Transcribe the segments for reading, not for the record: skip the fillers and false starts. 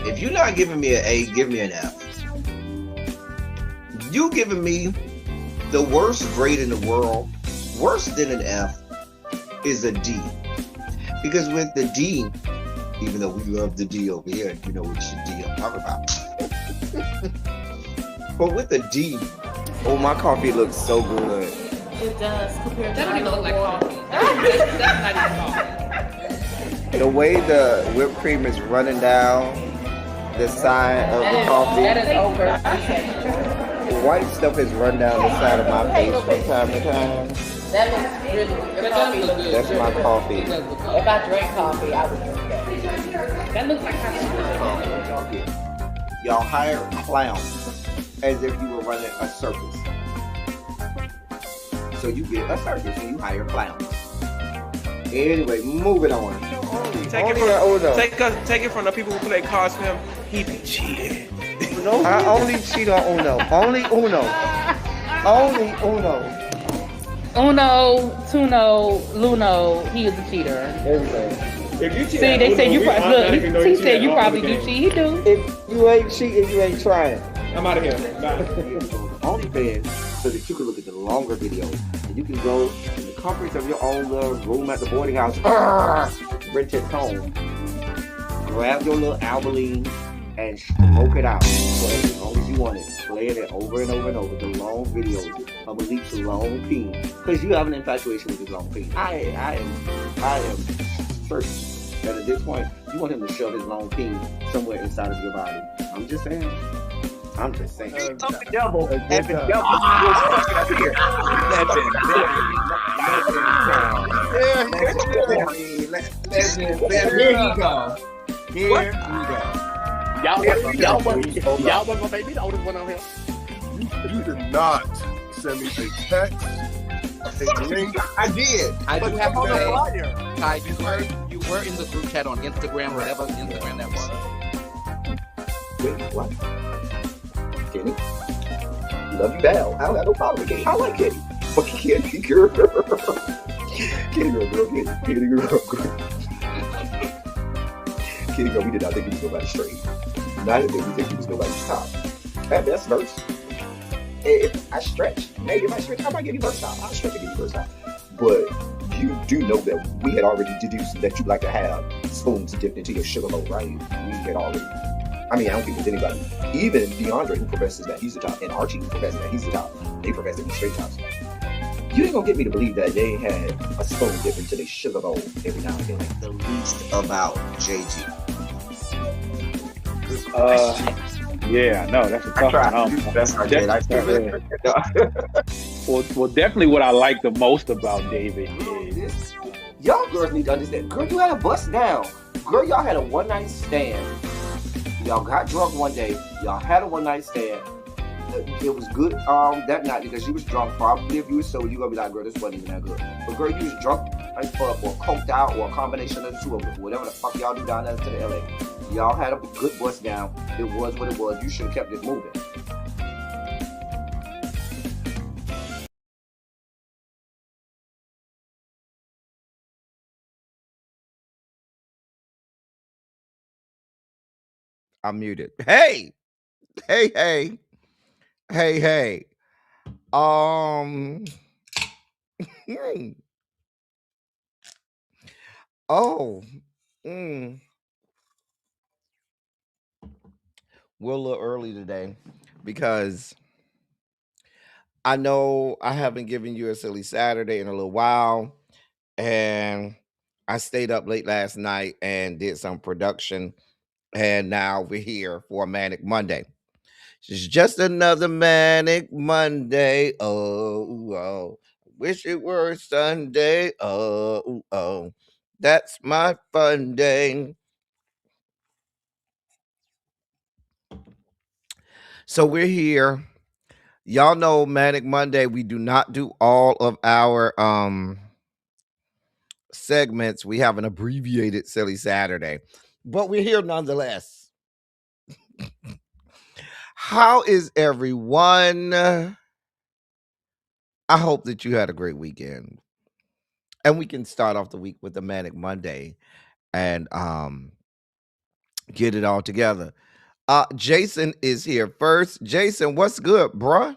If you're not giving me an A, give me an F. You giving me the worst grade in the world, worse than an F, is a D. Because with the D, even though we love the D over here, you know which D I'm talking about. But with the D, oh, my coffee looks so good. It does compared to That don't even look like coffee. That's not even coffee. The way the whipped cream is running down the side of the coffee, That is over. white stuff has run down the side of my face from time to time. That looks really good. Your That coffee does look looks good. That's my coffee. It does look good. If I drank coffee, I would drink that. That looks like kind Y'all hire clowns as if you were running a circus. So you get a circus and you hire clowns. Anyway, moving on. Take it from the people who play cards for him. He be cheating. No, I only cheat on Uno. Only Uno. Only Uno. Uno, Tuno, Luno, he is a cheater. If you cheat, See, they say you probably look. He said you probably do cheat. He do. If you ain't cheating, you ain't trying. I'm out of here. Bye. OnlyFans so that you can look at the longer videos and you can go in the comforts of your own little room at the boarding house, rent it home, grab your little Albaline and smoke it out for as long as you want it, playing it over and over and over, the long videos of Malik's long peen, because you have an infatuation with his long peen. I am certain that at this point you want him to shove his long peen somewhere inside of your body. I'm just saying. The devil and the devil was fucking up here. Here he go. Y'all wasn't gonna make me the oldest one on here. You did not send me a text, a link. I did. I do have to On the say, flyer. Ty, you were in the group chat on Instagram, whatever Instagram that was. Wait, what? Kitty? Love you down. I don't have no problem with Kitty. I like Kitty. But Kitty girl. Kitty girl. Kitty girl, we did not think he was nobody's straight. Neither did we think he was nobody's top. At best, verse. If I stretch, maybe if I stretch, I might give you verse top. I'll stretch and give you verse top. But you do know that we had already deduced that you like to have spoons dipped into your sugar bowl, right? We had already. I mean, I don't think there's anybody. Even DeAndre, who professes that he's the top, and Archie, who professes that he's the top, they profess that he's straight tops. You ain't gonna get me to believe that they had a spoon dipped into their sugar bowl every now and then. Like the least about JG. Yeah, no, that's a tough one. That's our kid. Well, definitely what I like the most about David is Y'all girls need to understand. Girl, you had a bust down. Girl, y'all had a one night stand. Y'all got drunk one day. Y'all had a one night stand. It was good that night because you was drunk. Probably if you was sober, you gonna be like, girl, this wasn't even that good. But girl, you was drunk as fuck or coked out or a combination of the two of them. Whatever the fuck y'all do down there to the LA. Y'all had a good bust down. It was what it was. You should have kept it moving. I'm muted. Hey. Um. Oh. We're a little early today because I know I haven't given you a silly Saturday in a little while, and I stayed up late last night and did some production, and now we're here for a Manic Monday. It's just another Manic Monday. Oh, wish it were Sunday. Oh, that's my fun day. So we're here. Y'all know Manic Monday, we do not do all of our segments. We have an abbreviated Silly Saturday, but we're here nonetheless. How is everyone? I hope that you had a great weekend. And we can start off the week with the Manic Monday. And Get it all together. Jason is here first. Jason, what's good, bruh?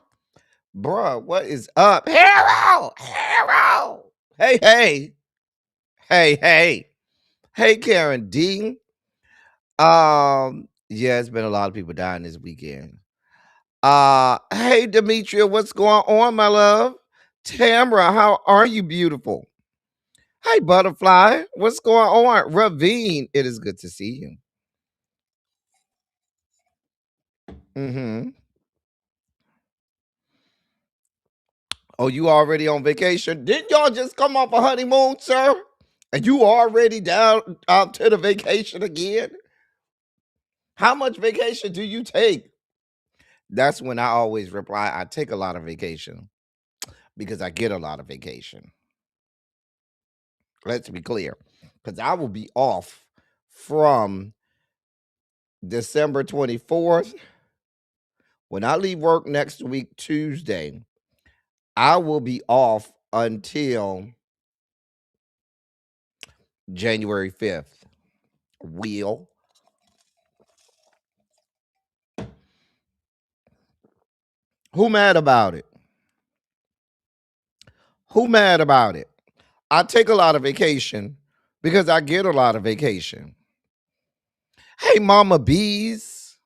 Bruh, what is up? Hero! Hero! Hey, hey. Hey, hey. Hey, Karen D. Yeah, it's been a lot of people dying this weekend. Hey, Demetria, what's going on, my love? Tamara, how are you, beautiful? Hey, Butterfly, what's going on? Ravine, it is good to see you. Mm-hmm. Oh, you already on vacation? Didn't y'all just come off a honeymoon, sir? And you already down out to the vacation again? How much vacation do you take? That's when I always reply, I take a lot of vacation because I get a lot of vacation. Let's be clear. Because I will be off from December 24th. When I leave work next week, Tuesday, I will be off until January 5th. Will. Who mad about it? Who mad about it? I take a lot of vacation because I get a lot of vacation. Hey, Mama Bees.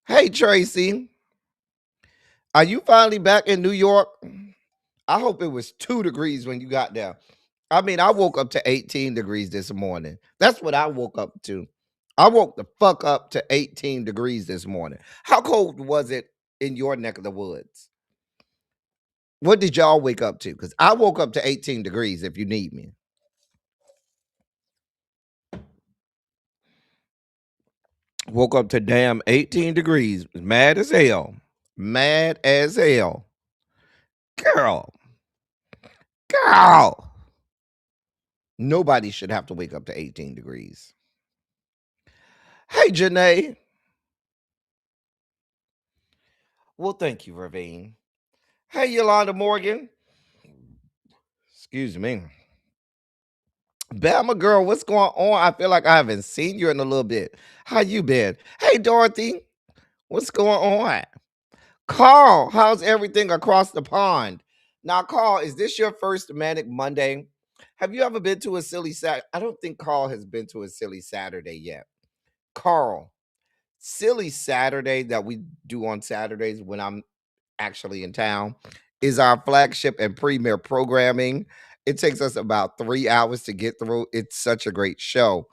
Hey, Tracy. Are you finally back in New York? I hope it was 2 degrees when you got there. I mean, I woke up to 18 degrees this morning. That's what I woke up to. I woke the fuck up to 18 degrees this morning. How cold was it in your neck of the woods? What did y'all wake up to? Because I woke up to 18 degrees if you need me. Woke up to damn 18 degrees. Mad as hell. Mad as hell. Girl. Girl. Nobody should have to wake up to 18 degrees. Hey, Janae. Well, thank you, Ravine. Hey, Yolanda Morgan. Excuse me. Bama girl, what's going on? I feel like I haven't seen you in a little bit. How you been? Hey, Dorothy. What's going on? Carl, how's everything across the pond? Now, Carl, is this your first Manic Monday? Have you ever been to a silly Saturday? I don't think Carl has been to a silly Saturday yet. Carl, silly Saturday that we do on Saturdays when I'm actually in town is our flagship and premier programming. It takes us about 3 hours to get through. It's such a great show.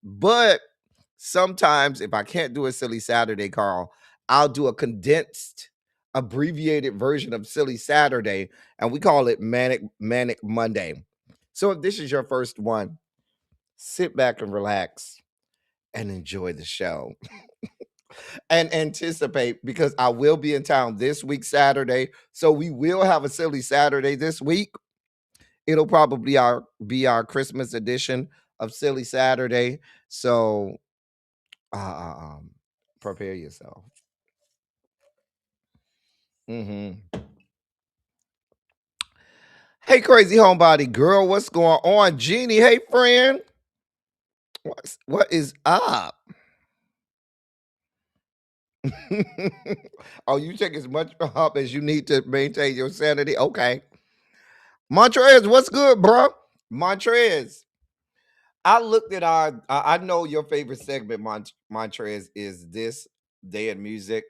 But sometimes if I can't do a silly Saturday, Carl, I'll do a condensed, abbreviated version of silly Saturday, and we call it Manic Monday. So if this is your first one, sit back and relax and enjoy the show. And anticipate, because I will be in town this week, Saturday. So we will have a silly Saturday this week. It'll probably be our Christmas edition of Silly Saturday. So prepare yourself. Hey, crazy homebody girl, what's going on? Jeannie, hey friend. What is up? Oh, you take as much up as you need to maintain your sanity. Okay. Montrez, what's good, bro? Montrez. I looked at I know your favorite segment, Montrez, is This Day in Music.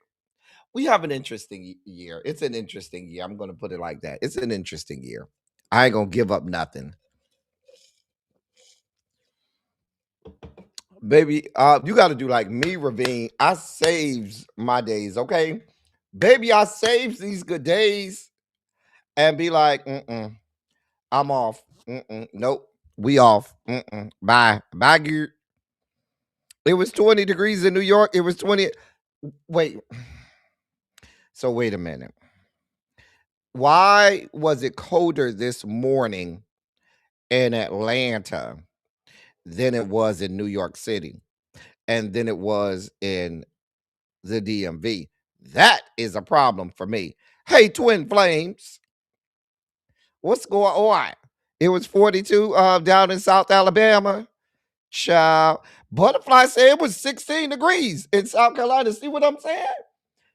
We have an interesting year. It's an interesting year. I'm going to put it like that. It's an interesting year. I ain't going to give up nothing. Baby, you got to do like me, Ravine. I saves my days, okay? Baby, I saves these good days and be like, I'm off. Nope. We off. Bye. Bye, gear. It was 20 degrees in New York. It was 20. Wait. So wait a minute. Why was it colder this morning in Atlanta than it was in New York City? And then it was in the DMV? That is a problem for me. Hey, Twin Flames. What's going on? It was 42 down in South Alabama. Child. Butterfly said it was 16 degrees in South Carolina. See what I'm saying?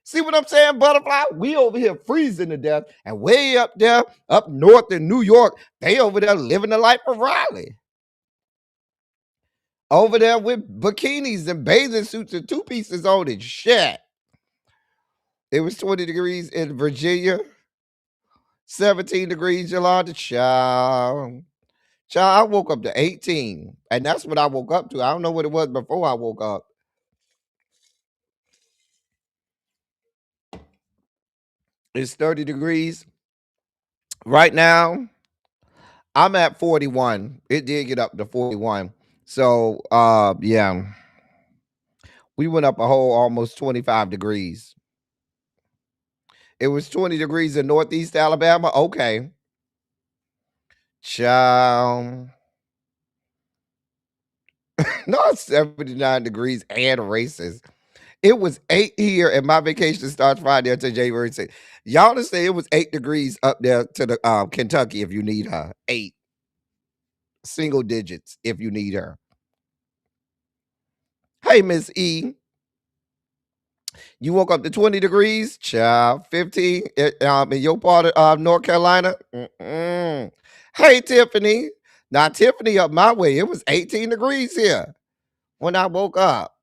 See what I'm saying, Butterfly? We over here freezing to death, and way up there, up north in New York, they over there living the life of Riley. Over there with bikinis and bathing suits and two pieces on it. Shit. It was 20 degrees in Virginia, 17 degrees, Yolanda. Child, I woke up to 18, and that's what I woke up to. I don't know what it was before I woke up. It's 30 degrees. Right now, I'm at 41. It did get up to 41. So, yeah. We went up a whole almost 25 degrees. It was 20 degrees in Northeast Alabama. Okay. Child. No, 79 degrees and racist. It was 8 here, and my vacation starts Friday until January 6th. Y'all understand it was 8 degrees up there to the Kentucky if you need her. 8. Single digits if you need her. Hey, Miss E. You woke up to 20 degrees? Child, 15 in your part of North Carolina? Mm-mm. Hey, Tiffany. Now, Tiffany up my way. It was 18 degrees here when I woke up.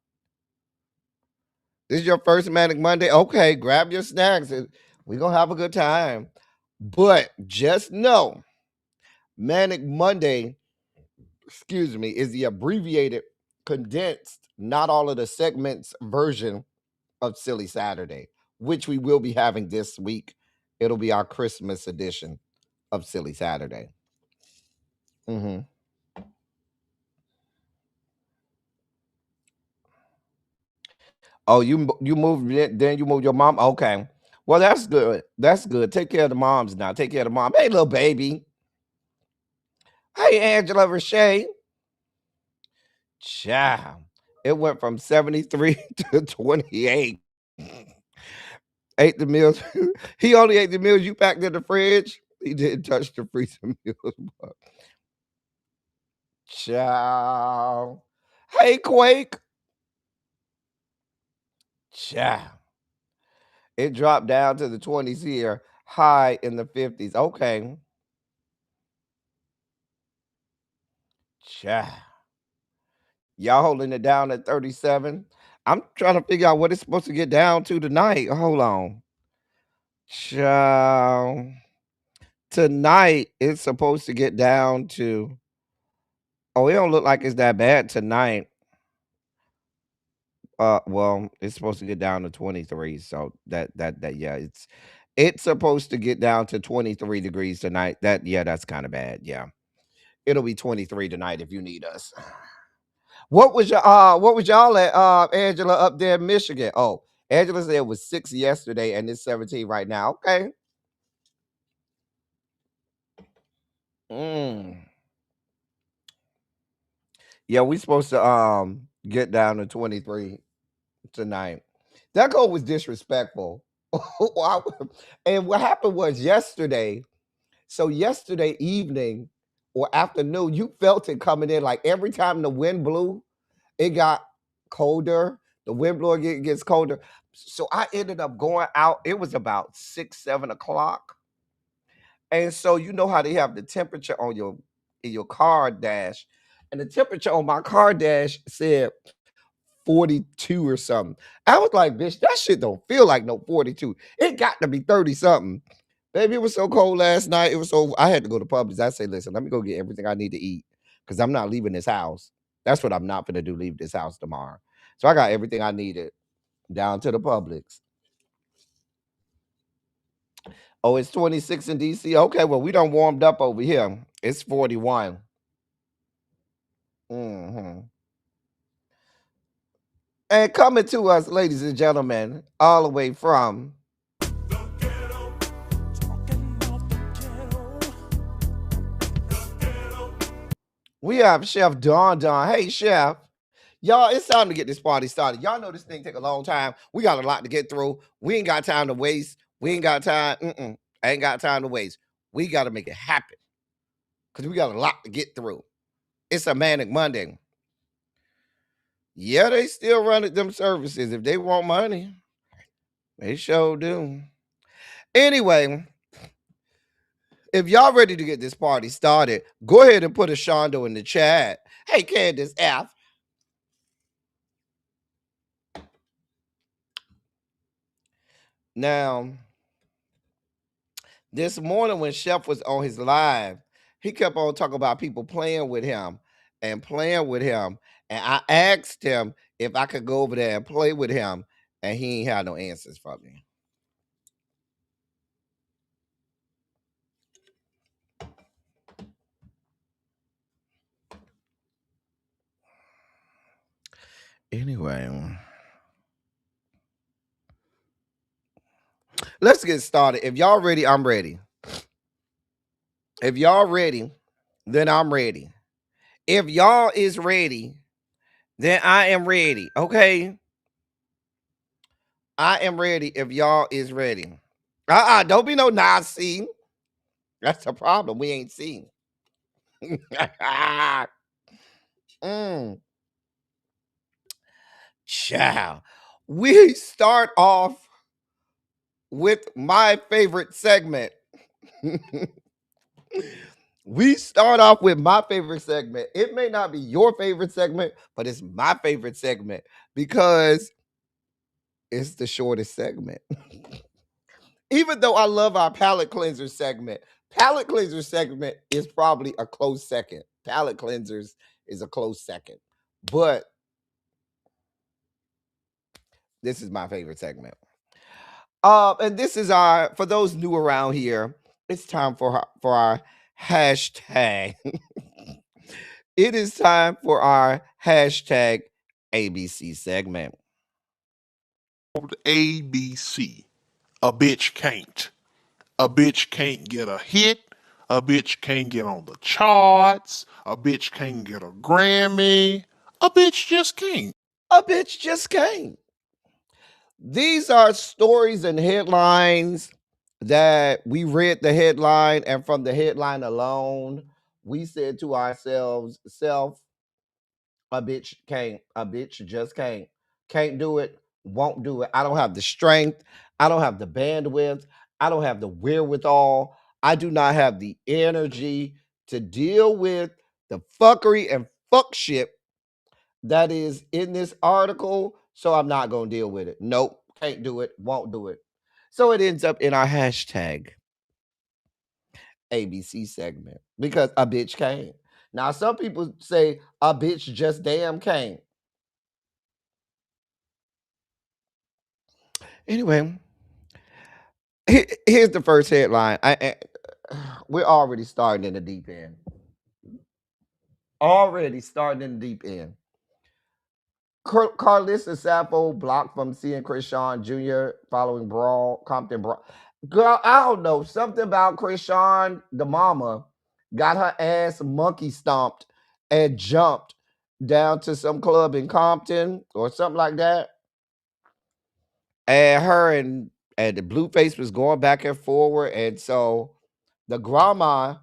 This is your first Manic Monday? Okay, grab your snacks. We're going to have a good time. But just know, Manic Monday, is the abbreviated, condensed, not all of the segments version of Silly Saturday, which we will be having this week. It'll be our Christmas edition of Silly Saturday. Mm-hmm. Oh, you moved then you moved your mom? Okay. Well, that's good. That's good. Take care of the moms now. Take care of the mom. Hey, little baby. Hey, Angela Rashay. Child. It went from 73 to 28. Ate the meals. He only ate the meals you packed in the fridge. He didn't touch the freezer meals. Child. Hey, Quake. Child. It dropped down to the 20s here, high in the 50s. Okay. Child. Y'all holding it down at 37. I'm trying to figure out what it's supposed to get down to tonight. Hold on. Child. Tonight, it's supposed to get down to. Oh, it don't look like it's that bad tonight. Well, it's supposed to get down to 23. So that yeah, it's supposed to get down to 23 degrees tonight. That's kind of bad. Yeah. It'll be 23 tonight if you need us. What was y'all at Angela up there in Michigan? Oh, Angela said it was 6 yesterday and it's 17 right now. Okay. Mm. Yeah, we supposed to get down to 23 tonight. That goal was disrespectful. And what happened was yesterday. So yesterday evening or afternoon, you felt it coming in. Like every time the wind blew, it got colder. The wind blowing gets colder. So I ended up going out. It was about 6, 7 o'clock. And so you know how they have the temperature on your car dash. And the temperature on my car dash said 42 or something. I was like, bitch, that shit don't feel like no 42. It got to be 30 something. Baby, it was so cold last night. It was so I had to go to Publix. I say, listen, let me go get everything I need to eat because I'm not leaving this house. That's what I'm not gonna do. Leave this house tomorrow. So I got everything I needed down to the Publix. Oh, it's 26 in DC. Okay, well, we done warmed up over here. It's 41. Mm-hmm. And coming to us, ladies and gentlemen, all the way from we have Chef Don Don. Hey, Chef. Y'all, it's time to get this party started. Y'all know this thing take a long time. We got a lot to get through. We ain't got time to waste. We ain't got time. I ain't got time to waste. We got to make it happen because we got a lot to get through. It's a Manic Monday. Yeah, they still run at them services. If they want money, they sure do. Anyway, if y'all ready to get this party started, go ahead and put a Shondo in the chat. Hey, Candace F. Now, this morning when Chef was on his live, he kept on talking about people playing with him and playing with him. And I asked him if I could go over there and play with him, and he ain't had no answers for me. Anyway, let's get started. If y'all ready, I'm ready. If y'all ready, then I'm ready. If y'all is ready, then I am ready. Okay? I am ready if y'all is ready. Don't be no Nazi. That's the problem. We ain't seen. Child. We start off with my favorite segment. We start off with my favorite segment. It may not be your favorite segment, but it's my favorite segment because it's the shortest segment. Even though I love our palate cleanser segment is probably a close second. Palate cleansers is a close second. But this is my favorite segment. And this is our, for those new around here, it's time for our hashtag. It is time for our hashtag ABC segment. ABC. A bitch can't. A bitch can't get a hit. A bitch can't get on the charts. A bitch can't get a Grammy. A bitch just can't. A bitch just can't. These are stories and headlines that we read the headline, and from the headline alone, we said to ourselves, a bitch can't. A bitch just can't. Can't do it. Won't do it. I don't have the strength. I don't have the bandwidth. I don't have the wherewithal. I do not have the energy to deal with the fuckery and fuck shit that is in this article. So I'm not going to deal with it. Nope. Can't do it. Won't do it. So it ends up in our hashtag ABC segment because a bitch can't. Now, some people say a bitch just damn can't. Anyway, here's the first headline. We're already starting in the deep end. Already starting in the deep end. Carlissa Sappho blocked from seeing Krishan Jr. following brawl, Compton brawl. Girl, I don't know. Something about Krishan, the mama, got her ass monkey stomped and jumped down to some club in Compton or something like that. And her and the Blueface was going back and forward. And so the grandma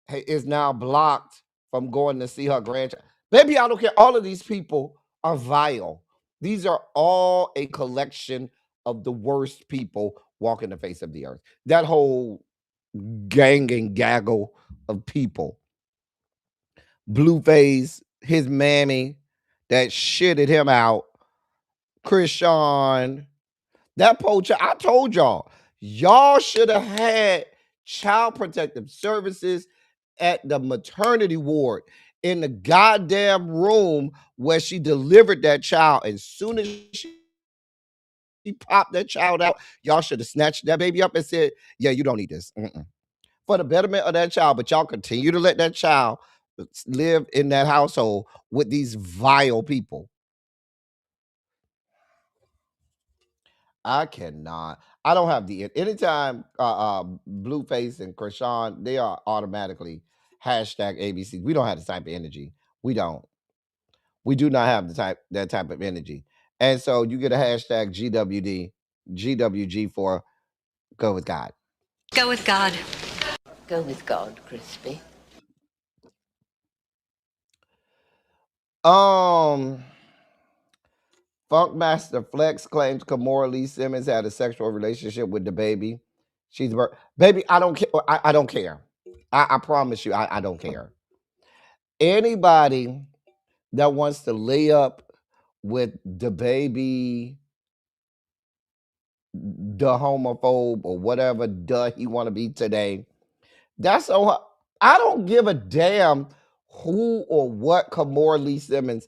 is now blocked from going to see her grandchild. Baby, I don't care. All of these people are vile. These are all a collection of the worst people walking the face of the earth. That whole gang and gaggle of people. Blueface, his mammy that shitted him out. Krishan, that poor child. I told y'all should have had child protective services at the maternity ward in the goddamn room where she delivered that child. As soon as she popped that child out, y'all should have snatched that baby up and said, yeah, you don't need this. For the betterment of that child, but y'all continue to let that child live in that household with these vile people. I cannot. I don't have the anytime Blueface and Krishan, they are automatically hashtag ABC. We don't have the type of energy. We don't. We do not have that type of energy. And so you get a hashtag GWD, GWG for go with God. Go with God. Go with God, Crispy. Funkmaster Flex claims Kimora Lee Simmons had a sexual relationship with the baby. Baby. I don't care. I don't care. I promise you, I don't care. Anybody that wants to lay up with the baby, the homophobe or whatever duh he want to be today, that's so. I don't give a damn who or what Kimora Lee Simmons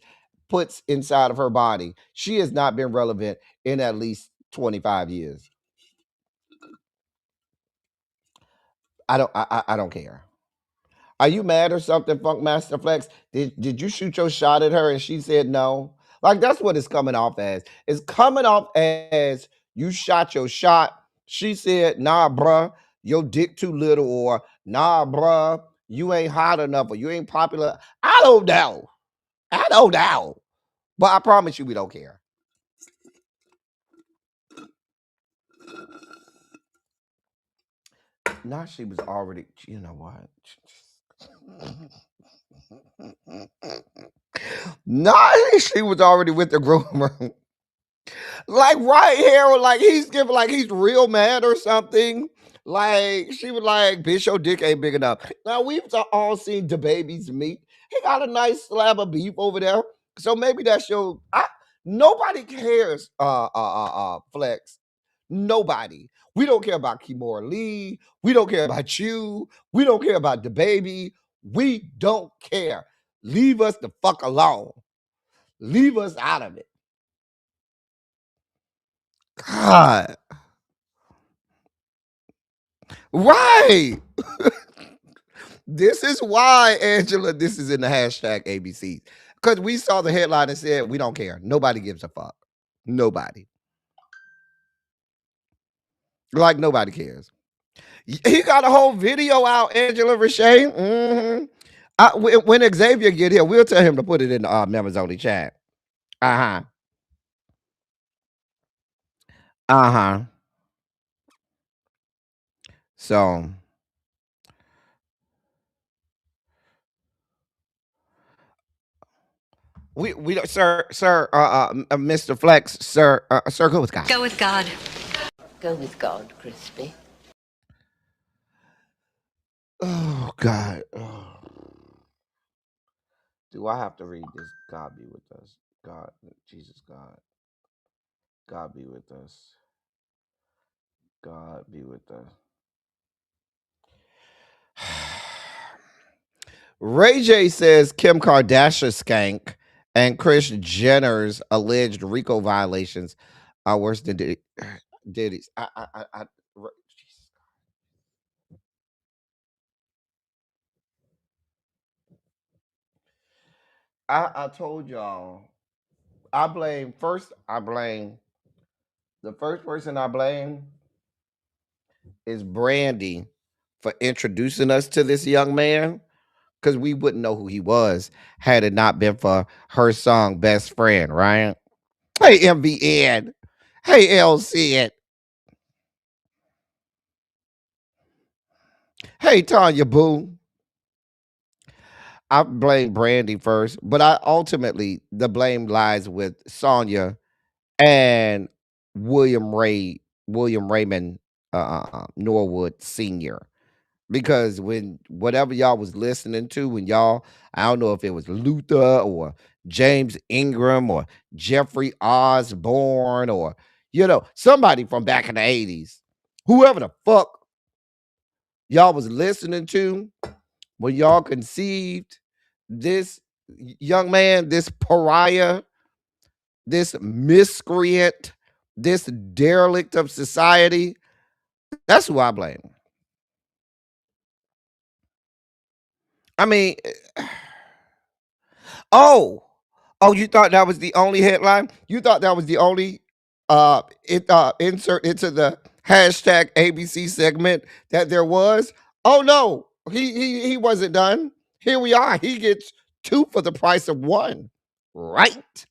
puts inside of her body. She has not been relevant in at least 25 years. I don't care. Are you mad or something, Funk Master Flex? Did you shoot your shot at her and she said no? Like that's what it's coming off as. It's coming off as you shot your shot. She said, nah, bruh, your dick too little, or nah, bruh, you ain't hot enough, or you ain't popular. I don't know. I don't know. But I promise you we don't care. Nah, she was already, you know what? Nah, she was already with the groomer. Like right here, like he's giving, like he's real mad or something. Like she was like, "Bitch, your dick ain't big enough." Now we've all seen the baby's meat. He got a nice slab of beef over there, so maybe that's your. Nobody cares. Flex. Nobody. We don't care about Kimora Lee. We don't care about you. We don't care about the baby. We don't care. Leave us the fuck alone. Leave us out of it. God. Right. This is why, Angela, this is in the hashtag ABC. Because we saw the headline and said, we don't care. Nobody gives a fuck. Nobody. Like, nobody cares. He got a whole video out, Angela Richey. When Xavier get here, we'll tell him to put it in the members only chat. Uh-huh. Uh-huh. So we don't, sir, Mr. Flex, sir, go with God. Go with God. Go with God, Crispy. Oh God. Oh. Do I have to read this? God be with us. God, Jesus, God. God be with us. God be with us. Ray J says Kim Kardashian skank and Kris Jenner's alleged RICO violations are worse than Diddy's. I told y'all. I blame the first person I blame is Brandy for introducing us to this young man, because we wouldn't know who he was had it not been for her song Best Friend, right? Hey, MVN. Hey, LC. Hey, Tanya Boo. I blame Brandy first, but I ultimately the blame lies with Sonya and William Raymond Norwood Sr. Because when whatever y'all was listening to, when y'all, I don't know if it was Luther or James Ingram or Jeffrey Osborne or somebody from back in the 80s, whoever the fuck y'all was listening to when y'all conceived this young man, this pariah, this miscreant, this derelict of society, that's who I blame. I mean, oh, you thought that was the only headline? You thought that was the only insert into the hashtag ABC segment that there was? Oh no, he wasn't done. Here we are. He gets two for the price of one. Right.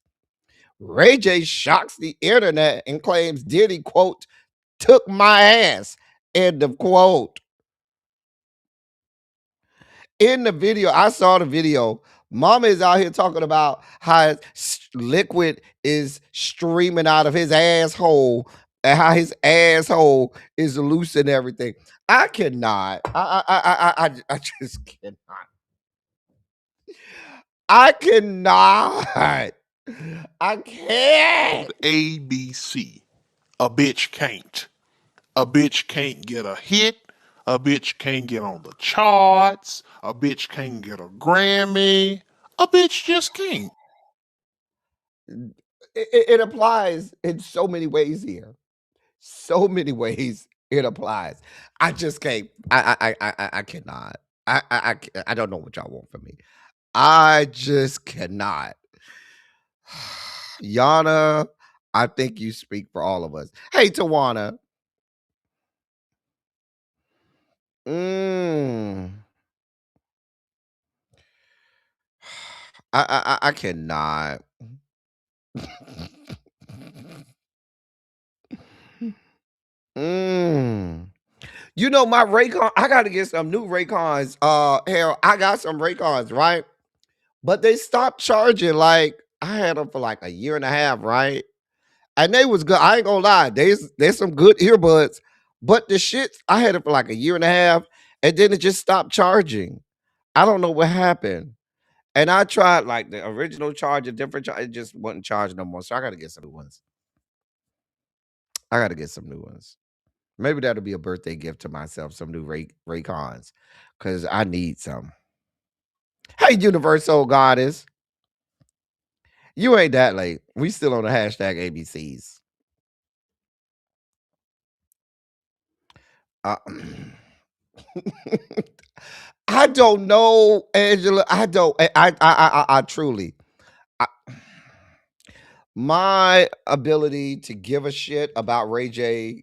Ray J shocks the internet and claims Diddy, quote, took my ass, end of quote. In the video, I saw the video, Mama is out here talking about how liquid is streaming out of his asshole and how his asshole is loose and everything. I cannot. I just cannot. I cannot. I can't. ABC. A bitch can't. A bitch can't get a hit. A bitch can't get on the charts. A bitch can't get a Grammy. A bitch just can't. It applies in so many ways here. So many ways it applies. I just can't. I cannot. I don't know what y'all want from me. I just cannot. Yana, I think you speak for all of us. Hey, Tawana. I cannot. You know, my Raycon, I gotta get some new Raycons. Hell, I got some Raycons, right? But they stopped charging. Like, I had them for like a year and a half, right? And they was good. I ain't gonna lie. There's some good earbuds, but the shit, I had it for like a year and a half, and then it just stopped charging. I don't know what happened. And I tried like the original charger, different charge, it just wasn't charging no more. So I gotta get some new ones. I gotta get some new ones. Maybe that'll be a birthday gift to myself, some new Raycons, because I need some. Hey, Universal Goddess. You ain't that late. We still on the hashtag ABCs. I don't know, Angela. I don't. I truly. My ability to give a shit about Ray J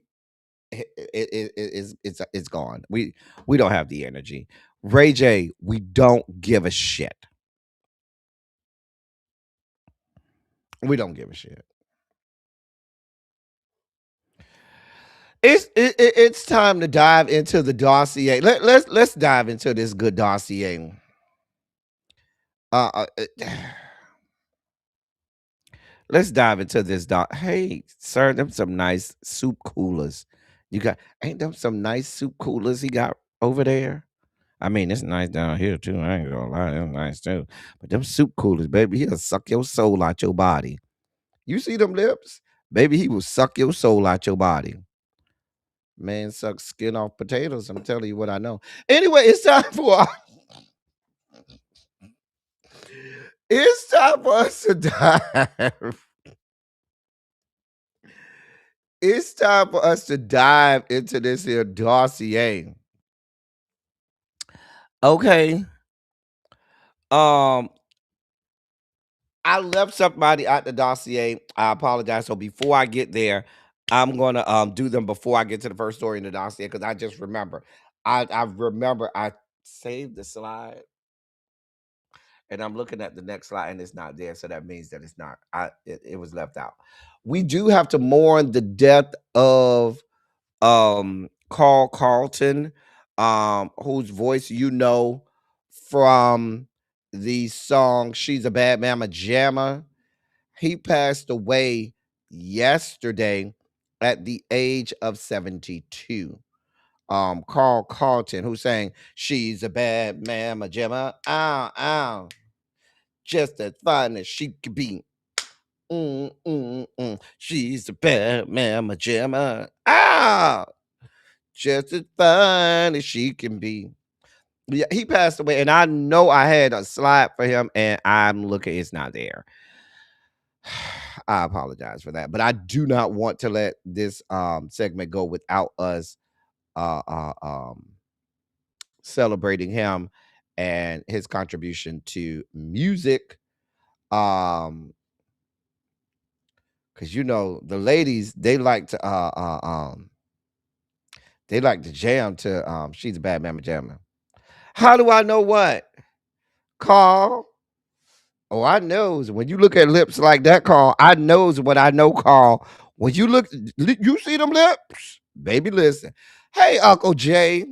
it's gone. We don't have the energy. Ray J, we don't give a shit. We don't give a shit. It's time to dive into the dossier. Let's dive into this good dossier. Let's dive into this Hey, sir, them some nice soup coolers. You got ain't them some nice soup coolers he got over there? I mean, it's nice down here too. I ain't gonna lie, it's nice too. But them soup coolers, baby, he'll suck your soul out your body. You see them lips? Baby, he will suck your soul out your body. Man, suck skin off potatoes. I'm telling you what I know. Anyway, it's time for us to dive. It's time for us to dive into this here dossier. Okay. I left somebody out the dossier. I apologize. So before I get there, I'm gonna do them before I get to the first story in the dossier because I just remember. I remember I saved the slide and I'm looking at the next slide and it's not there. So that means that it's not. It was left out. We do have to mourn the death of Carl Carlton, whose voice you know from the song She's a Bad Mama Jamma. He passed away yesterday at the age of 72. Carl Carlton, who sang She's a Bad Mama Jamma, ow, ow, just as fine as she could be. She's a bad mama jamma. Ah, just as fine as she can be. Yeah, he passed away, and I know I had a slide for him, and I'm looking, it's not there. I apologize for that, but I do not want to let this segment go without us celebrating him and his contribution to music. Because you know the ladies, they like to jam to She's a Bad Mama Jamma. How do I know what? Carl. Oh, I knows when you look at lips like that, Carl. I knows what I know, Carl. When you look, you see them lips, baby. Listen, hey, Uncle Jay.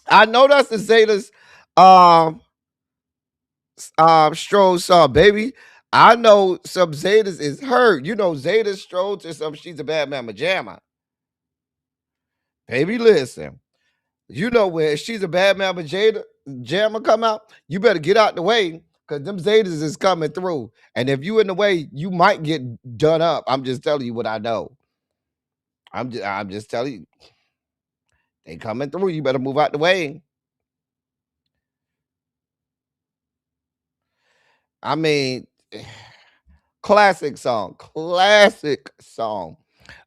I know that's the Zeta's Stroll song, baby. I know some Zetas is hurt. You know, Zeta Stroll to some she's a bad mama jamma. Baby, listen. You know where she's a bad mama jamma come out, you better get out the way because them Zetas is coming through. And if you in the way, you might get done up. I'm just telling you what I know. I'm just telling you. They coming through. You better move out the way. I mean, classic song. Classic song.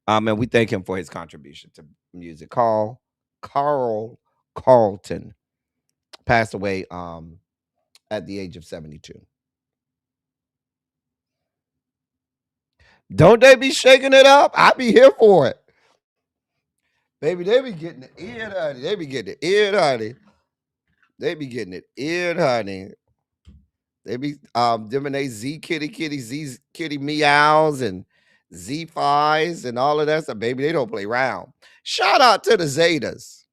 And we thank him for his contribution to music. Carl Carlton passed away at the age of 72. Don't they be shaking it up? I be here for it. Baby, they be getting it in, honey. They be getting it in, honey. They be getting it in, honey. They be them and they Z kitty meows and Z fives and all of that stuff. Baby, they don't play around. Shout out to the Zetas.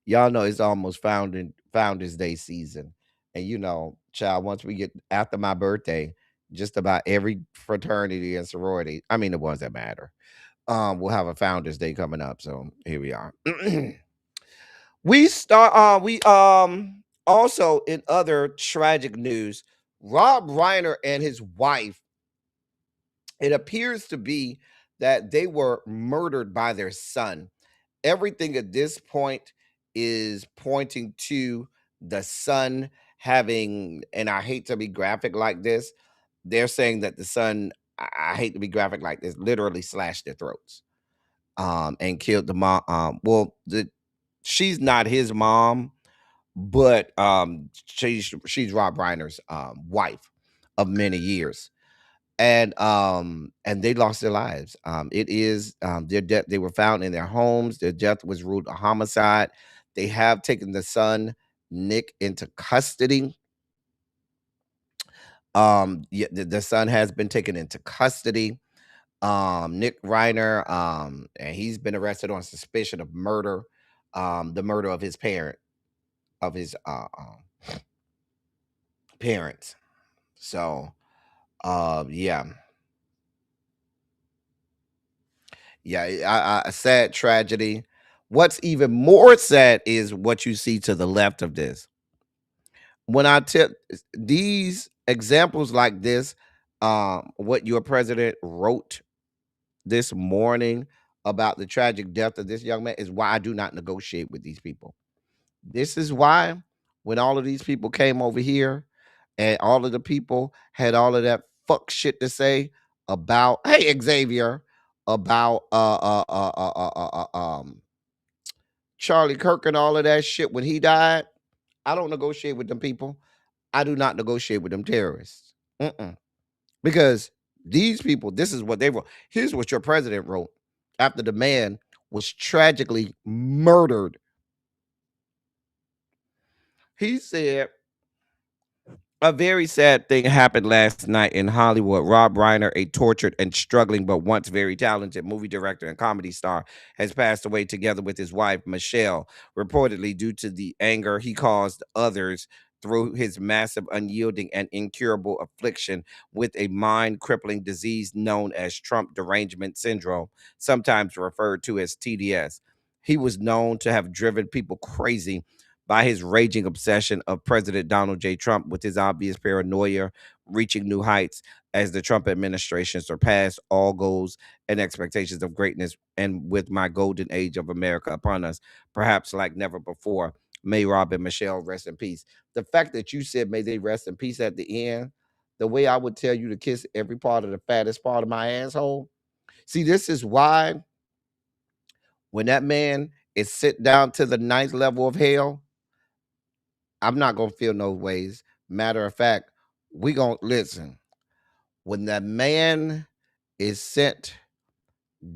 Y'all know it's almost Founders Day season. And you know, child, once we get after my birthday, just about every fraternity and sorority, I mean the ones that matter, we'll have a Founders Day coming up. So here we are. We also in other tragic news, Rob Reiner and his wife, it appears to be that they were murdered by their son. Everything at this point is pointing to the son having, and I hate to be graphic like this, they're saying that the son, I hate to be graphic like this, literally slashed their throats and killed the mom. She's not his mom, but she's Rob Reiner's wife of many years. And they lost their lives. It is their death. They were found in their homes. Their death was ruled a homicide. They have taken the son Nick into custody. Yeah, the son has been taken into custody. Nick Reiner, and he's been arrested on suspicion of murder, the murder of his parents. So, yeah. Yeah, a sad tragedy. What's even more sad is what you see to the left of this. When I tell these examples like this, what your president wrote this morning about the tragic death of this young man is why I do not negotiate with these people. This is why when all of these people came over here and all of the people had all of that fuck shit to say about, hey Xavier, about Charlie Kirk and all of that shit when he died. I don't negotiate with them people. I do not negotiate with them terrorists. Because these people, this is what they wrote. Here's what your president wrote after the man was tragically murdered. He said, a very sad thing happened last night in Hollywood. Rob Reiner, a tortured and struggling but once very talented movie director and comedy star, has passed away together with his wife, Michelle, reportedly due to the anger he caused others through his massive, unyielding, and incurable affliction with a mind-crippling disease known as Trump derangement syndrome, sometimes referred to as TDS. He was known to have driven people crazy by his raging obsession of President Donald J. Trump, with his obvious paranoia reaching new heights as the Trump administration surpassed all goals and expectations of greatness, and with my golden age of America upon us, perhaps like never before. May Rob and Michelle rest in peace. The fact that you said may they rest in peace at the end, the way I would tell you to kiss every part of the fattest part of my asshole. See, this is why when that man is sit down to the ninth level of hell, I'm not going to feel no ways. Matter of fact, we going to listen. When that man is sent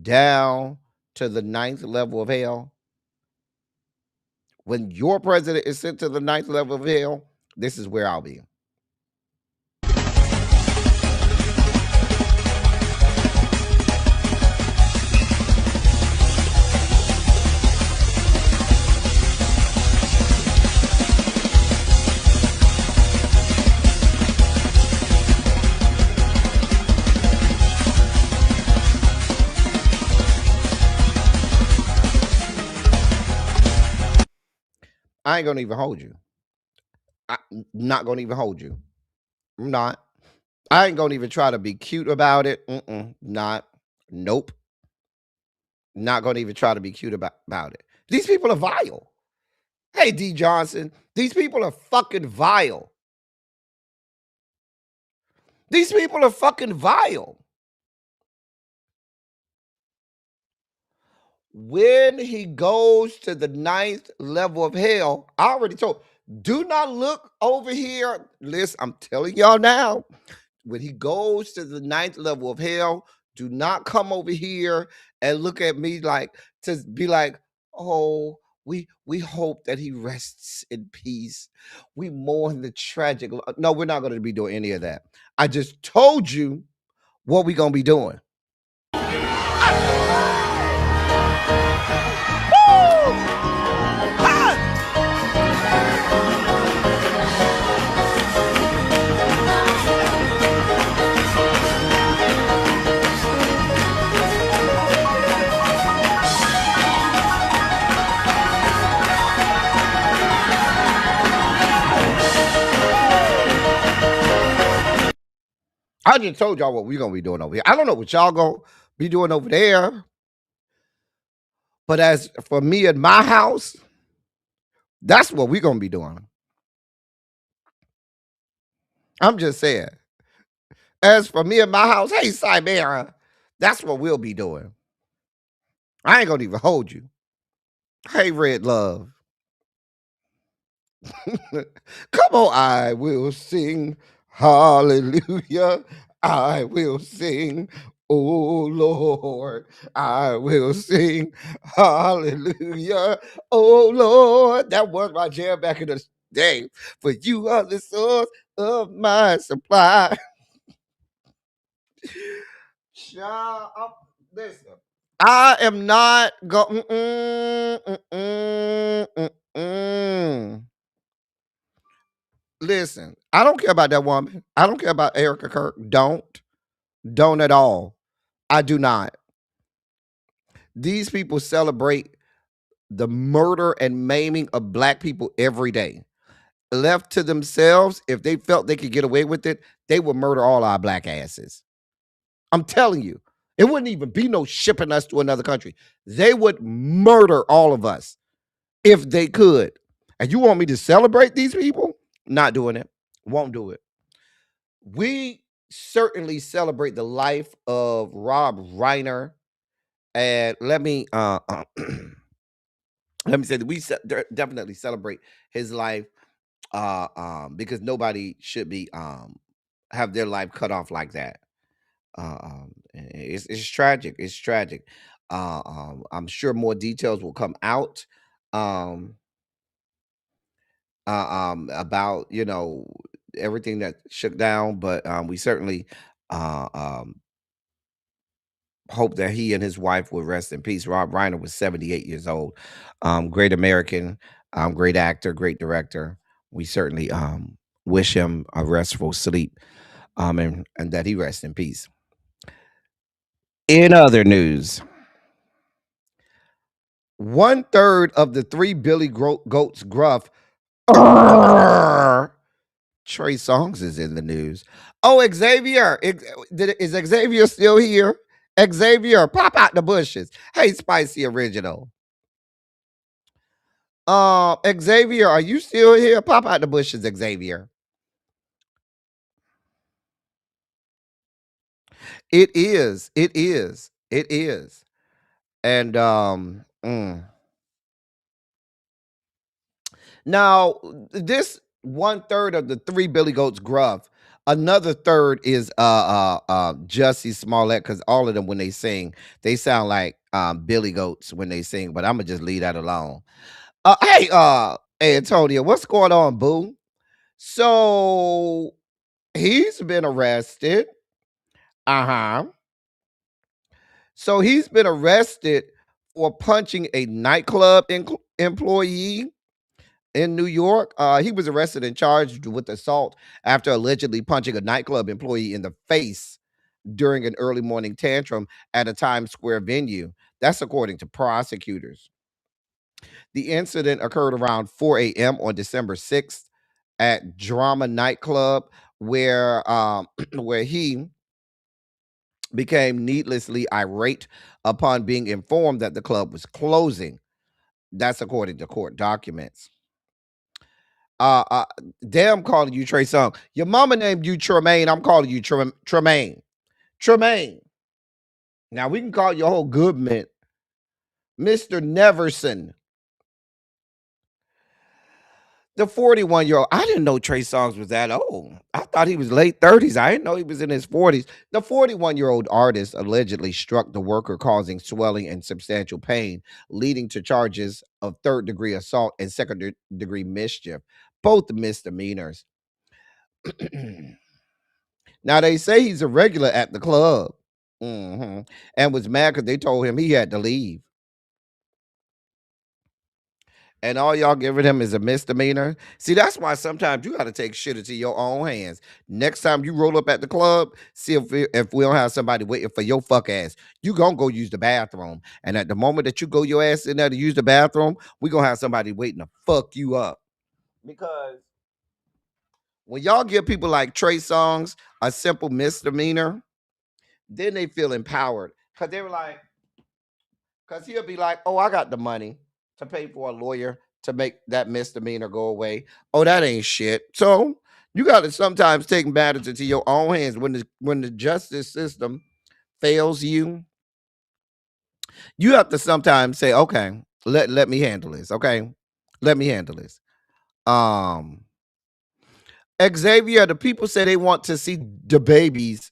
down to the ninth level of hell, when your president is sent to the ninth level of hell, this is where I'll be. I ain't gonna even hold you. I'm not gonna even hold you. I'm not. I ain't gonna even try to be cute about it. Not. Nope. Not gonna even try to be cute about it. These people are vile. Hey, D. Johnson, these people are fucking vile. These people are fucking vile. When he goes to the 9th level of hell, I already told, do not look over here. Listen, I'm telling y'all now, when he goes to the 9th level of hell, do not come over here and look at me like, to be like, oh, we hope that he rests in peace. We mourn the tragic. No, we're not going to be doing any of that. I just told you what we're going to be doing. I just told y'all what we're going to be doing over here. I don't know what y'all going to be doing over there. But as for me and my house, that's what we're going to be doing. I'm just saying. As for me and my house, hey, Cybera, that's what we'll be doing. I ain't going to even hold you. Hey, Red Love. Come on, I will sing hallelujah. I will sing, oh Lord. I will sing hallelujah. Oh Lord. That was my jam back in the day. For you are the source of my supply. Shut up. Listen. I am not going. Listen, I don't care about that woman. I don't care about Erica Kirk. Don't at all. I do not. These people celebrate the murder and maiming of black people every day. Left to themselves, if they felt they could get away with it, they would murder all our black asses. I'm telling you, it wouldn't even be no shipping us to another country. They would murder all of us if they could. And you want me to celebrate these people? Not doing it. Won't do it. We certainly celebrate the life of Rob Reiner. And let me let me say that we definitely celebrate his life because nobody should be have their life cut off like that. It's tragic. It's tragic. I'm sure more details will come out about everything that shook down, but we certainly hope that he and his wife will rest in peace. Rob Reiner was 78 years old. Great American, great actor, great director. We certainly wish him a restful sleep and that he rest in peace. In other news, 1/3 of the 3 Billy Goats gruff Trey Songz is in the news. Oh, Xavier. Is Xavier still here? Xavier, pop out the bushes. Hey, Spicy Original. Xavier, are you still here? Pop out the bushes, Xavier. It is. It is. It is. And now this 1/3 of the 3 Billy Goats gruff. Another third is Jussie Smollett, because all of them when they sing, they sound like Billy Goats when they sing, but I'm gonna just leave that alone. Hey, Antonio, what's going on, boo? So he's been arrested. So he's been arrested for punching a nightclub employee in New York. He was arrested and charged with assault after allegedly punching a nightclub employee in the face during an early morning tantrum at a Times Square venue. That's according to prosecutors. The incident occurred around 4 a.m. on December 6th at Drama Nightclub, where where he became needlessly irate upon being informed that the club was closing. That's according to court documents. Uh, uh, damn, calling you Trey Songz. Your mama named you Tremaine. I'm calling you Tremaine. Tremaine. Now we can call your whole Goodman, Mr. Neverson. The 41-year-old. I didn't know Trey Songz was that old. I thought he was late 30s. I didn't know he was in his 40s. The 41-year-old artist allegedly struck the worker, causing swelling and substantial pain, leading to charges of third-degree assault and second-degree mischief, both misdemeanors. Now, they say he's a regular at the club, and was mad because they told him he had to leave. And all y'all giving him is a misdemeanor. See, that's why sometimes you got to take shit into your own hands. Next time you roll up at the club, see if we don't have somebody waiting for your fuck ass, you gonna go use the bathroom. And at the moment that you go your ass in there to use the bathroom, we gonna have somebody waiting to fuck you up. Because when y'all give people like Trey Songz a simple misdemeanor, then they feel empowered. Because they were like, because he'll be like, oh, I got the money to pay for a lawyer to make that misdemeanor go away. Oh, that ain't shit. So you got to sometimes take matters into your own hands. When the justice system fails you, you have to sometimes say, okay, let me handle this. Okay, let me handle this. Xavier, the people say they want to see the baby's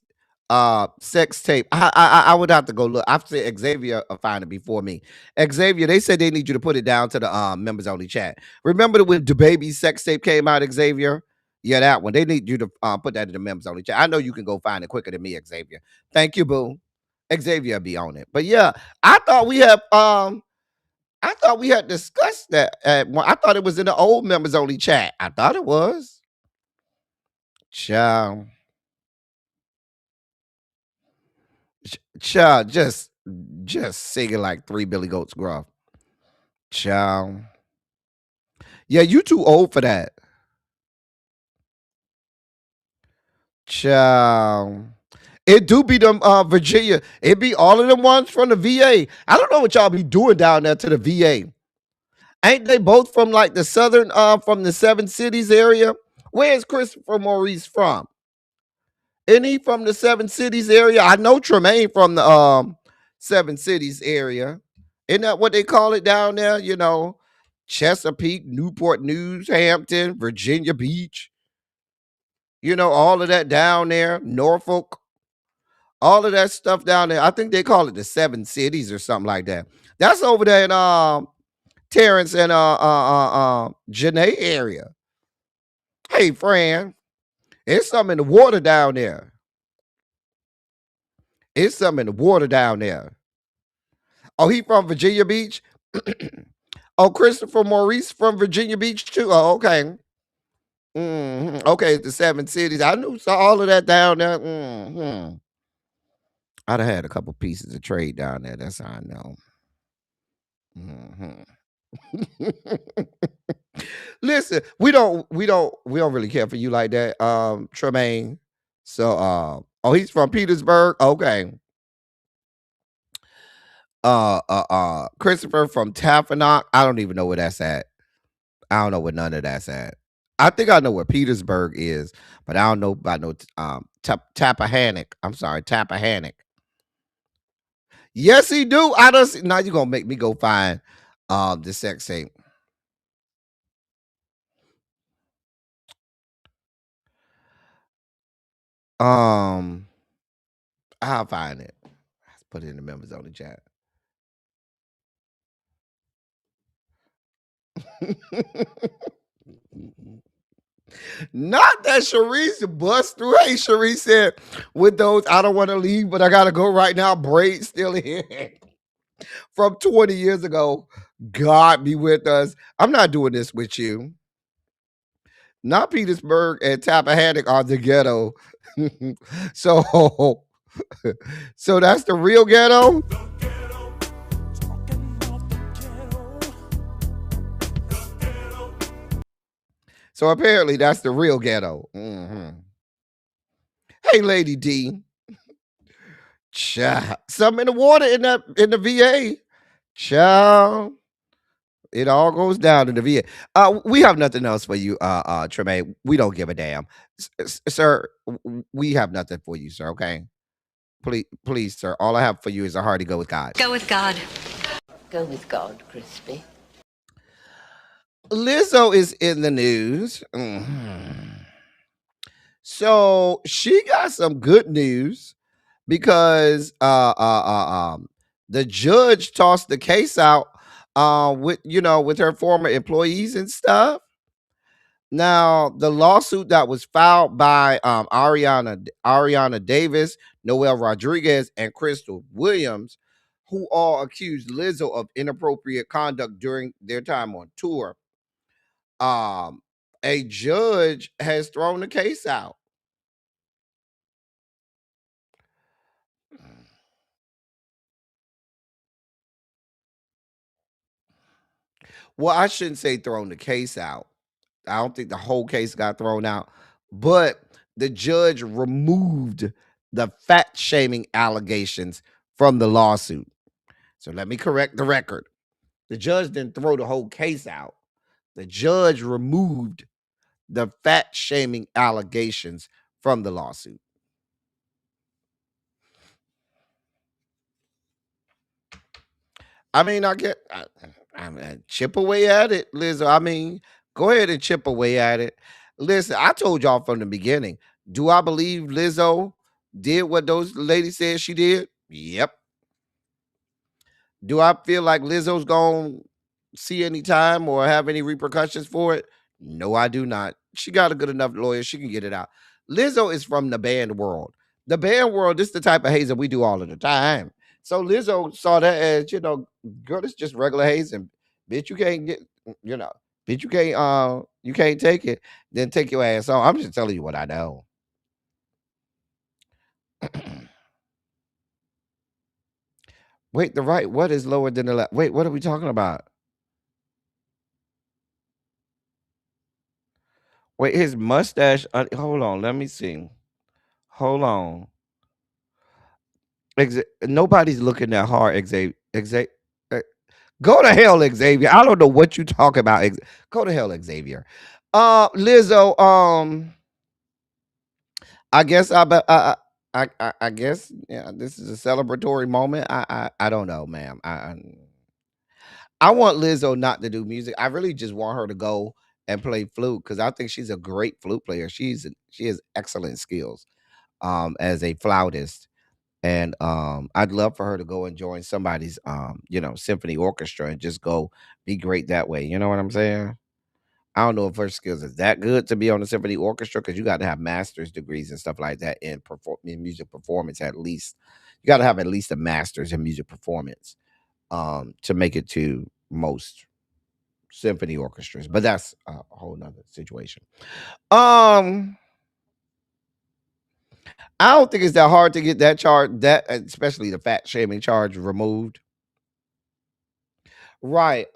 sex tape. I would have to go look. I've said Xavier find it before me. Xavier, they said they need you to put it down to the members only chat. Remember when the baby's sex tape came out, Xavier? Yeah, that one. They need you to put that in the members only chat. I know you can go find it quicker than me, Xavier. Thank you, boo. Xavier be on it. But yeah, I thought we had discussed that. I thought it was in the old members only chat. I thought it was. Child. Child, just singing like 3 Billy Goats Gruff. Child. Yeah, you too old for that. Child. It do be them Virginia. It be all of them ones from the VA. I don't know what y'all be doing down there to the VA. Ain't they both from like the southern from the 7 cities area? Where's Christopher Maurice from? Isn't he from the 7 cities area? I know Tremaine from the 7 cities area. Isn't that what they call it down there? You know, Chesapeake, Newport News, Hampton, Virginia Beach. You know, all of that down there, Norfolk, all of that stuff down there. I think they call it the 7 cities or something like that. That's over there in Terrence and Janae area. Hey, Fran, it's something in the water down there. It's something in the water down there. Oh, he from Virginia Beach? Oh, Christopher Maurice from Virginia Beach too? Oh, okay. Okay, the 7 cities. I knew saw all of that down there. I'd have had a couple pieces of trade down there. That's how I know. Listen, we don't really care for you like that, Tremaine. So oh, he's from Petersburg. Okay. Christopher from Tafanock. I don't even know where that's at. I don't know where none of that's at. I think I know where Petersburg is, but I don't know about no Tappahannock. I'm sorry, Tappahannock. Yes, he do. I don't see. Now you're gonna make me go find the sex tape. I'll find it. Let's put it in the members only chat. Not that Sharice bust through. Hey, Sharice said, with those, I don't want to leave, but I got to go right now. Braid still here. From 20 years ago. God be with us. I'm not doing this with you. Not Petersburg and Tappahannock are the ghetto. So that's the real ghetto. So apparently that's the real ghetto. Hey, Lady D. Child. Something in the water in the VA. Child. It all goes down in the VA. We have nothing else for you, Tremaine. We don't give a damn. Sir, we have nothing for you, sir, okay? Please, sir. All I have for you is a hearty go with God. Go with God. Go with God, Crispy. Lizzo is in the news. So she got some good news because the judge tossed the case out with her former employees and stuff. Now, the lawsuit that was filed by Ariana Davis, Noel Rodriguez, and Crystal Williams, who all accused Lizzo of inappropriate conduct during their time on tour, a judge has thrown the case out. Well, I shouldn't say thrown the case out. I don't think the whole case got thrown out, but the judge removed the fat shaming allegations from the lawsuit. So let me correct the record. The judge didn't throw the whole case out. The judge removed the fat shaming allegations from the lawsuit. I mean, I mean, chip away at it, Lizzo. I mean, go ahead and chip away at it. Listen, I told y'all from the beginning. Do I believe Lizzo did what those ladies said she did? Yep. Do I feel like Lizzo's gonna see any time or have any repercussions for it? No, I do not. She got a good enough lawyer. She can get it out. Lizzo is from the band world. The band world, this is the type of hazing we do all of the time. So Lizzo saw that as, girl, it's just regular hazing. Bitch, you can't get, bitch, you can't take it. Then take your ass on. I'm just telling you what I know. Wait, the right, what is lower than the left? Wait, what are we talking about? Wait, his mustache. Hold on, let me see. Hold on. Nobody's looking that hard. Xavier. Go to hell, Xavier. I don't know what you talk about. Go to hell, Xavier. Lizzo. I guess I guess this is a celebratory moment. I don't know, ma'am. I want Lizzo not to do music. I really just want her to go and play flute because I think she's a great flute player. She has excellent skills as a flautist. And I'd love for her to go and join somebody's symphony orchestra and just go be great that way. You know what I'm saying? I don't know if her skills is that good to be on the symphony orchestra because you got to have master's degrees and stuff like that in music performance. At least you got to have at least a master's in music performance to make it to most symphony orchestras. But that's a whole nother situation. I don't think it's that hard to get that charge, especially the fat shaming charge, removed. Right.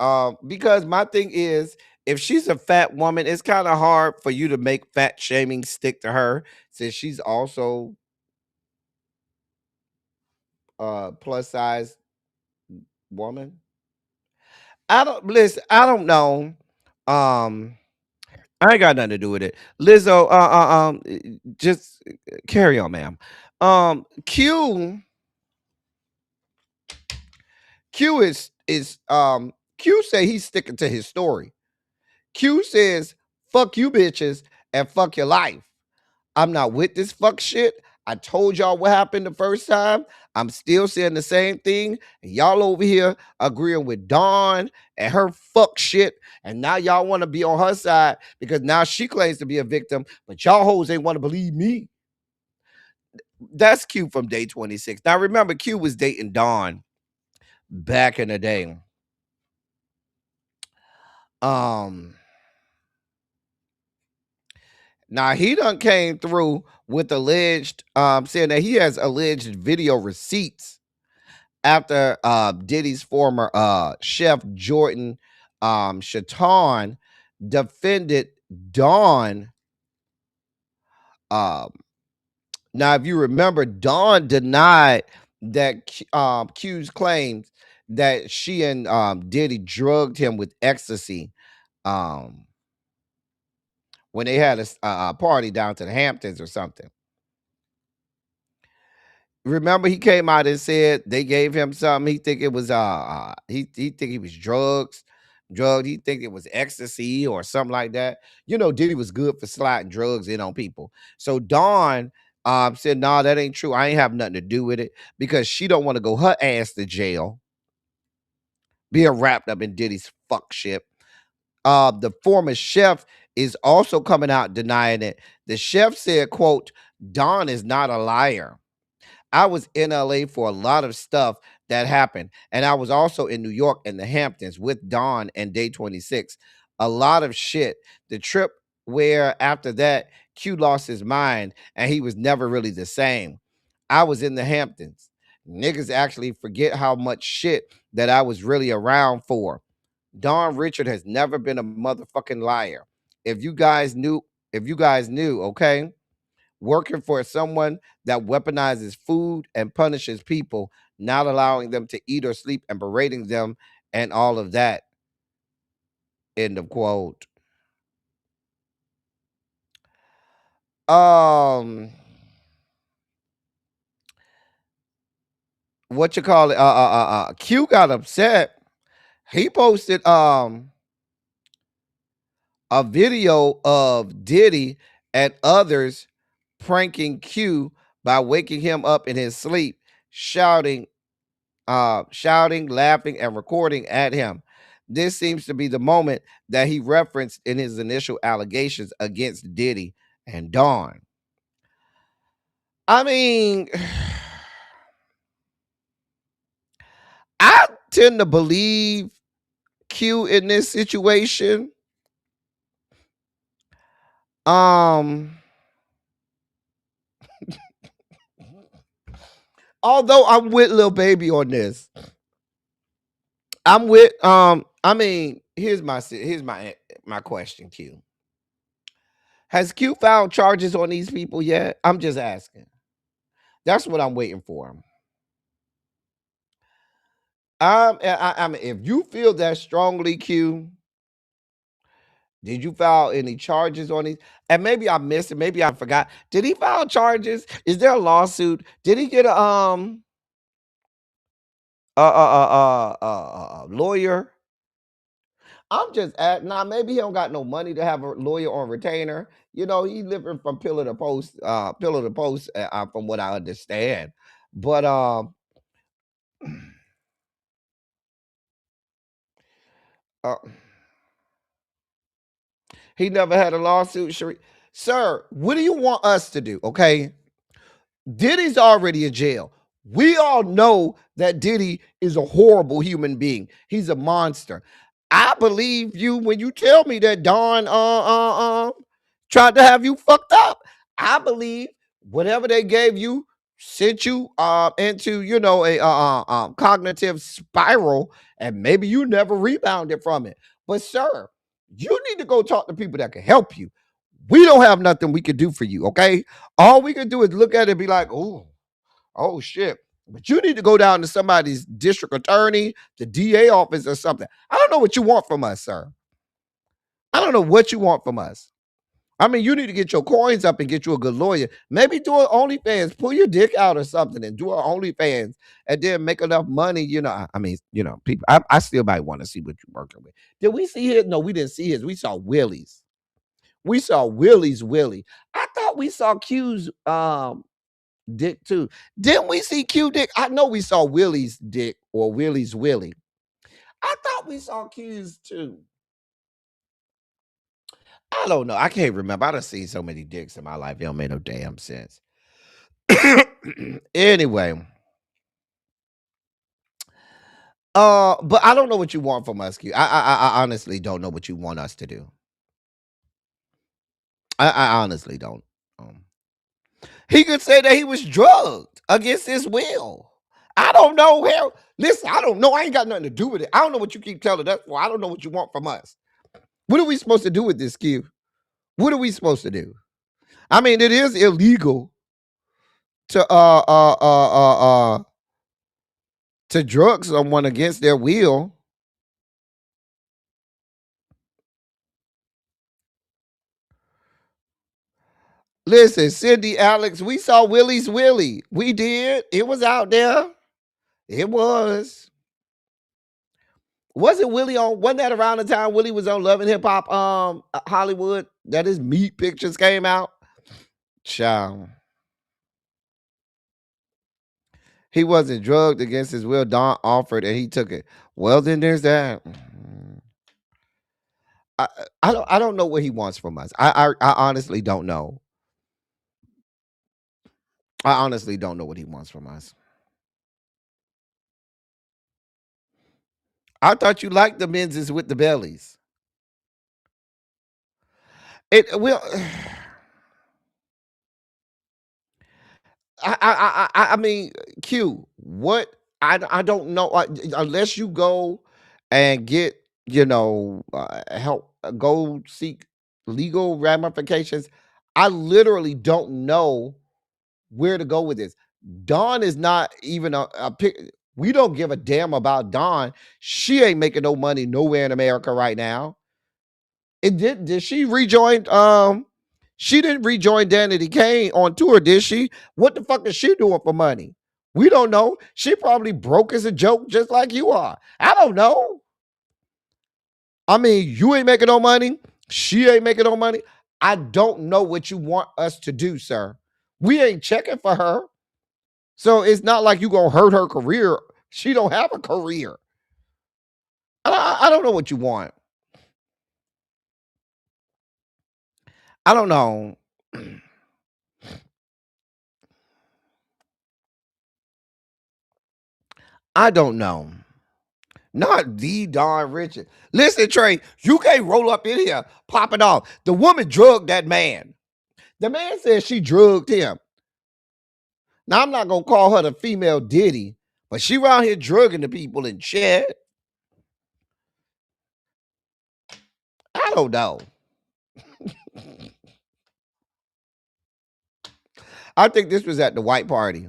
Because my thing is, if she's a fat woman, it's kind of hard for you to make fat shaming stick to her since she's also plus size woman. I don't know. I ain't got nothing to do with it. Lizzo, just carry on, ma'am. Q Q say he's sticking to his story. Q says, fuck you bitches and fuck your life. I'm not with this fuck shit. I told y'all what happened the first time. I'm still saying the same thing. And y'all over here agreeing with Dawn and her fuck shit. And now y'all want to be on her side because now she claims to be a victim, but y'all hoes ain't want to believe me. That's Q from day 26. Now remember, Q was dating Dawn back in the day. Now he done came through with alleged saying that he has alleged video receipts after Diddy's former chef Jordan Chaton defended Dawn, now if you remember, Dawn denied that Q's claims that she and Diddy drugged him with ecstasy when they had a party down to the Hamptons or something. Remember, he came out and said they gave him something. He think it was he think he was drugged. He think it was ecstasy or something like that. You know, Diddy was good for sliding drugs in on people. So Dawn said, "No, that ain't true. I ain't have nothing to do with it because she don't want to go her ass to jail, being wrapped up in Diddy's fuck shit." The former chef is also coming out denying it. The chef said, "Quote: Dawn is not a liar. I was in LA for a lot of stuff that happened. And I was also in New York and the Hamptons with Dawn and Day 26. A lot of shit. The trip where after that, Q lost his mind and he was never really the same. I was in the Hamptons. Niggas actually forget how much shit that I was really around for. Dawn Richard has never been a motherfucking liar. If you guys knew, okay? Working for someone that weaponizes food and punishes people, not allowing them to eat or sleep and berating them and all of that." End of quote. What you call it? Q got upset. He posted a video of Diddy and others pranking Q by waking him up in his sleep, shouting, laughing, and recording at him. This seems to be the moment that he referenced in his initial allegations against Diddy and Dawn. I mean, I tend to believe Q in this situation. Although I'm with Lil Baby on this. I'm with I mean, here's my question, Q. Has Q filed charges on these people yet? I'm just asking. That's what I'm waiting for. I mean, if you feel that strongly, Q, did you file any charges on these? And maybe I missed it. Maybe I forgot. Did he file charges? Is there a lawsuit? Did he get a lawyer? I'm just at now. Maybe he don't got no money to have a lawyer on retainer. You know, he living from pillar to post, from what I understand. But he never had a lawsuit. Sir, what do you want us to do? Okay, Diddy's already in jail. We all know that Diddy is a horrible human being. He's a monster. I believe you when you tell me that Dawn tried to have you fucked up. I believe whatever they gave you sent you into, you know, a cognitive spiral, and maybe you never rebounded from it. But sir, you need to go talk to people that can help you. We don't have nothing we can do for you, okay? All we can do is look at it and be like, oh shit. But you need to go down to somebody's district attorney, the DA office or something. I don't know what you want from us, sir. I don't know what you want from us. I mean, you need to get your coins up and get you a good lawyer. Maybe do an OnlyFans, pull your dick out or something and do an OnlyFans and then make enough money. You know, I mean, you know, people, I still might want to see what you're working with. Did we see his? No, we didn't see his. We saw Willie's. We saw Willie's Willie. I thought we saw Q's dick too. Didn't we see Q dick? I know we saw Willie's dick or Willie's Willie. I thought we saw Q's too. I don't know. I can't remember. I done seen so many dicks in my life. It don't make no damn sense. Anyway. But I don't know what you want from us, Q. I honestly don't know what you want us to do. I honestly don't. He could say that he was drugged against his will. I don't know. Hell, listen, I don't know. I ain't got nothing to do with it. I don't know what you keep telling us for. I don't know what you want from us. What are we supposed to do with this, Q? What are we supposed to do? I mean, it is illegal to to drug someone against their will. Listen, Cindy, Alex, we saw Willie's Willie. We did. It was out there. It was. Wasn't Willie on? Wasn't that around the time Willie was on Love and Hip Hop Hollywood? That his meat pictures came out? Child. He wasn't drugged against his will. Don offered and he took it. Well, then there's that. I don't know what he wants from us. I honestly don't know. I honestly don't know what he wants from us. I thought you liked the men's with the bellies. It will. I mean, Q. What I don't know unless you go and get help go seek legal ramifications. I literally don't know where to go with this. Dawn is not even a pick. We don't give a damn about Dawn. She ain't making no money nowhere in America right now. It did she rejoin she didn't rejoin Danity Kane on tour, did she? What the fuck is she doing for money? We don't know. She probably broke as a joke just like you are. I don't know. I mean, you ain't making no money. She ain't making no money. I don't know what you want us to do, sir. We ain't checking for her. So it's not like you gonna hurt her career. She don't have a career. I don't know what you want. I don't know. I don't know. Not the Don Richard. Listen, Trey, you can't roll up in here popping off. The woman drugged that man. The man said she drugged him. Now, I'm not going to call her the female Diddy, but she around here drugging the people in chat. I don't know. I think this was at the white party.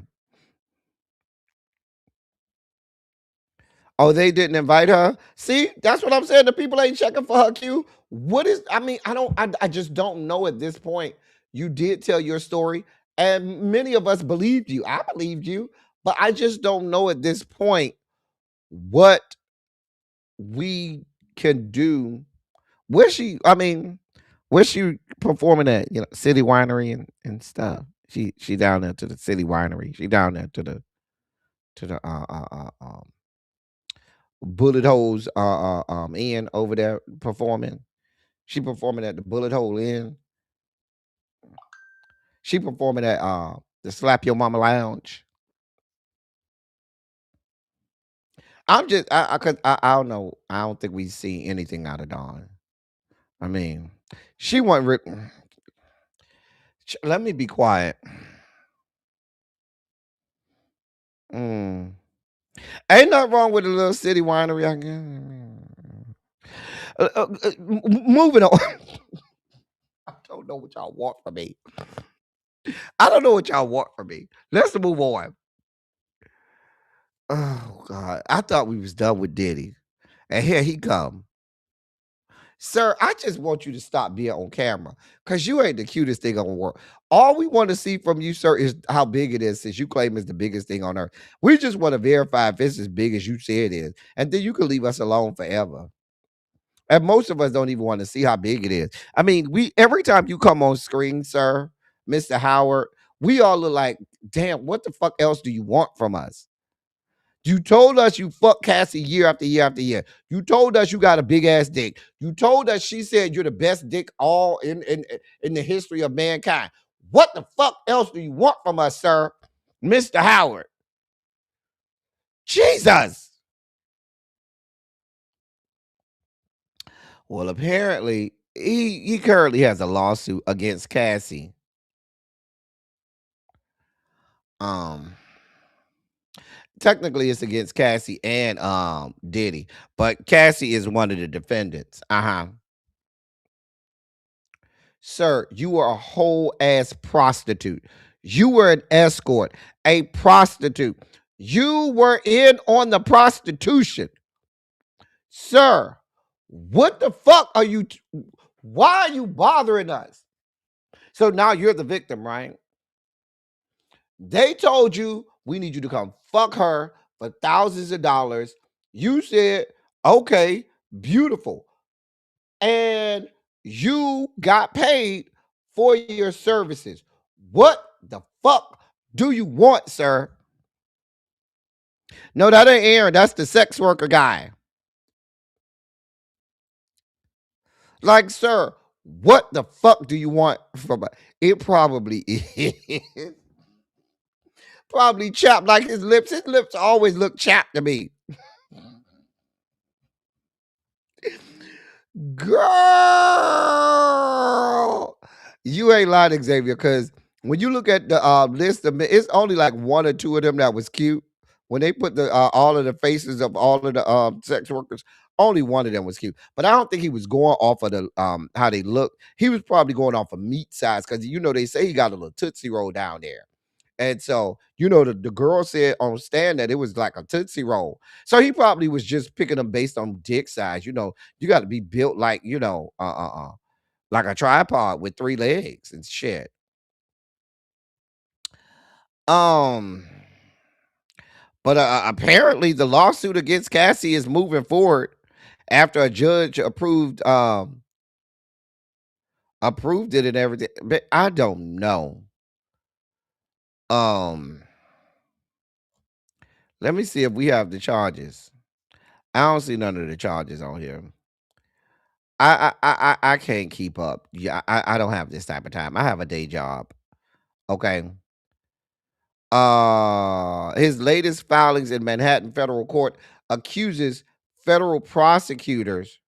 Oh, they didn't invite her? See, that's what I'm saying. The people ain't checking for her, Q. What is, I mean, I just don't know at this point. You did tell your story, and many of us believed you. I believed you, but I just don't know at this point what we can do. Where's she performing at, City Winery and stuff? She down there to the City Winery. She down there to the Bullet Holes Inn over there performing. She performing at the Bullet Hole Inn. She performing at the Slap Your Mama Lounge. I'm just I don't know. I don't think we see anything out of Dawn. I mean, she wasn't. Let me be quiet. Ain't nothing wrong with a little City Winery. I guess. Moving on. I don't know what y'all want from me. I don't know what y'all want from me. Let's move on. Oh God, I thought we was done with Diddy, and here he come. Sir, I just want you to stop being on camera because you ain't the cutest thing on the world. All we want to see from you, sir, is how big it is, since you claim it's the biggest thing on earth. We just want to verify if it's as big as you say it is, and then you can leave us alone forever. And most of us don't even want to see how big it is. I mean, every time you come on screen, sir, Mr. Howard, we all look like, damn, what the fuck else do you want from us? You told us you fuck Cassie year after year after year. You told us you got a big ass dick. You told us she said you're the best dick all in the history of mankind. What the fuck else do you want from us, sir? Mr. Howard. Jesus. Well, apparently, he currently has a lawsuit against Cassie. Technically it's against Cassie and Diddy, but Cassie is one of the defendants. Sir, you were a whole ass prostitute. You were an escort, a prostitute. You were in on the prostitution. Sir, what the fuck are you? Why are you bothering us? So now you're the victim, right? They told you we need you to come fuck her for thousands of dollars. You said, okay, beautiful. And you got paid for your services. What the fuck do you want, sir? No, that ain't Aaron. That's the sex worker guy. Like, sir, what the fuck do you want from it? Probably is. Probably chapped like his lips. His lips always look chapped to me. Girl, you ain't lying, Xavier, because when you look at the list of it's only like one or two of them that was cute. When they put the all of the faces of all of the sex workers, only one of them was cute. But I don't think he was going off of the how they look. He was probably going off of meat size because they say he got a little Tootsie Roll down there. And so, the girl said on stand that it was like a Tootsie Roll. So he probably was just picking them based on dick size. You got to be built like, like a tripod with 3 legs and shit. But apparently the lawsuit against Cassie is moving forward after a judge approved it and everything. But I don't know. Let me see if we have the charges. I don't see none of the charges on here. I can't keep up. Yeah, I don't have this type of time. I have a day job. Okay. His latest filings in Manhattan federal court accuses federal prosecutors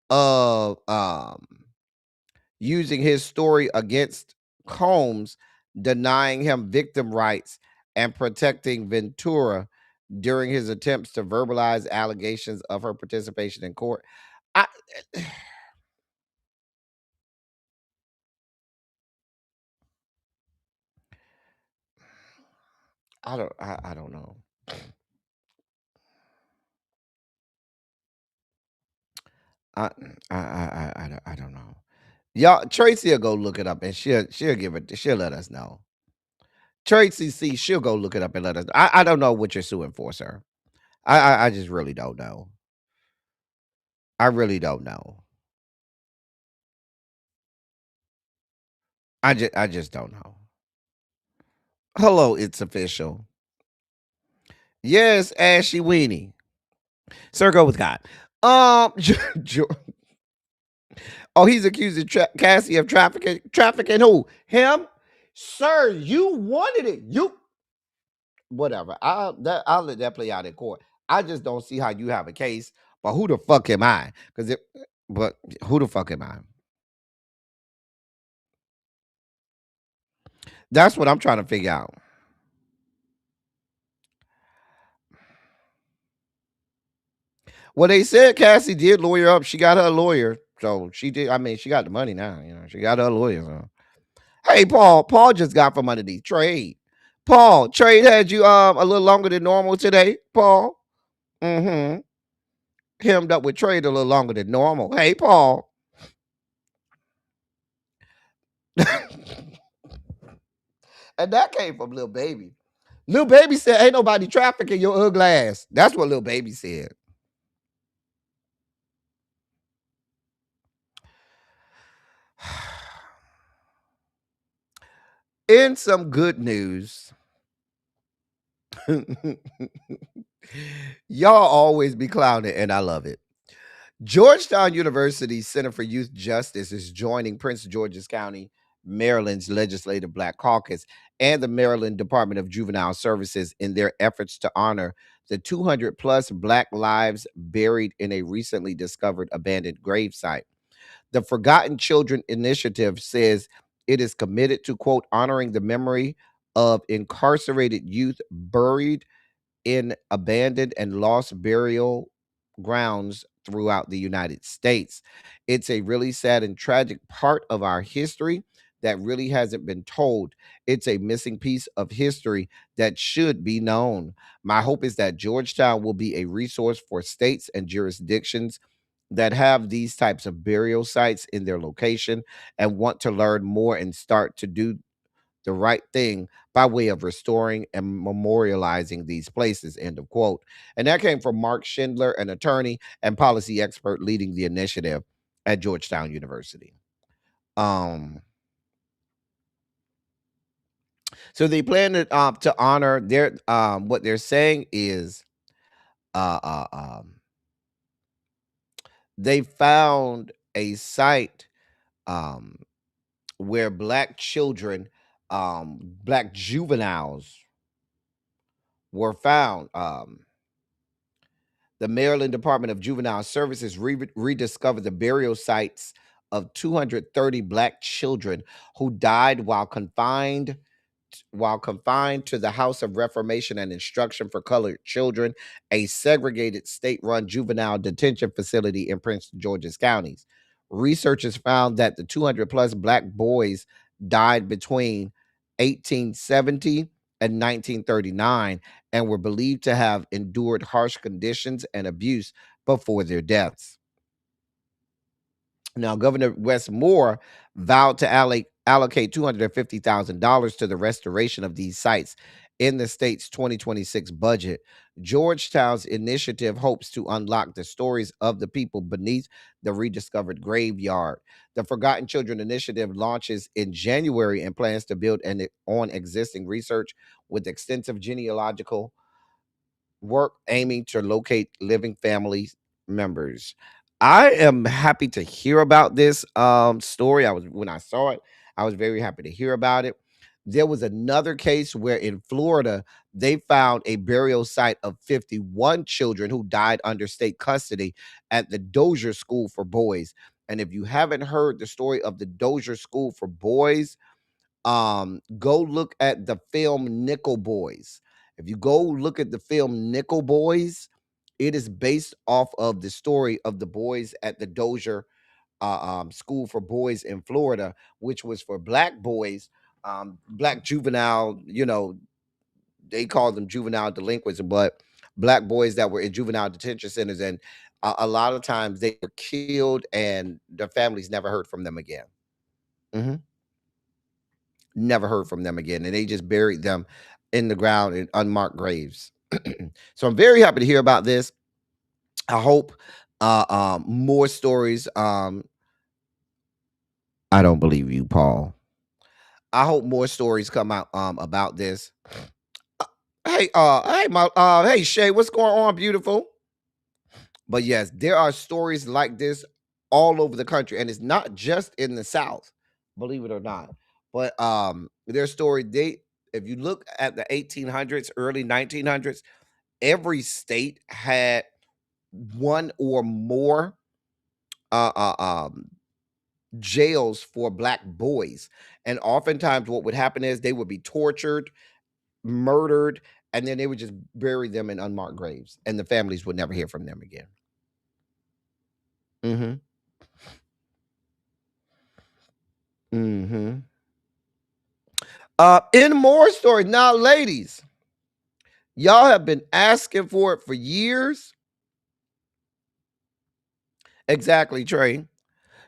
of using his story against Combs, denying him victim rights and protecting Ventura during his attempts to verbalize allegations of her participation in court. I don't know. I don't know. Y'all, Tracy will go look it up and she'll let us know. Tracy C, she'll go look it up and let us know. I don't know what you're suing for, sir. I just really don't know. I really don't know. I just don't know. Hello, it's official. Yes, Ashy Weenie. Sir, go with God. Oh, he's accusing Cassie of trafficking who? Him? Sir, you wanted it. You whatever. I'll let that play out in court. I just don't see how you have a case. But who the fuck am I? But who the fuck am I? That's what I'm trying to figure out. Well, they said Cassie did lawyer up. She got her lawyer. So she did. I mean, she got the money now. She got her lawyer. So. Hey, Paul. Paul just got from underneath trade. Paul, trade had you a little longer than normal today, Paul. Mm-hmm. Hemmed up with trade a little longer than normal. Hey, Paul. And that came from Lil Baby. Lil Baby said, ain't nobody trafficking your ugly ass. That's what Lil Baby said. In some good news, y'all always be clowning, and I love it. Georgetown University's Center for Youth Justice is joining Prince George's County, Maryland's Legislative Black Caucus and the Maryland Department of Juvenile Services in their efforts to honor the 200 plus Black lives buried in a recently discovered abandoned gravesite. The Forgotten Children Initiative says it is committed to, quote, honoring the memory of incarcerated youth buried in abandoned and lost burial grounds throughout the United States. It's a really sad and tragic part of our history that really hasn't been told. It's a missing piece of history that should be known. My hope is that Georgetown will be a resource for states and jurisdictions that have these types of burial sites in their location and want to learn more and start to do the right thing by way of restoring and memorializing these places. End of quote. And that came from Mark Schindler, an attorney and policy expert leading the initiative at Georgetown University. So they plan to honor their what they're saying is uh, uh, um, they found a site um, where black children, black juveniles were found. The Maryland Department of Juvenile Services rediscovered the burial sites of 230 black children who died while confined to the House of Reformation and Instruction for Colored Children, a segregated state-run juvenile detention facility in Prince George's counties. Researchers found that the 200 plus black boys died between 1870 and 1939 and were believed to have endured harsh conditions and abuse before their deaths. Now, Governor Wes Moore vowed to allocate $250,000 to the restoration of these sites in the state's 2026 budget. Georgetown's initiative hopes to unlock the stories of the people beneath the rediscovered graveyard. The Forgotten Children Initiative launches in January and plans to build on existing research with extensive genealogical work aiming to locate living family members. I am happy to hear about this story. When I saw it, I was very happy to hear about it. There was another case where in Florida they found a burial site of 51 children who died under state custody at the Dozier School for Boys. And if you haven't heard the story of the Dozier School for Boys, go look at the film Nickel Boys. If you go look at the film Nickel Boys, it is based off of the story of the boys at the Dozier School for Boys in Florida, which was for black boys, black juvenile, they call them juvenile delinquents, but black boys that were in juvenile detention centers. And a lot of times they were killed and their families never heard from them again. Never heard from them again. And they just buried them in the ground in unmarked graves. So I'm very happy to hear about this. I hope more stories. I don't believe you, Paul. I hope more stories come out about this. Hey, hey, Shay, what's going on, beautiful? But yes, there are stories like this all over the country, and it's not just in the South, believe it or not. But their story, if you look at the 1800s, early 1900s, every state had one or more jails for black boys. And oftentimes what would happen is they would be tortured, murdered, and then they would just bury them in unmarked graves, and the families would never hear from them again. In more stories. Now, ladies, y'all have been asking for it for years. Exactly, Trey.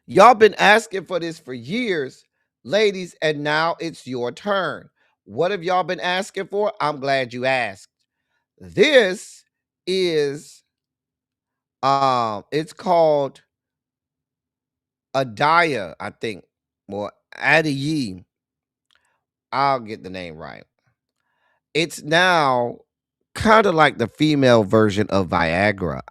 Y'all been asking for this for years, ladies, and now it's your turn. What have y'all been asking for? I'm glad you asked. This is it's called Adaya, I think, or Adayi. I'll get the name right. It's now kind of like the female version of Viagra.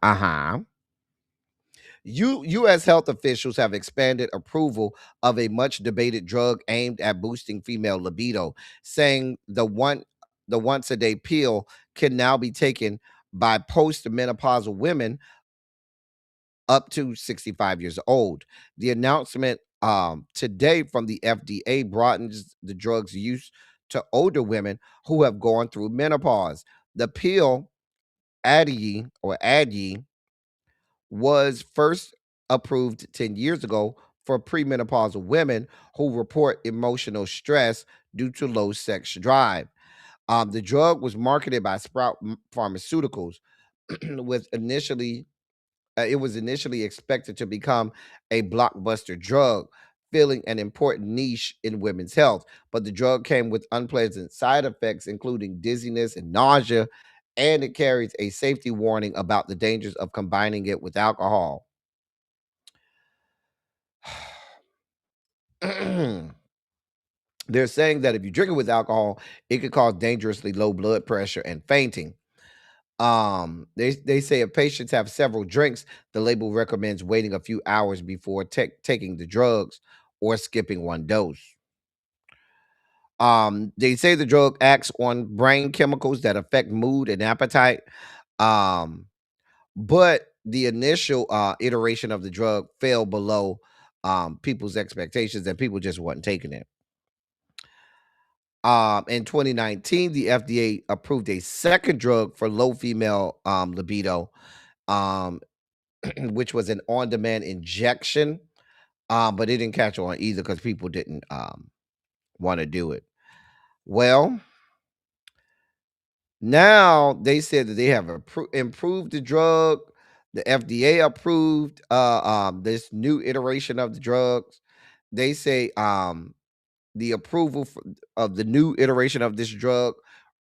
U.S. health officials have expanded approval of a much debated drug aimed at boosting female libido, saying the once a day pill can now be taken by postmenopausal women up to 65 years old. The announcement today from the FDA broadens the drug's use to older women who have gone through menopause. The pill Adyi was first approved 10 years ago for premenopausal women who report emotional stress due to low sex drive. The drug was marketed by Sprout Pharmaceuticals with initially it was initially expected to become a blockbuster drug, filling an important niche in women's health. But the drug came with unpleasant side effects, including dizziness and nausea, and it carries a safety warning about the dangers of combining it with alcohol. They're saying that if you drink it with alcohol, it could cause dangerously low blood pressure and fainting. They say if patients have several drinks, the label recommends waiting a few hours before taking the drugs or skipping one dose. They say the drug acts on brain chemicals that affect mood and appetite. Um, but the initial iteration of the drug fell below people's expectations, and people just wasn't taking it. In 2019, the FDA approved a second drug for low female libido, um, which was an on-demand injection, but it didn't catch on either because people didn't want to do it. Well, now they said that they have improved the drug. The FDA approved this new iteration of the drugs. They say the approval of the new iteration of this drug,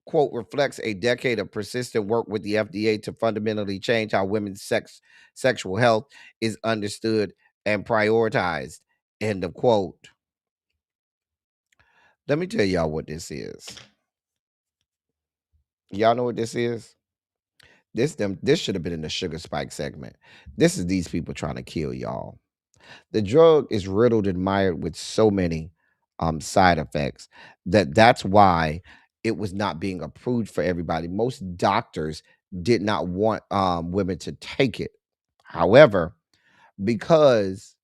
quote, reflects a decade of persistent work with the FDA to fundamentally change how women's sexual health is understood and prioritized, end of quote. Let me tell y'all what this is. Y'all know what this is? This should have been in the sugar spike segment. This is these people trying to kill y'all. The drug is riddled and mired with so many side effects that's why it was not being approved for everybody. Most doctors did not want women to take it. However, because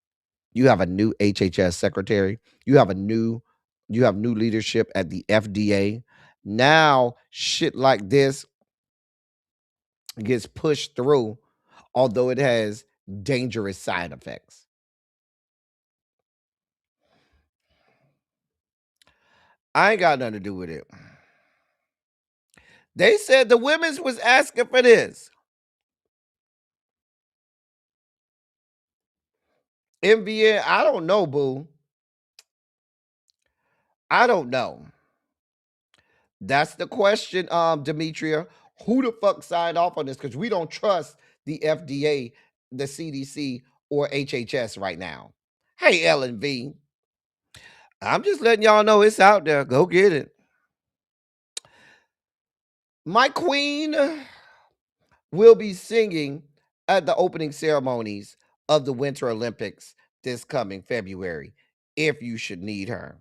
you have a new HHS secretary, you have new leadership at the FDA. Now shit like this gets pushed through, although it has dangerous side effects. I ain't got nothing to do with it. They said the women's was asking for this. MVN, I don't know, boo. I don't know. That's the question, Demetria. Who the fuck signed off on this? Because we don't trust the FDA, the CDC, or HHS right now. Hey, Ellen V. I'm just letting y'all know it's out there. Go get it. My queen will be singing at the opening ceremonies of the Winter Olympics this coming February, if you should need her.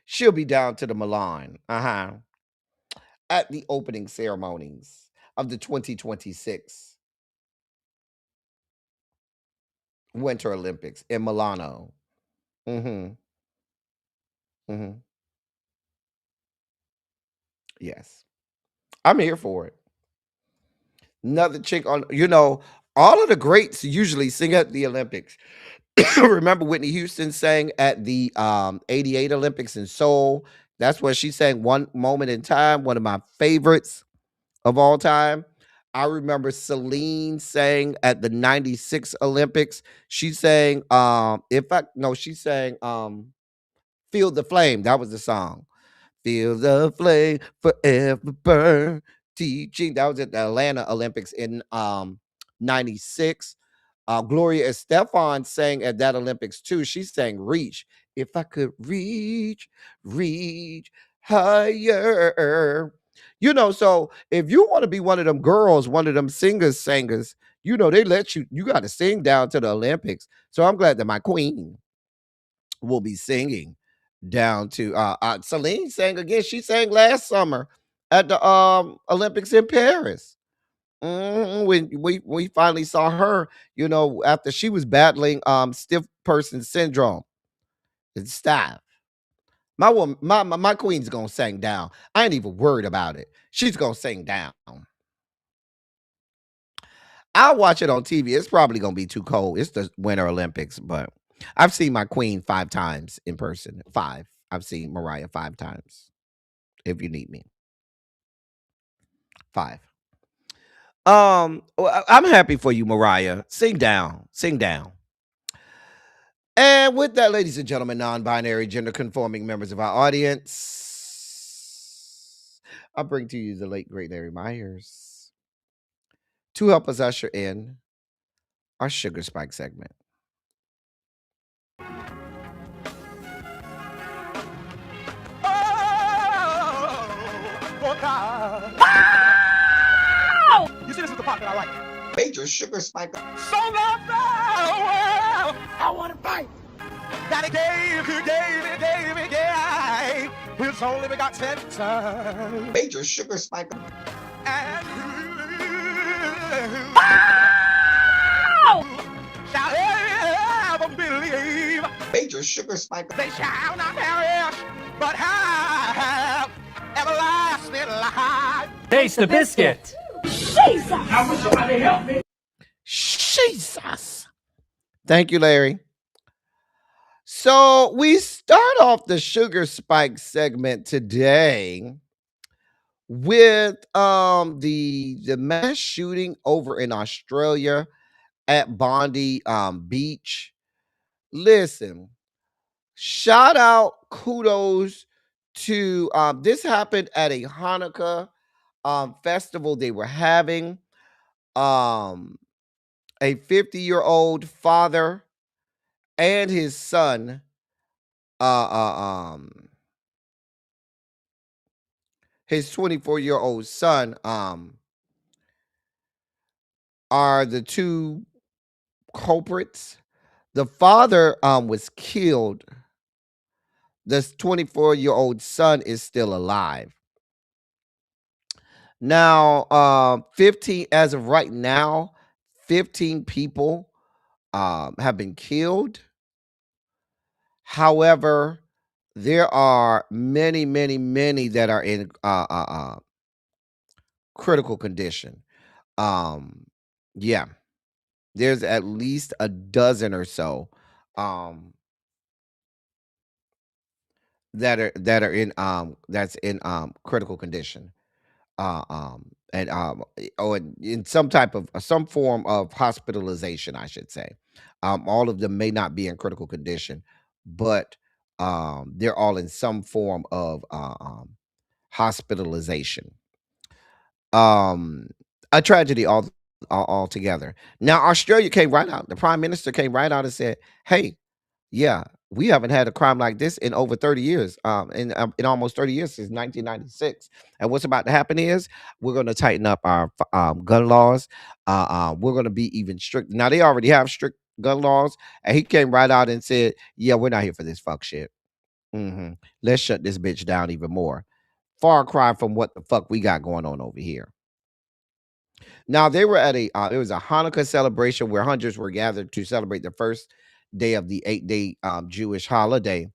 She'll be down to the Milan, at the opening ceremonies of the 2026 Winter Olympics in Milano. Yes. I'm here for it. Another chick on, all of the greats usually sing at the Olympics. Remember Whitney Houston sang at the 88 Olympics in Seoul. That's where she sang One Moment in Time, one of my favorites of all time. I remember Celine sang at the 96 Olympics. She sang she sang Feel the Flame. That was the song. Feel the flame forever burn. Teaching. That was at the Atlanta Olympics in 96. Gloria Estefan sang at that Olympics too. She sang Reach. If I could reach higher. So if you want to be one of them girls, one of them singers, they let you got to sing down to the Olympics. So I'm glad that my queen will be singing down to Celine sang again. She sang last summer at the Olympics in Paris. When we finally saw her, after she was battling stiff person syndrome. It's stop. My queen's gonna sing down. I ain't even worried about it. She's gonna sing down. I'll watch it on TV. It's probably gonna be too cold. It's the Winter Olympics, but I've seen my queen 5 times in person. 5. I've seen Mariah 5 times. If you need me. 5. Well, I'm happy for you, Mariah. Sing down. Sing down. And with that, ladies and gentlemen, non-binary, gender-conforming members of our audience, I bring to you the late, great Larry Myers to help us usher in our Sugar Spike segment. You see, this is the part that I like. Major Sugar Spike. So love the world, I want to fight. That he gave, his only begotten son. Major Sugar Spike. And shall ever believe. Major Sugar Spike. They shall not perish, but have everlasting life. Taste the biscuit. Jesus! I wish somebody help me. Jesus. Thank you, Larry. So we start off the Sugar Spike segment today with the mass shooting over in Australia at Bondi Beach. Listen, shout out, kudos to this happened at a Hanukkah festival they were having. A 50-year-old father and his son his 24-year-old son are the two culprits. The father was killed. The 24-year-old son is still alive. Now, 15 as of right now, 15 people have been killed. However, there are many that are in critical condition. Yeah, there's at least a dozen or so that are in that's in critical condition. And in some type of some form of hospitalization, I should say. All of them may not be in critical condition, but they're all in some form of hospitalization. A tragedy altogether. Now, Australia came right out. The prime minister came right out and said, "Hey, yeah, we haven't had a crime like this in over 30 years, in almost 30 years since 1996. And what's about to happen is we're going to tighten up our gun laws. We're going to be even strict. Now, they already have strict gun laws. And he came right out and said, yeah, we're not here for this fuck shit. Let's shut this bitch down even more. Far cry from what the fuck we got going on over here. Now, they were at it was a Hanukkah celebration where hundreds were gathered to celebrate the first day of the 8-day Jewish holiday.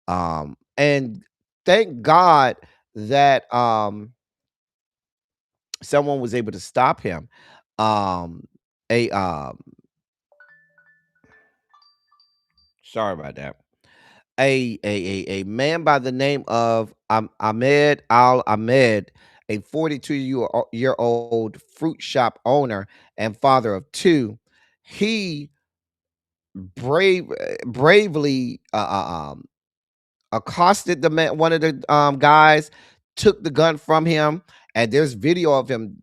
And thank God that someone was able to stop him. Sorry about that. A man by the name of Ahmed Al Ahmed, a 42-year-old fruit shop owner and father of 2, he bravely accosted the man. One of the guys took the gun from him, and there's video of him,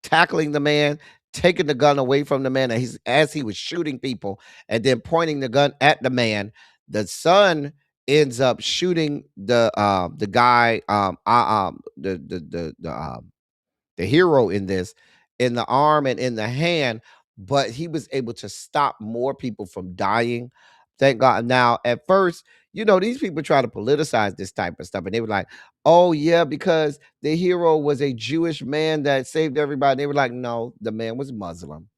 tackling the man, taking the gun away from the man, and as he was shooting people, and then pointing the gun at the man. The son ends up shooting the guy, the hero in this, in the arm and in the hand, but he was able to stop more people from dying. Thank God. Now, at first, these people try to politicize this type of stuff, and they were like, oh, yeah, because the hero was a Jewish man that saved everybody. They were like, no, the man was Muslim.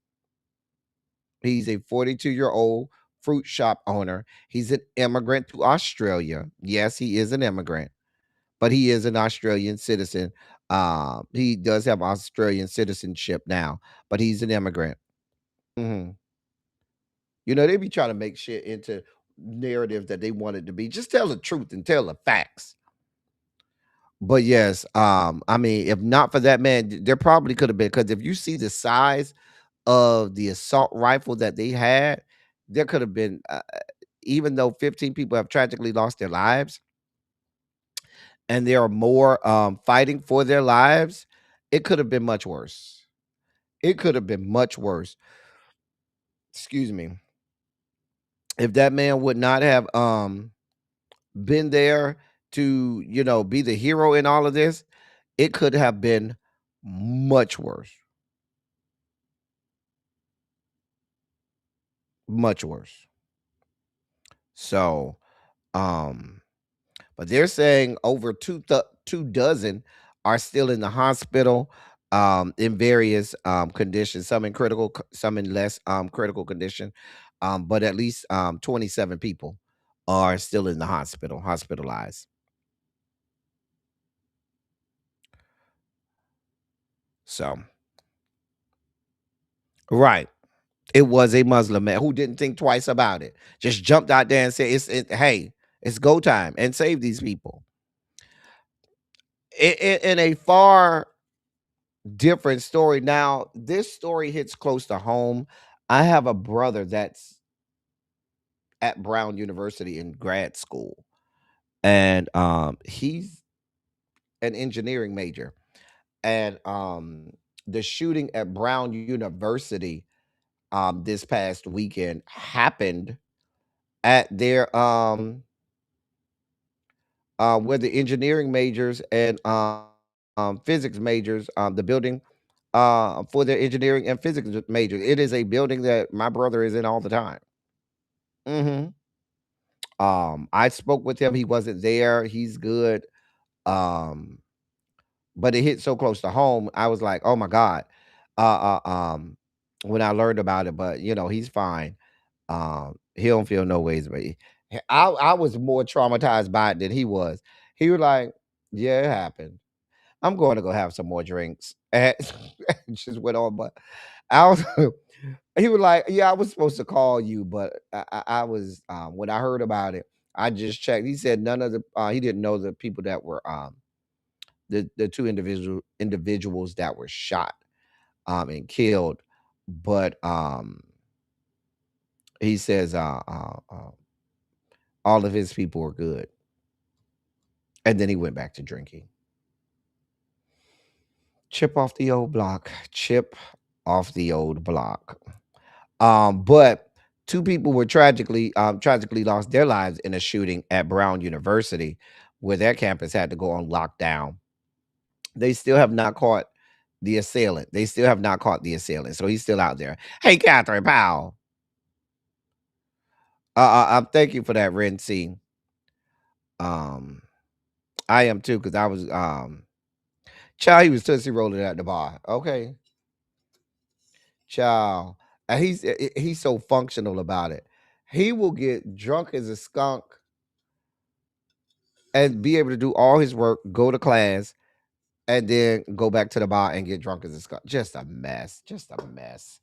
He's a 42-year-old fruit shop owner. He's an immigrant to Australia. Yes, he is an immigrant, but he is an Australian citizen He does have Australian citizenship now, but he's an immigrant. hmm they be trying to make shit into narrative that they want it to be. Just tell the truth and tell the facts. But yes, I mean, if not for that man, there probably could have been, because if you see the size of the assault rifle that they had, there could have been, even though 15 people have tragically lost their lives, and there are more fighting for their lives, it could have been much worse. It could have been much worse. Excuse me. If that man would not have been there to, be the hero in all of this, it could have been much worse. Much worse. So, but they're saying over two dozen are still in the hospital, in various conditions, some in critical, some in less critical condition. But at least 27 people are still in the hospital, hospitalized. So, right. It was a Muslim man who didn't think twice about it. Just jumped out there and said, hey, it's go time, and save these people. In a far different story. Now, this story hits close to home. I have a brother that's at Brown University in grad school, and he's an engineering major. And the shooting at Brown University this past weekend happened at their where the engineering majors and physics majors, the building for their engineering and physics majors. It is a building that my brother is in all the time. hmm I spoke with him. He wasn't there. He's good. Um, but it hit so close to home. I was like, oh my God. When I learned about it, but he's fine. He don't feel no ways, but I was more traumatized by it than he was. He was like, yeah, it happened. I'm going to go have some more drinks. And just went on, but I was he was like, yeah, I was supposed to call you, but I was when I heard about it, I just checked. He said none of the he didn't know the people that were the two individuals that were shot and killed, but he says all of his people were good. And then he went back to drinking. Chip off the old block. Chip off the old block. But two people were tragically lost their lives in a shooting at Brown University, where their campus had to go on lockdown. They still have not caught the assailant. They still have not caught the assailant. So he's still out there. Hey, Catherine Powell. Thank you for that, Ren C. I am too, because I was child, he was Tootsie rolling at the bar. Okay. Child. And he's so functional about it. He will get drunk as a skunk and be able to do all his work, go to class, and then go back to the bar and get drunk as a skunk. Just a mess. Just a mess.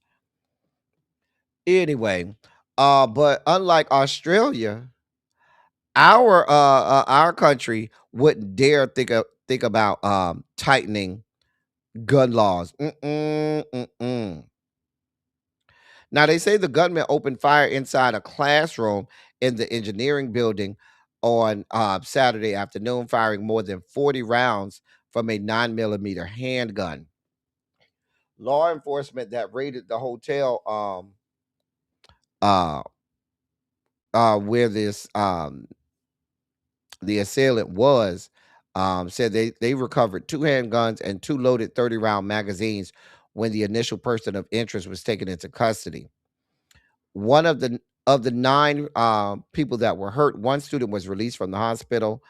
Anyway, but unlike Australia, our country wouldn't dare think about tightening gun laws. Now, they say the gunman opened fire inside a classroom in the engineering building on Saturday afternoon, firing more than 40 rounds from a 9mm handgun. Law enforcement that raided the hotel uh, where this the assailant was said they recovered two handguns and two loaded 30-round magazines when the initial person of interest was taken into custody. One of the nine people that were hurt, one student was released from the hospital.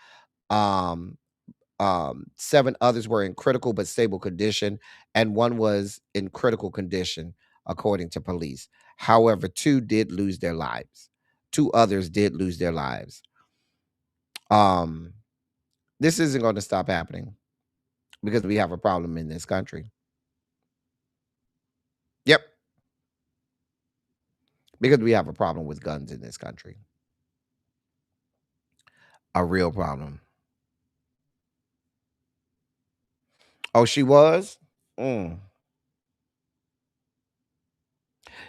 Um, seven others were in critical but stable condition, and one was in critical condition, according to police. However, two did lose their lives. Two others did lose their lives. This isn't going to stop happening. because we have a problem in this country. Yep. Because we have a problem with guns in this country. A real problem. Oh, she was? Mm.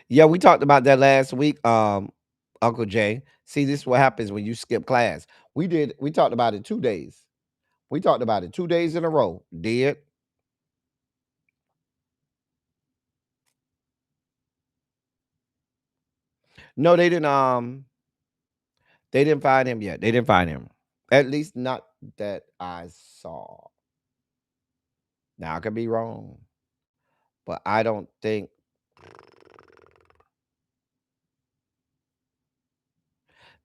Yeah, we talked about that last week, Uncle Jay. See, this is what happens when you skip class. We talked about it 2 days. We talked about it 2 days in a row. Did. No, they didn't find him yet. They didn't find him. At least not that I saw. Now I could be wrong. But I don't think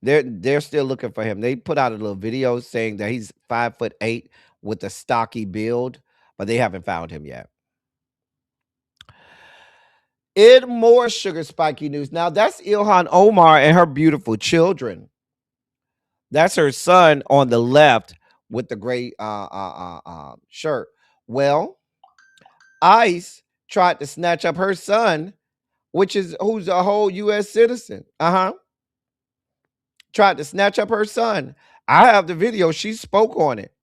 they're still looking for him. They put out a little video saying that he's 5'8" with a stocky build, but they haven't found him yet. In more sugar spiky news. Now that's Ilhan Omar and her beautiful children. That's her son on the left with the gray shirt. Well, ICE tried to snatch up her son, who's a whole U.S. citizen. Tried to snatch up her son. I have the video. She spoke on it.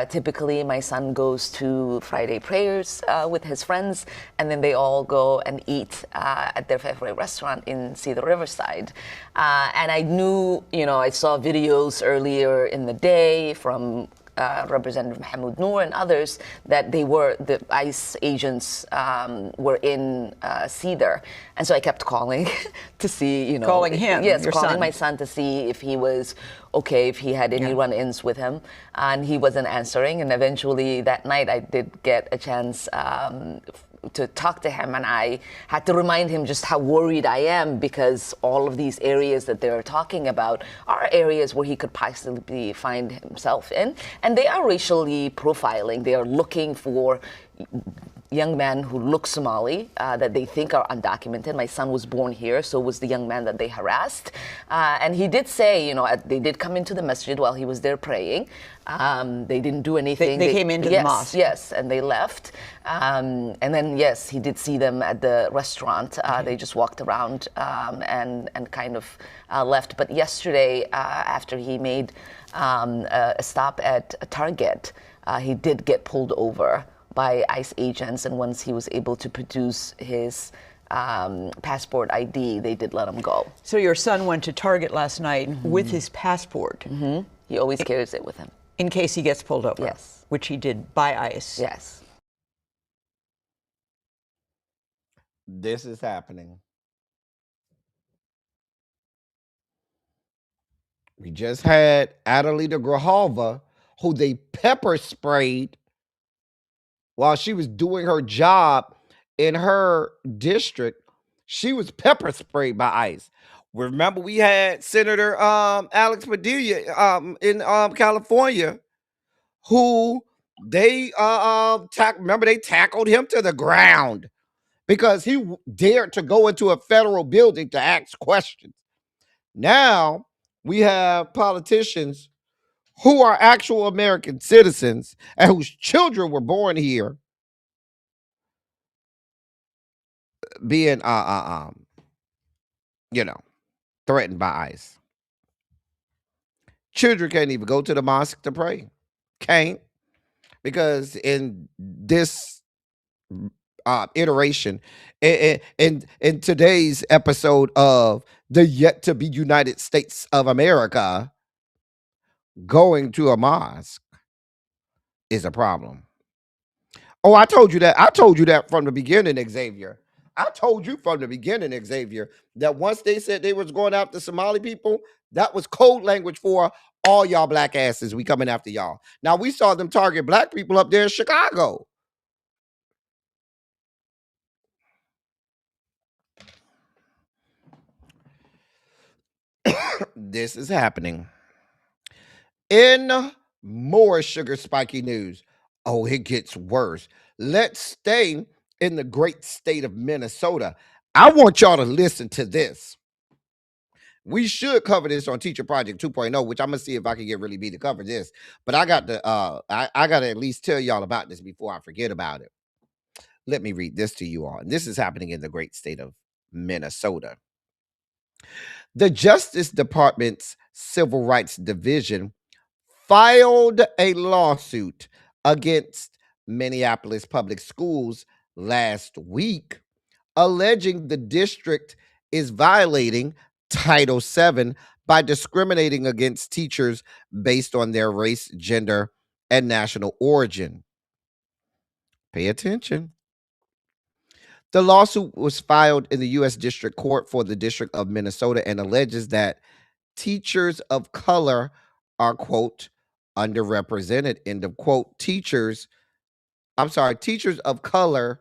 Typically my son goes to Friday prayers with his friends, and then they all go and eat at their favorite restaurant in Cedar Riverside. And I knew, I saw videos earlier in the day from Representative Mahmoud Noor and others that the ICE agents were in Cedar. And so I kept calling to see, Calling him? Yes, your calling son. my son to see if he was okay, if he had any run-ins with him. And he wasn't answering. And eventually that night I did get a chance to talk to him, and I had to remind him just how worried I am, because all of these areas that they're talking about are areas where he could possibly find himself in, and they are racially profiling. They are looking for young men who look Somali that they think are undocumented. My son was born here, so was the young man that they harassed. And he did say, they did come into the masjid while he was there praying. They didn't do anything. They came into the mosque. Yes, and they left. And then, yes, he did see them at the restaurant. They just walked around and kind of left. But yesterday, after he made a stop at Target, he did get pulled over by ICE agents, and once he was able to produce his passport ID, they did let him go. So your son went to Target last night with his passport. He always carries it with him. In case he gets pulled over. Yes. Which he did by ICE. Yes. This is happening. We just had Adelita Grijalva, who they pepper sprayed while she was doing her job in her district. She was pepper sprayed by ICE. Remember, we had Senator Alex Padilla in California, who they remember they tackled him to the ground because he dared to go into a federal building to ask questions. Now we have politicians who are actual American citizens and whose children were born here being threatened by ICE. Children can't even go to the mosque to pray. Can't. Because in this iteration, in today's episode of the yet to be United States of America, going to a mosque is a problem. Oh, I told you that. I told you that from the beginning, Xavier. I told you from the beginning, Xavier, that once they said they was going after Somali people, that was code language for all y'all black asses. We coming after y'all. Now, we saw them target black people up there in Chicago. This is happening. In more sugar spiky news. Oh, it gets worse. Let's stay in the great state of Minnesota. I want y'all to listen to this. We should cover this on Teacher Project 2.0, which I'm gonna see if I can get Really B to cover this. But I got to I gotta at least tell y'all about this before I forget about it. Let me read this to you all. And this is happening in the great state of Minnesota. The Justice Department's Civil Rights Division filed a lawsuit against Minneapolis Public Schools last week, alleging the district is violating Title VII by discriminating against teachers based on their race, gender, and national origin. Pay attention. The lawsuit was filed in the U.S. District Court for the District of Minnesota and alleges that teachers of color are, quote, underrepresented, end of quote. Teachers of color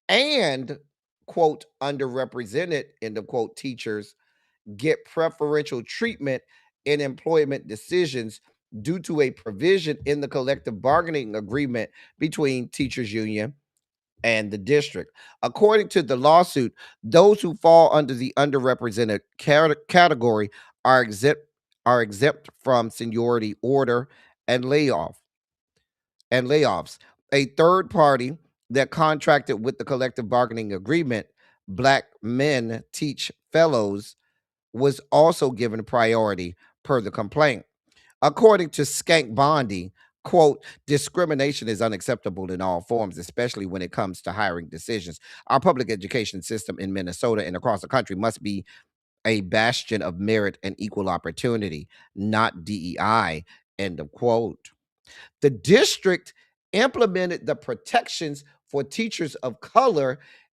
and, quote, underrepresented, end of quote, teachers get preferential treatment in employment decisions due to a provision in the collective bargaining agreement between teachers union and the district. According to the lawsuit, those who fall under the underrepresented category are exempt from seniority order and layoffs. A third party that contracted with the collective bargaining agreement, Black Men Teach Fellows, was also given priority per the complaint. According to Skank Bondi, quote, discrimination is unacceptable in all forms, especially when it comes to hiring decisions. Our public education system in Minnesota and across the country must be a bastion of merit and equal opportunity, not DEI, end of quote. The district implemented the protections for teachers of color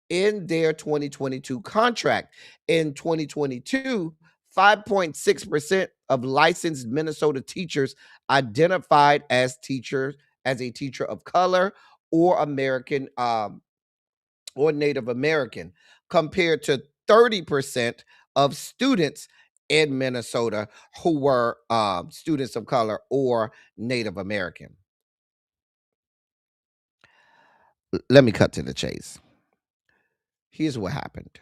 in their 2022 contract. In 2022, 5.6% of licensed Minnesota teachers identified as a teacher of color or American or Native American, compared to 30% of students in Minnesota who were students of color or Native American. Let me cut to the chase. Here's what happened.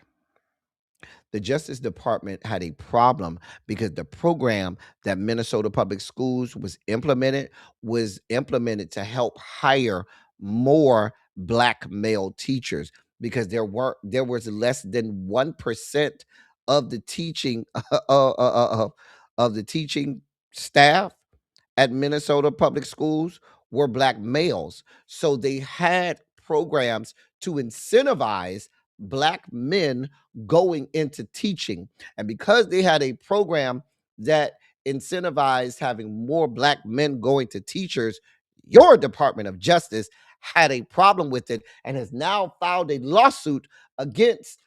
The Justice Department had a problem because the program that Minnesota Public Schools was implemented to help hire more Black male teachers, because there was less than 1% of the teaching of the teaching staff at Minnesota Public Schools were Black males. So they had programs to incentivize Black men going into teaching. And because they had a program that incentivized having more Black men going to teachers, your Department of Justice had a problem with it and has now filed a lawsuit against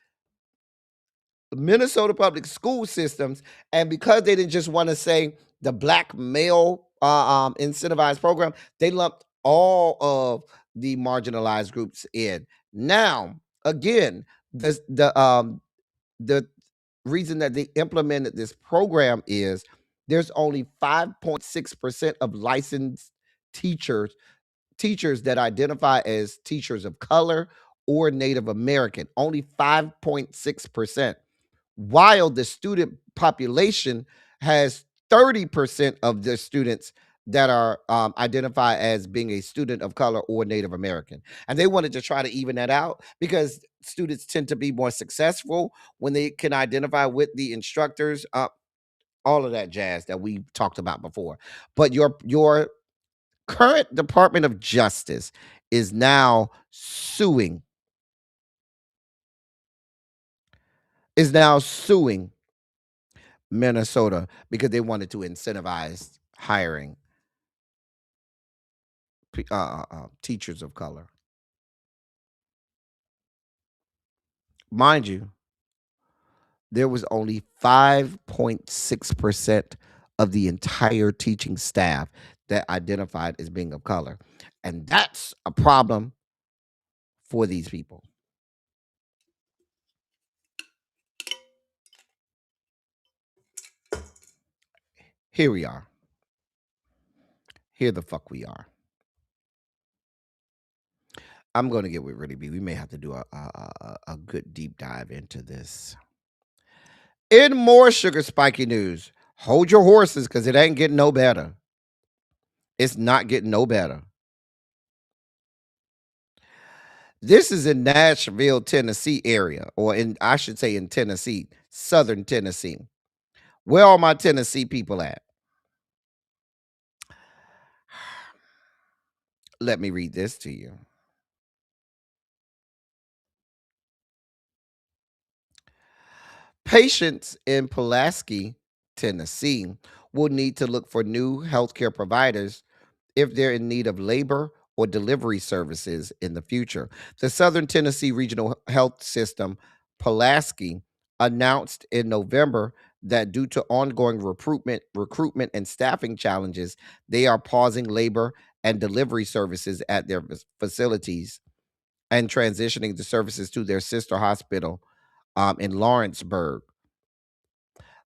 Minnesota public school systems. And because they didn't just want to say the Black male incentivized program, they lumped all of the marginalized groups in. Now, again, the reason that they implemented this program is there's only 5.6% of licensed teachers that identify as teachers of color or Native American. Only 5.6%. While the student population has 30% of the students that are identified as being a student of color or Native American. And they wanted to try to even that out because students tend to be more successful when they can identify with the instructors, all of that jazz that we talked about before. But your current Department of Justice is now suing Minnesota because they wanted to incentivize hiring teachers of color. Mind you, there was only 5.6% of the entire teaching staff that identified as being of color. And that's a problem for these people. Here we are. Here the fuck we are. I'm going to get with Really B. We may have to do a good deep dive into this. In more sugar spiky news, hold your horses because it ain't getting no better. It's not getting no better. This is in Nashville, Tennessee area, or I should say in Tennessee, southern Tennessee. Where are my Tennessee people at? Let me read this to you. Patients in Pulaski, Tennessee, will need to look for new healthcare providers if they're in need of labor or delivery services in the future. The Southern Tennessee Regional Health System, Pulaski, announced in November that due to ongoing recruitment and staffing challenges, they are pausing labor and delivery services at their facilities and transitioning the services to their sister hospital in Lawrenceburg.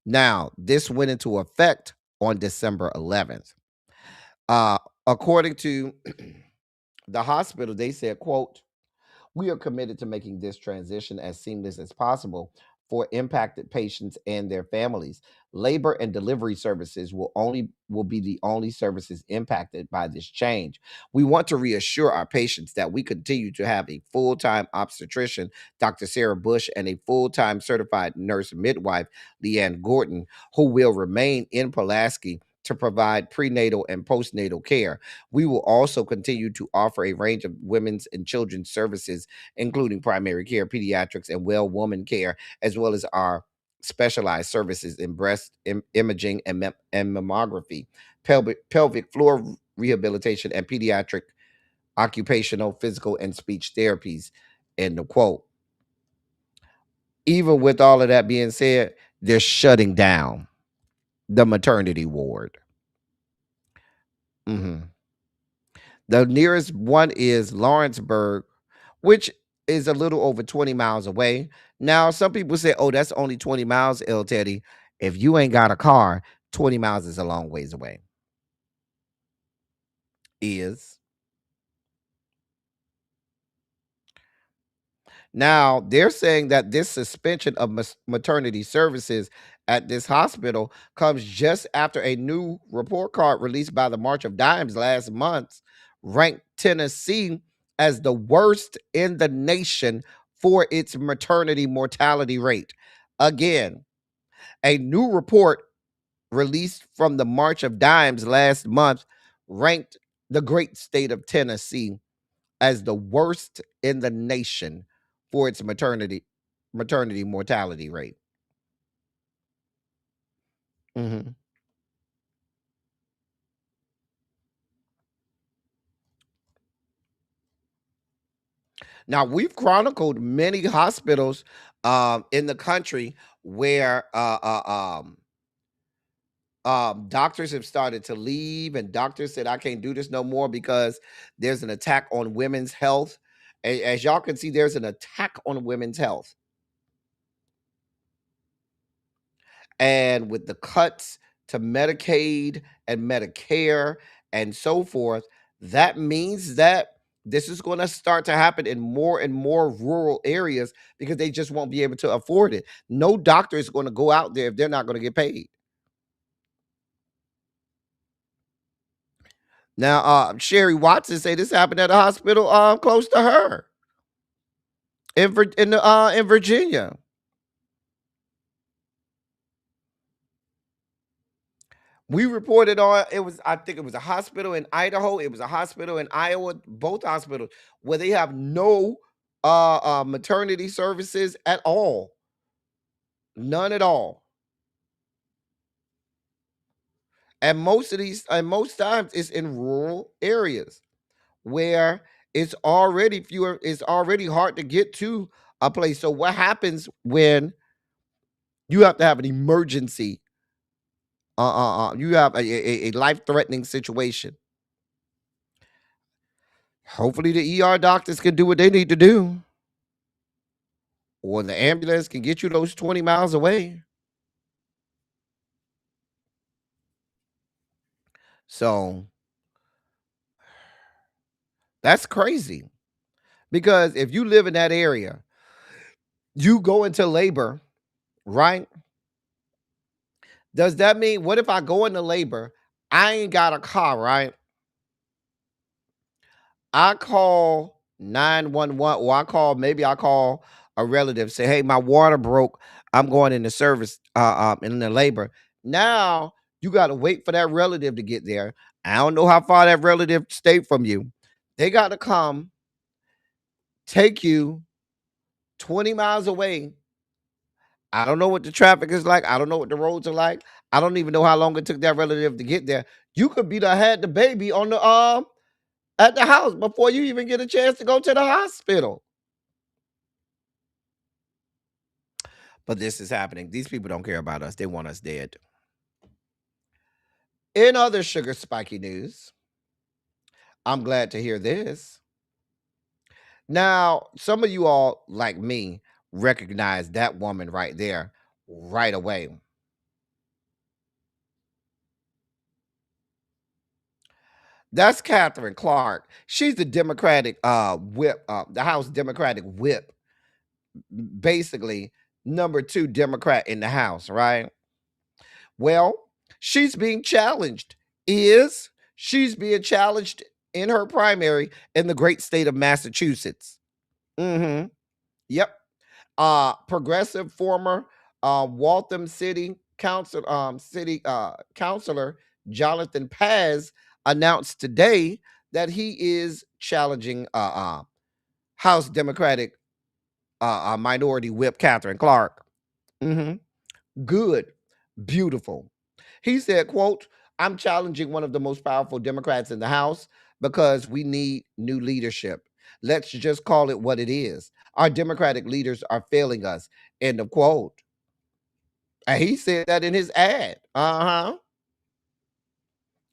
Now, this went into effect on December 11th. According to the hospital, they said, quote, "We are committed to making this transition as seamless as possible for impacted patients and their families. Labor and delivery services will be the only services impacted by this change. We want to reassure our patients that we continue to have a full-time obstetrician, Dr. Sarah Bush, and a full-time certified nurse midwife, Leanne Gordon, who will remain in Pulaski to provide prenatal and postnatal care. We will also continue to offer a range of women's and children's services, including primary care, pediatrics, and well woman care, as well as our specialized services in breast imaging and mammography, pelvic floor rehabilitation, and pediatric occupational, physical, and speech therapies." End of quote. Even with all of that being said, they're shutting down the maternity ward. Mhm. The nearest one is Lawrenceburg, which is a little over 20 miles away. Now, some people say, oh, that's only 20 miles, El Teddy. If you ain't got a car, 20 miles is a long ways away. Is. Now, they're saying that this suspension of maternity services at this hospital comes just after a new report card released by the March of Dimes last month ranked Tennessee as the worst in the nation for its maternity mortality rate. Again, a new report released from the March of Dimes last month ranked the great state of Tennessee as the worst in the nation for its maternity mortality rate. Mhm. Now, we've chronicled many hospitals in the country where doctors have started to leave, and doctors said, I can't do this no more because there's an attack on women's health. As y'all can see, there's an attack on women's health. And with the cuts to Medicaid and Medicare and so forth, that means that this is going to start to happen in more and more rural areas because they just won't be able to afford it. No doctor is going to go out there if they're not going to get paid. Now, Sherry Watson say this happened at a hospital close to her in Virginia. We reported on I think it was a hospital in Idaho, it was a hospital in Iowa, both hospitals where they have no maternity services at all. None at all. And most times it's in rural areas where it's already hard to get to a place. So what happens when you have to have an emergency? You have a life-threatening situation. Hopefully the ER doctors can do what they need to do. Or the ambulance can get you those 20 miles away. So that's crazy. Because if you live in that area, you go into labor, right? Does that mean, what if I go into labor? I ain't got a car, right? I call 911, or maybe I call a relative, say, hey, my water broke. I'm going into service, in the labor. Now you got to wait for that relative to get there. I don't know how far that relative stayed from you. They got to come, take you 20 miles away. I don't know what the traffic is like. I don't know what the roads are like. I don't even know how long it took that relative to get there. You could be the had the baby on the at the house before you even get a chance to go to the hospital. But this is happening. These people don't care about us. They want us dead. In other sugar spiky news, I'm glad to hear this. Now, some of you all, like me, recognize that woman right there right away. That's Catherine Clark. She's the Democratic whip, the House Democratic whip, basically number 2 Democrat in the House, right? Well, she's being challenged. She's being challenged in her primary in the great state of Massachusetts. Yep. Progressive former Waltham City Council Councilor Jonathan Paz announced today that he is challenging House Democratic Minority Whip Catherine Clark. Good, beautiful. He said, quote, I'm challenging one of the most powerful Democrats in the House because we need new leadership. Let's just call it what it is. Our Democratic leaders are failing us. End of quote. And he said that in his ad. I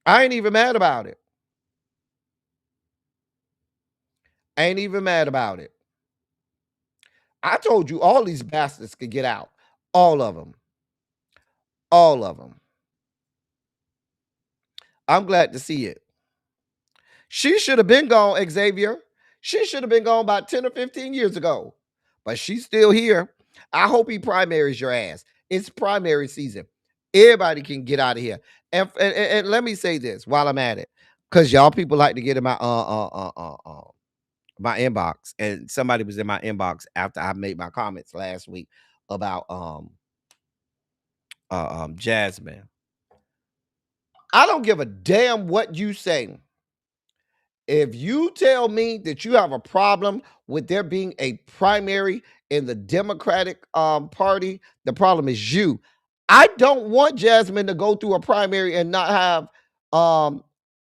ain't even mad about it. Ain't even mad about it. I told you all these bastards could get out. All of them. All of them. I'm glad to see it. She should have been gone, Xavier. She should have been gone about 10 or 15 years ago. But she's still here. I hope he primaries your ass. It's primary season. Everybody can get out of here. And let me say this while I'm at it. Because y'all people like to get in my my inbox. And somebody was in my inbox after I made my comments last week about Jasmine. I don't give a damn what you say. If you tell me that you have a problem with there being a primary in the Democratic Party, the problem is you. I don't want Jasmine to go through a primary and not have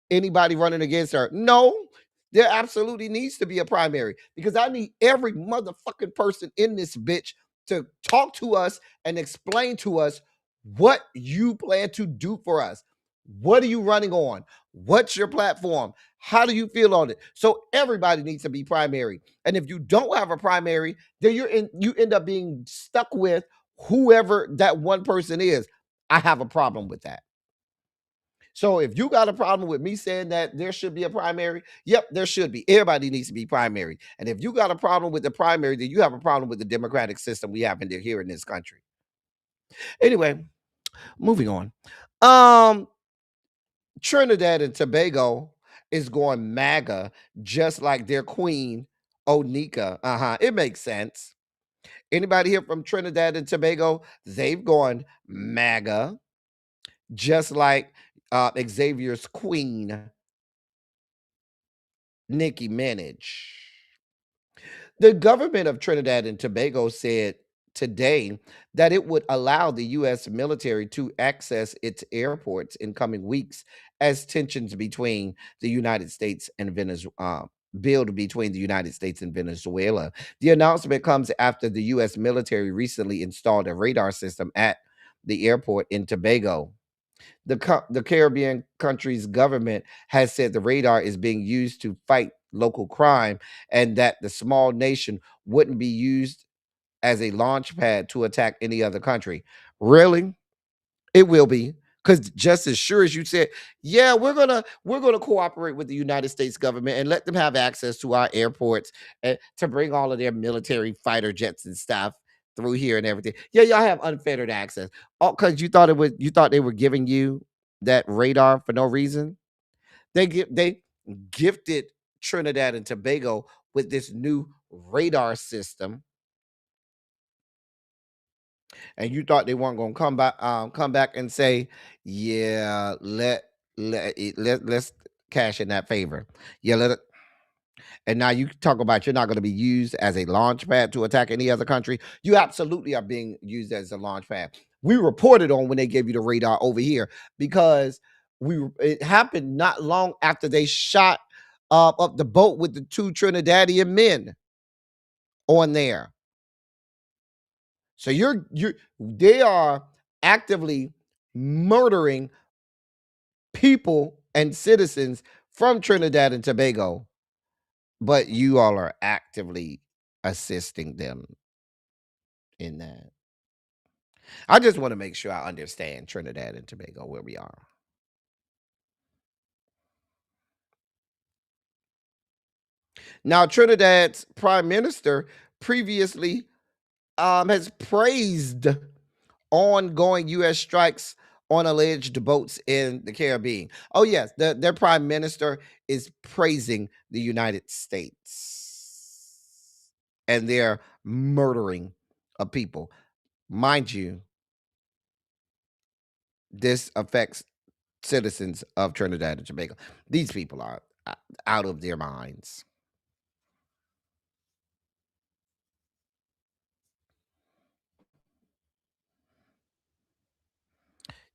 anybody running against her. No, there absolutely needs to be a primary because I need every motherfucking person in this bitch to talk to us and explain to us what you plan to do for us. What are you running on? What's your platform? How do you feel on it? So everybody needs to be primary. And if you don't have a primary, then you end up being stuck with whoever that one person is. I have a problem with that. So if you got a problem with me saying that there should be a primary, yep, there should be. Everybody needs to be primary. And if you got a problem with the primary, then you have a problem with the democratic system we have here in this country. Anyway, moving on. Trinidad and Tobago is going MAGA just like their queen, Onika. It makes sense. Anybody here from Trinidad and Tobago? They've gone MAGA just like Xavier's queen, Nicki Minaj. The government of Trinidad and Tobago said today that it would allow the U.S. military to access its airports in coming weeks as tensions between the United States and Venezuela build between the United States and Venezuela. The announcement comes after the U.S. military recently installed a radar system at the airport in Tobago. The Caribbean country's government has said the radar is being used to fight local crime and that the small nation wouldn't be used as a launch pad to attack any other country. Really? It will be. Because just as sure as you said, yeah, we're gonna cooperate with the United States government and let them have access to our airports and to bring all of their military fighter jets and stuff. through here and everything. Yeah, y'all have unfettered access. All because you thought they were giving you that radar for no reason. They gifted Trinidad and Tobago with this new radar system, and you thought they weren't going to come back and say, yeah, let's cash in that favor. Yeah, let it. And now you talk about you're not going to be used as a launch pad to attack any other country. You absolutely are being used as a launch pad. We reported on when they gave you the radar over here because it happened not long after they shot up the boat with the 2 Trinidadian men on there. So they are actively murdering people and citizens from Trinidad and Tobago, but you all are actively assisting them in that. I just want to make sure I understand Trinidad and Tobago where we are. Now, Trinidad's prime minister previously has praised ongoing U.S. strikes on alleged boats in the Caribbean. Oh, yes, their prime minister is praising the United States and their murdering of people. Mind you, this affects citizens of Trinidad and Tobago. These people are out of their minds.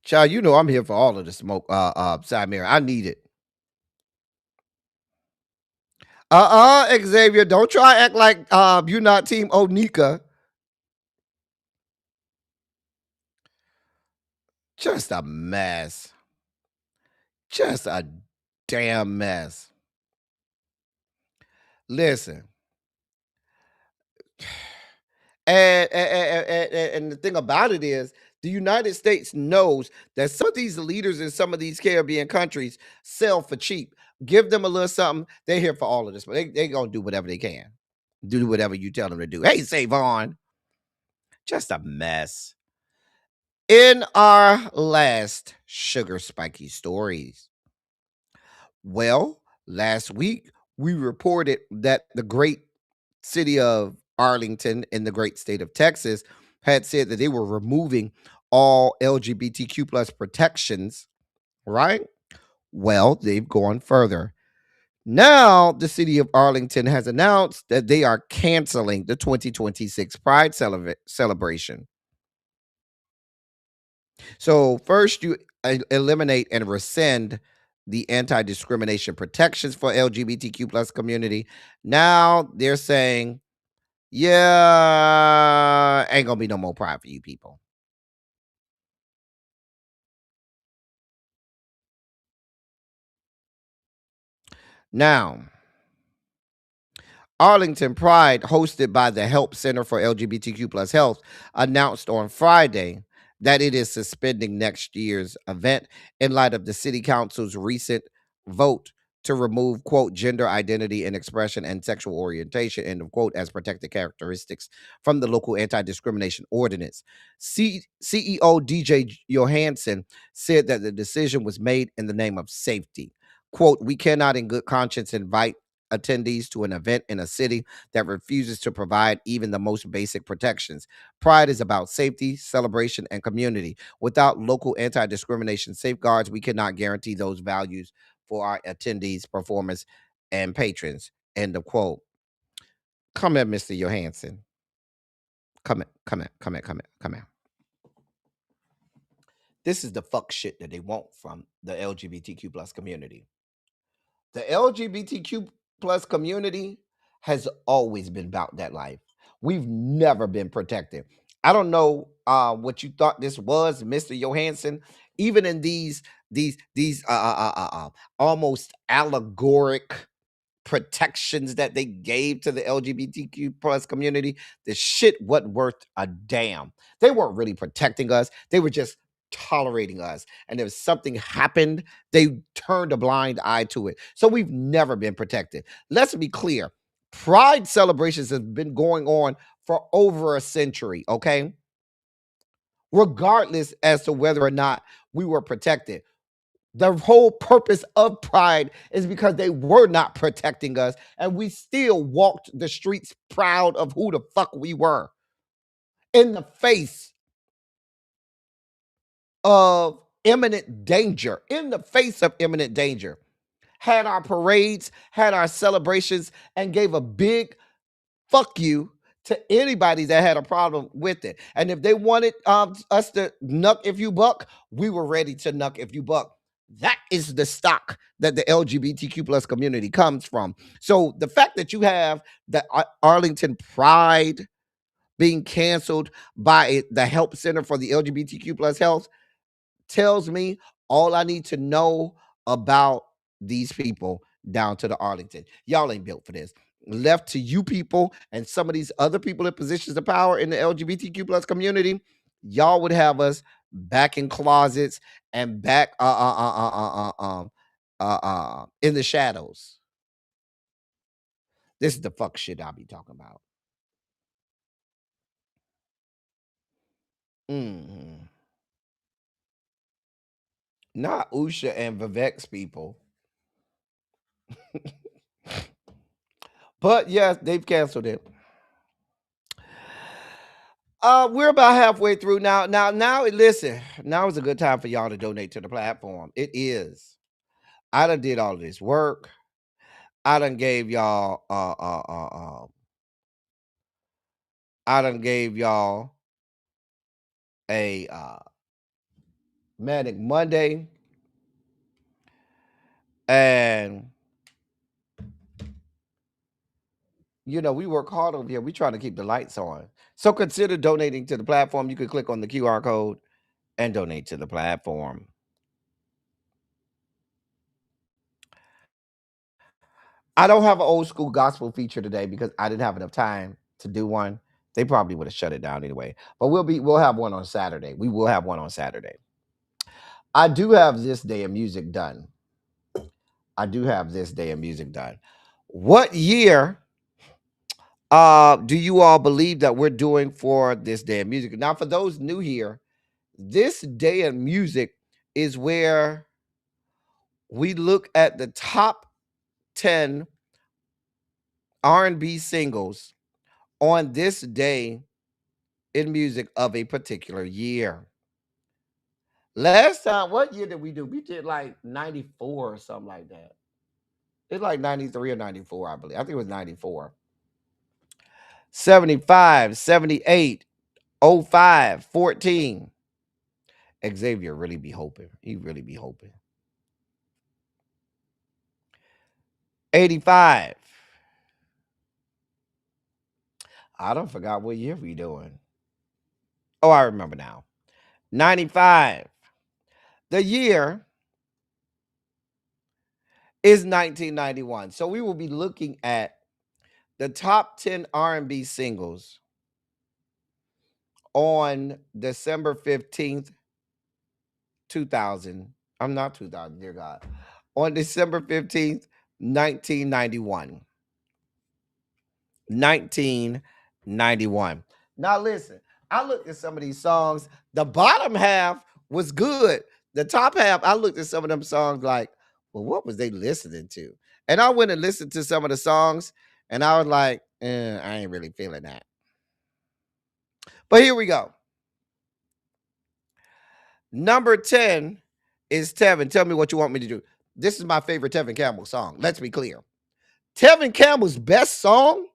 Child, you know I'm here for all of the smoke, side mirror. I need it. Xavier, don't try act like you're not Team Onika. Just a mess. Just a damn mess. Listen. And the thing about it is, the United States knows that some of these leaders in some of these Caribbean countries sell for cheap. Give them a little something. They're here for all of this, but they're going to do whatever they can. Do whatever you tell them to do. Hey, Savon. Just a mess. In our last sugar spiky stories. Well, last week, we reported that the great city of Arlington in the great state of Texas had said that they were removing all LGBTQ plus protections, right? Well, they've gone further. Now, the city of Arlington has announced that they are canceling the 2026 Pride celebration. So first you eliminate and rescind the anti-discrimination protections for LGBTQ plus community. Now they're saying, yeah, ain't gonna be no more pride for you people. Now, Arlington Pride, hosted by the Help Center for LGBTQ plus Health, announced on Friday that it is suspending next year's event in light of the city council's recent vote to remove, quote, gender identity and expression and sexual orientation, end of quote, as protected characteristics from the local anti-discrimination ordinance. CEO DJ Johansson said that the decision was made in the name of safety. Quote, we cannot in good conscience invite attendees to an event in a city that refuses to provide even the most basic protections. Pride is about safety, celebration, and community. Without local anti-discrimination safeguards, we cannot guarantee those values for our attendees, performers, and patrons. End of quote. Come here, Mr. Johansson. Come here. This is the fuck shit that they want from the LGBTQ plus community. The LGBTQ plus community has always been about that life. We've never been protected. I don't know what you thought this was, Mr. Johansson. Even in these almost allegoric protections that they gave to the LGBTQ plus community, the shit wasn't worth a damn. They weren't really protecting us. They were just tolerating us. And if something happened, they turned a blind eye to it. So we've never been protected. Let's be clear. Pride celebrations have been going on for over a century, okay? Regardless as to whether or not we were protected. The whole purpose of Pride is because they were not protecting us, and we still walked the streets proud of who the fuck we were. In the face of imminent danger, had our parades, had our celebrations, and gave a big fuck you to anybody that had a problem with it. And if they wanted us to nuck if you buck, we were ready to nuck if you buck. That is the stock that the LGBTQ plus community comes from. So the fact that you have the Arlington Pride being canceled by the Help Center for the LGBTQ plus health tells me all I need to know about these people down to the Arlington. Y'all ain't built for this. Left to you people and some of these other people in positions of power in the LGBTQ plus community, y'all would have us back in closets and back in the shadows. This is the fuck shit I be talking about. Not Usha and Vivek's people. But yes, they've canceled it. We're about halfway through now. Listen, now is a good time for y'all to donate to the platform. It is. I done did all of this work. I done gave y'all a Manic Monday. And you know, we work hard over here. We trying to keep the lights on. So consider donating to the platform. You can click on the QR code and donate to the platform. I don't have an old school gospel feature today because I didn't have enough time to do one. They probably would have shut it down anyway. But we'll have one on Saturday. We will have one on Saturday. I do have this day of music done. What year do you all believe that we're doing for this day of music? Now, for those new here, this day of music is where we look at the top 10 R&B singles on this day in music of a particular year. Last time, what year did we do? We did like 94 or something like that. It's like 93 or 94, I believe. I think it was 94. 75, 78, 05, 14. Xavier really be hoping. He really be hoping. 85. I don't forgot what year we doing. Oh, I remember now. 95. The year is 1991. So we will be looking at the top 10 R&B singles on December 15th, 2000. I'm not 2000, dear God. On December 15th, 1991. 1991. Now listen, I looked at some of these songs. The bottom half was good. The top half, I looked at some of them songs like, well, what was they listening to? And I went and listened to some of the songs, and I was like, I ain't really feeling that. But here we go. Number 10 is Tevin. Tell me what you want me to do. This is my favorite Tevin Campbell song. Let's be clear. Tevin Campbell's best song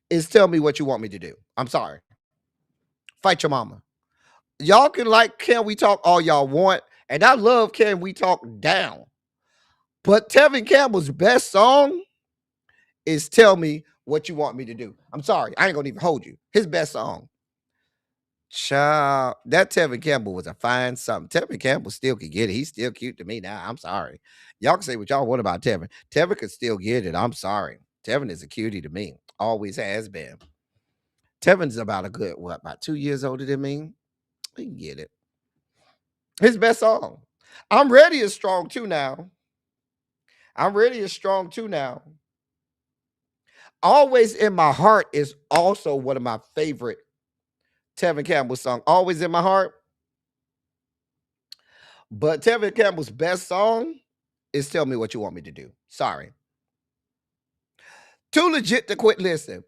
is Tell Me What You Want Me to Do. I'm sorry. Fight Your Mama. Y'all can like Can We Talk all y'all want, and I love Can We Talk Down. But Tevin Campbell's best song is Tell Me What You Want Me to Do. I'm sorry. I ain't going to even hold you. His best song. Child, that Tevin Campbell was a fine something. Tevin Campbell still could get it. He's still cute to me now. I'm sorry. Y'all can say what y'all want about Tevin. Tevin could still get it. I'm sorry. Tevin is a cutie to me. Always has been. Tevin's about a good, about 2 years older than me? He can get it. His best song. I'm Ready is strong too now. Always in My Heart is also one of my favorite Tevin Campbell songs. Always in My Heart. But Tevin Campbell's best song is Tell Me What You Want Me to Do. Sorry. Too legit to quit. Listen,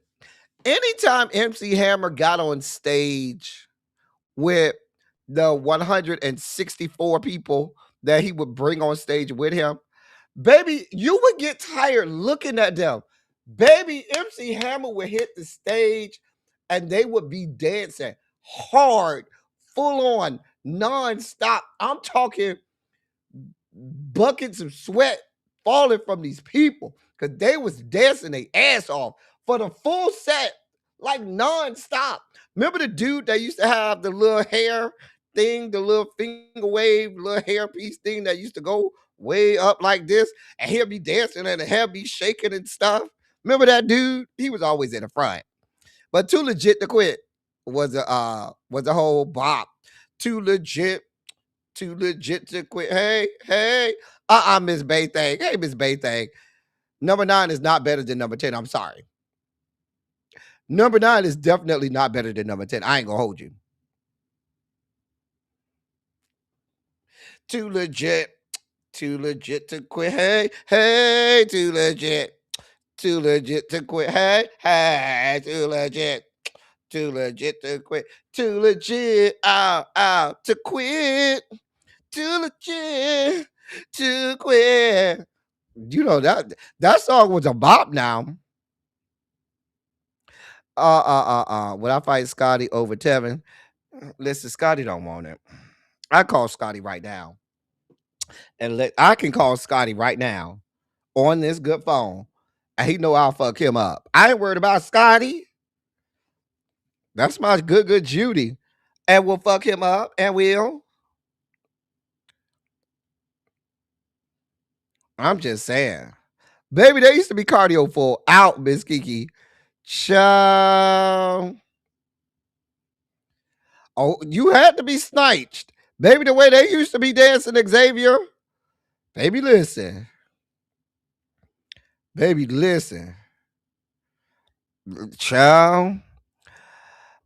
anytime MC Hammer got on stage with the 164 people that he would bring on stage with him, baby, you would get tired looking at them. Baby, MC Hammer would hit the stage and they would be dancing hard, full on, non-stop. I'm talking buckets of sweat falling from these people because they was dancing their ass off for the full set, like non-stop. Remember the dude that used to have the little hair thing, the little finger wave, little hair piece thing that used to go way up like this, and he'll be dancing and the hair be shaking and stuff? Remember that dude? He was always in the front. But Too Legit to Quit was a whole bop. Too legit to quit. Hey. Miss Bay Thing. Hey, Miss Bay Thing. Number 9 is not better than number 10. I'm sorry. Number 9 is definitely not better than number 10. I ain't gonna hold you. Too legit to quit. Hey, too legit to quit. Hey, too legit to quit. Too legit to quit. Too legit to quit. You know that song was a bop now. Would I fight Scotty over Tevin? Listen, Scotty don't want it. I call Scotty right now. And I can call Scotty right now on this good phone. And he know I'll fuck him up. I ain't worried about Scotty. That's my good Judy. And we'll fuck him up. And we'll. I'm just saying. Baby, they used to be cardio full out, Miss Kiki. Child. Oh, you had to be sniped. Baby, the way they used to be dancing, Xavier. Baby, listen. Baby, listen. Child.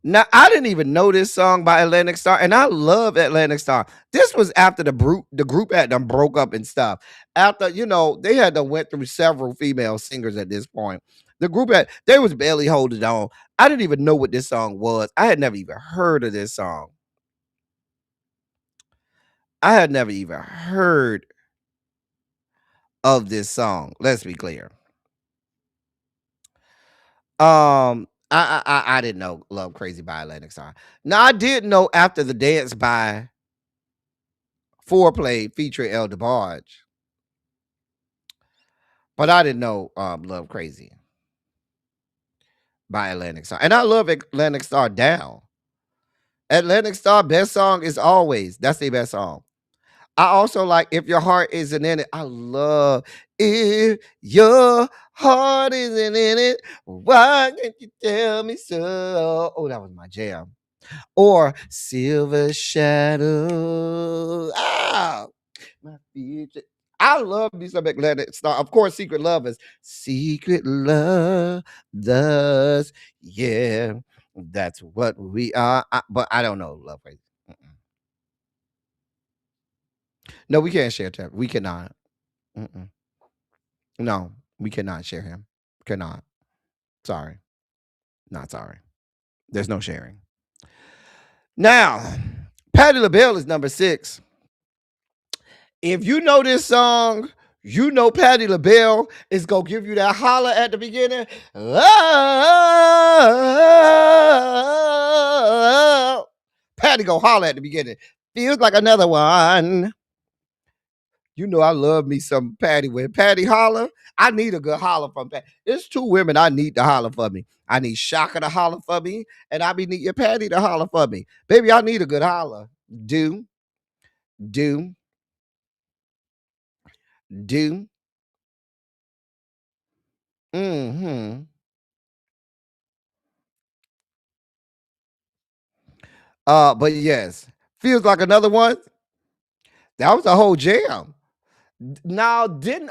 Now, I didn't even know this song by Atlantic Star, and I love Atlantic Star. This was after the group had them broke up and stuff. After, they had to went through several female singers at this point. The group they was barely holding on. I didn't even know what this song was. I had never even heard of this song. I had never even heard of this song. Let's be clear. I didn't know Love Crazy by Atlantic Star. Now I did know After the Dance by Foreplay featuring El DeBarge. But I didn't know Love Crazy by Atlantic Star. And I love Atlantic Star down. Atlantic Star best song is Always. That's their best song. I also like If Your Heart Isn't In It. I love If Your Heart Isn't In It. Why can't you tell me so? Oh, that was my jam. Or Silver Shadow. My future. I love me some Atlantic Star. Of course, Secret Lovers. Secret Love does. Yeah, that's what we are. But I don't know Love Crazy. No, we can't share Tevin. We cannot. No, we cannot share him. Cannot. Sorry. Not sorry. There's no sharing. Now, Patti LaBelle is number 6. If you know this song, you know Patti LaBelle is going to give you that holler at the beginning. Oh, Patti go holler at the beginning. Feels like another one. You know I love me some Patti. When Patti holler, I need a good holler from Patti. There's 2 women I need to holler for me. I need Shaka to holler for me, and I be needing Patti to holler for me. Baby, I need a good holler. Do. But yes, Feels Like Another One. That was a whole jam. Now, didn't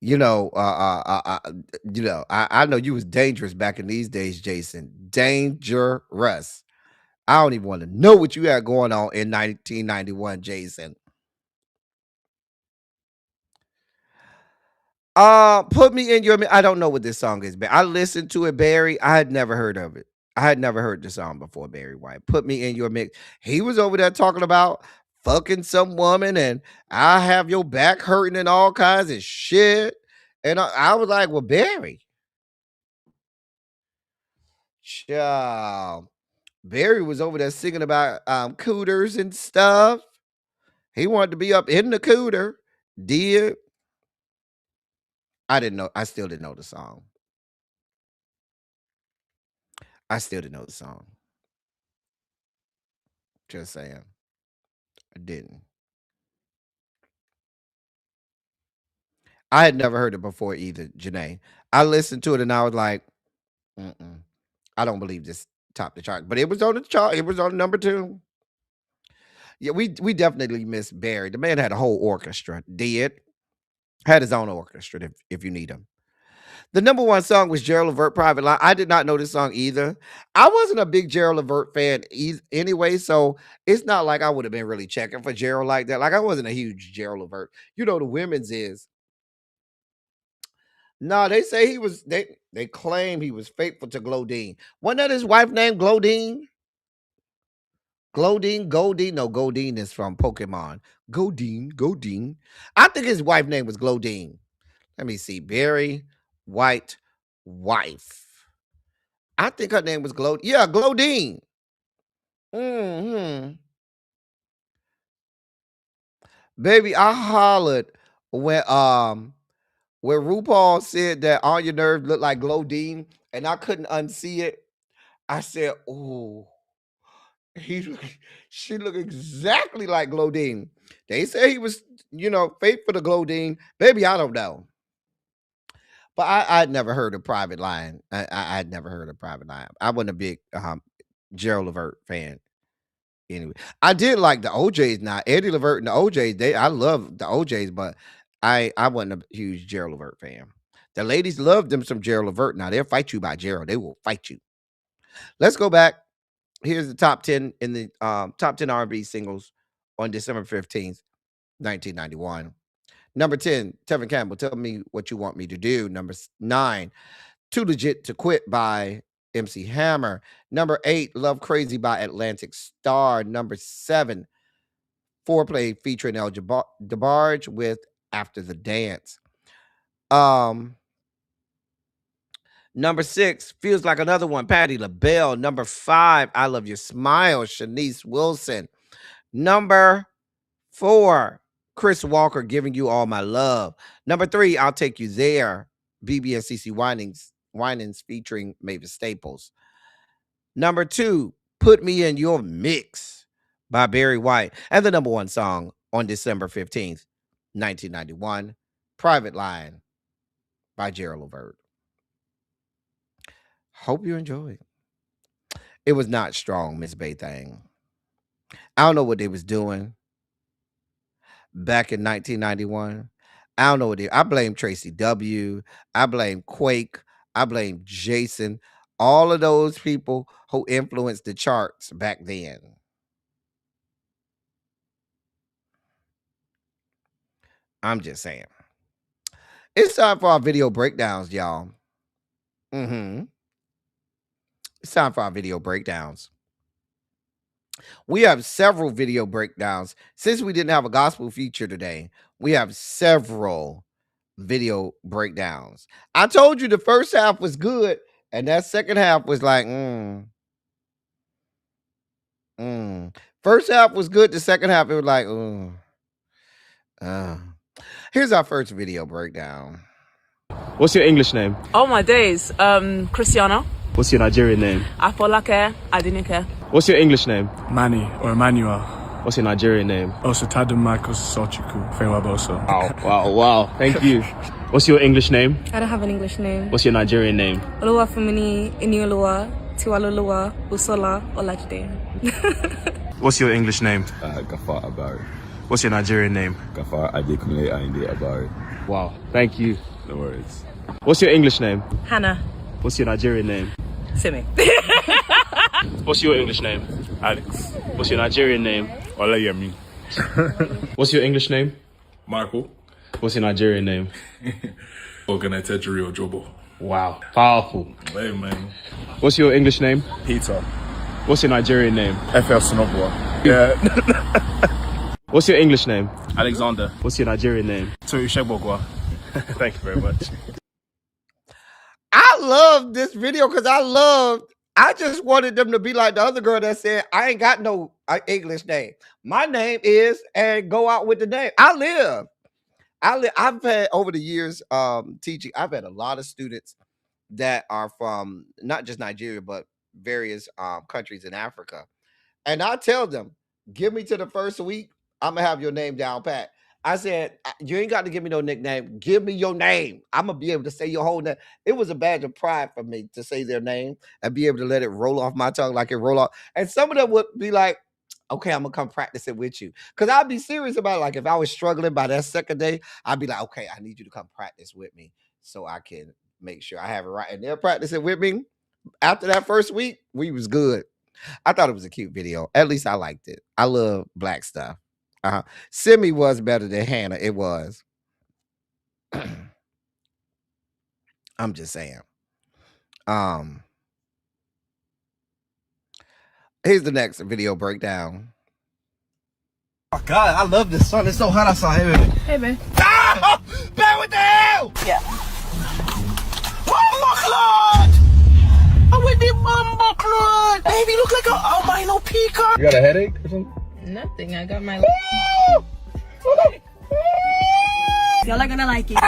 You know, I know you was dangerous back in these days, Jason. Dangerous. I don't even want to know what you had going on in 1991, Jason. Put me in your. I don't know what this song is, but I listened to it, Barry. I had never heard of it. I had never heard the song before, Barry White. Put me in your mix. He was over there talking about fucking some woman and I have your back hurting and all kinds of shit. And I was like, well, Barry. Child. Barry was over there singing about cooters and stuff. He wanted to be up in the cooter. Did. I didn't know. I still didn't know the song. I still didn't know the song. Just saying. I didn't. I had never heard it before either, Janae. I listened to it and I was like, I don't believe this topped the chart. But it was on the chart. It was on number 2. Yeah, we definitely missed Barry. The man had a whole orchestra. Did. Had his own orchestra if you need him. The number 1 song was Gerald Levert, Private Line. I did not know this song either. I wasn't a big Gerald Levert fan anyway, so it's not like I would have been really checking for Gerald like that. Like, I wasn't a huge Gerald Levert. You know, the women's is. No, they say he was, they claim he was faithful to Glodine. Wasn't that his wife named Glodine? Goldine? No, Goldine is from Pokemon. Goldine. I think his wife name was Glodine. Let me see. Barry White wife. I think her name was Yeah, Glodine. Baby, I hollered when RuPaul said that all your nerves look like Glodine, and I couldn't unsee it. I said, "Oh, she looked exactly like Glodine." They say he was, faithful to Glodine. Baby, I don't know. But I'd never heard of Private Line. I'd never heard of Private Line. I wasn't a big Gerald Levert fan. Anyway, I did like the OJs. Now Eddie Levert and the OJs, I love the OJs, but I wasn't a huge Gerald Levert fan. The ladies love them some Gerald Levert. Now they'll fight you by Gerald. They will fight you. Let's go back. Here's the top 10 in the top 10 R&B singles on December 15th, 1991. Number 10, Tevin Campbell, Tell Me What You Want Me to Do. Number 9, Too Legit to Quit by MC Hammer. Number 8, Love Crazy by Atlantic Star. Number 7, Foreplay featuring El DeBarge with After the Dance. Number 6, Feels Like Another One, Patti LaBelle. Number 5, I Love Your Smile, Shanice Wilson. Number 4, Chris Walker, Giving You All My Love. Number 3, I'll Take You There, BB and CeCe Winans featuring Mavis Staples. Number 2, Put Me in Your Mix by Barry White. And the number 1 song on December 15th, 1991, Private Line by Gerald Levert. Hope you enjoyed. It was not strong, Miss Baythang. I don't know what they was doing back in 1991. I don't know what I blame Tracy W. I blame Quake. I blame Jason. All of those people who influenced the charts back then. I'm just saying. It's time for our video breakdowns, y'all. It's time for our video breakdowns. We have several video breakdowns. Since we didn't have a gospel feature today, we have several video breakdowns. I told you the first half was good, and that second half was like, First half was good. The second half, it was like, Here's our first video breakdown. What's your English name? Oh my days. Christiana. What's your Nigerian name? Afolake Adinike. What's your English name? Manny or Emmanuel. What's your Nigerian name? Osutadu Michael Sochiku Fenwaboso. Wow. Thank you. What's your English name? I don't have an English name. What's your Nigerian name? Oluwafumini Inioluwa Tiwaloluwa Busola Olajide. What's your English name? Gafata Barry. What's your Nigerian name? Gafar Adekunle Ayinde Abari. Wow, thank you. No worries. What's your English name? Hannah. What's your Nigerian name? Simi. What's your English name? Alex. What's your Nigerian name? Olayemi. What's your English name? Michael. What's your Nigerian name? Oganetejiri Ojobo. Wow, powerful. Hey, man. What's your English name? Peter. What's your Nigerian name? FL Sonobua. Yeah. What's your English name? Alexander. What's your Nigerian name? Tori Shebogwa. Thank you very much. I love this video because I just wanted them to be like the other girl that said, I ain't got no English name. My name is, and go out with the name. I've had over the years teaching, I've had a lot of students that are from not just Nigeria, but various countries in Africa. And I tell them, give me to the first week, I'm going to have your name down pat. I said, you ain't got to give me no nickname. Give me your name. I'm going to be able to say your whole name. It was a badge of pride for me to say their name and be able to let it roll off my tongue like it roll off. And some of them would be like, okay, I'm going to come practice it with you. Because I'd be serious about it. Like if I was struggling by that second day, I'd be like, okay, I need you to come practice with me so I can make sure I have it right. And they'll practice it with me. After that first week, we was good. I thought it was a cute video. At least I liked it. I love black stuff. Simi was better than Hannah. It was. I'm just saying. Here's the next video breakdown. Oh God, I love this sun. It's so hot outside. Hey, man. Ah! Man, what the hell? Yeah. Oh my God! I'm with the bumbo clot. Baby, you look like a albino peacock. You got a headache or something? Nothing. I got my. Y'all are gonna like it.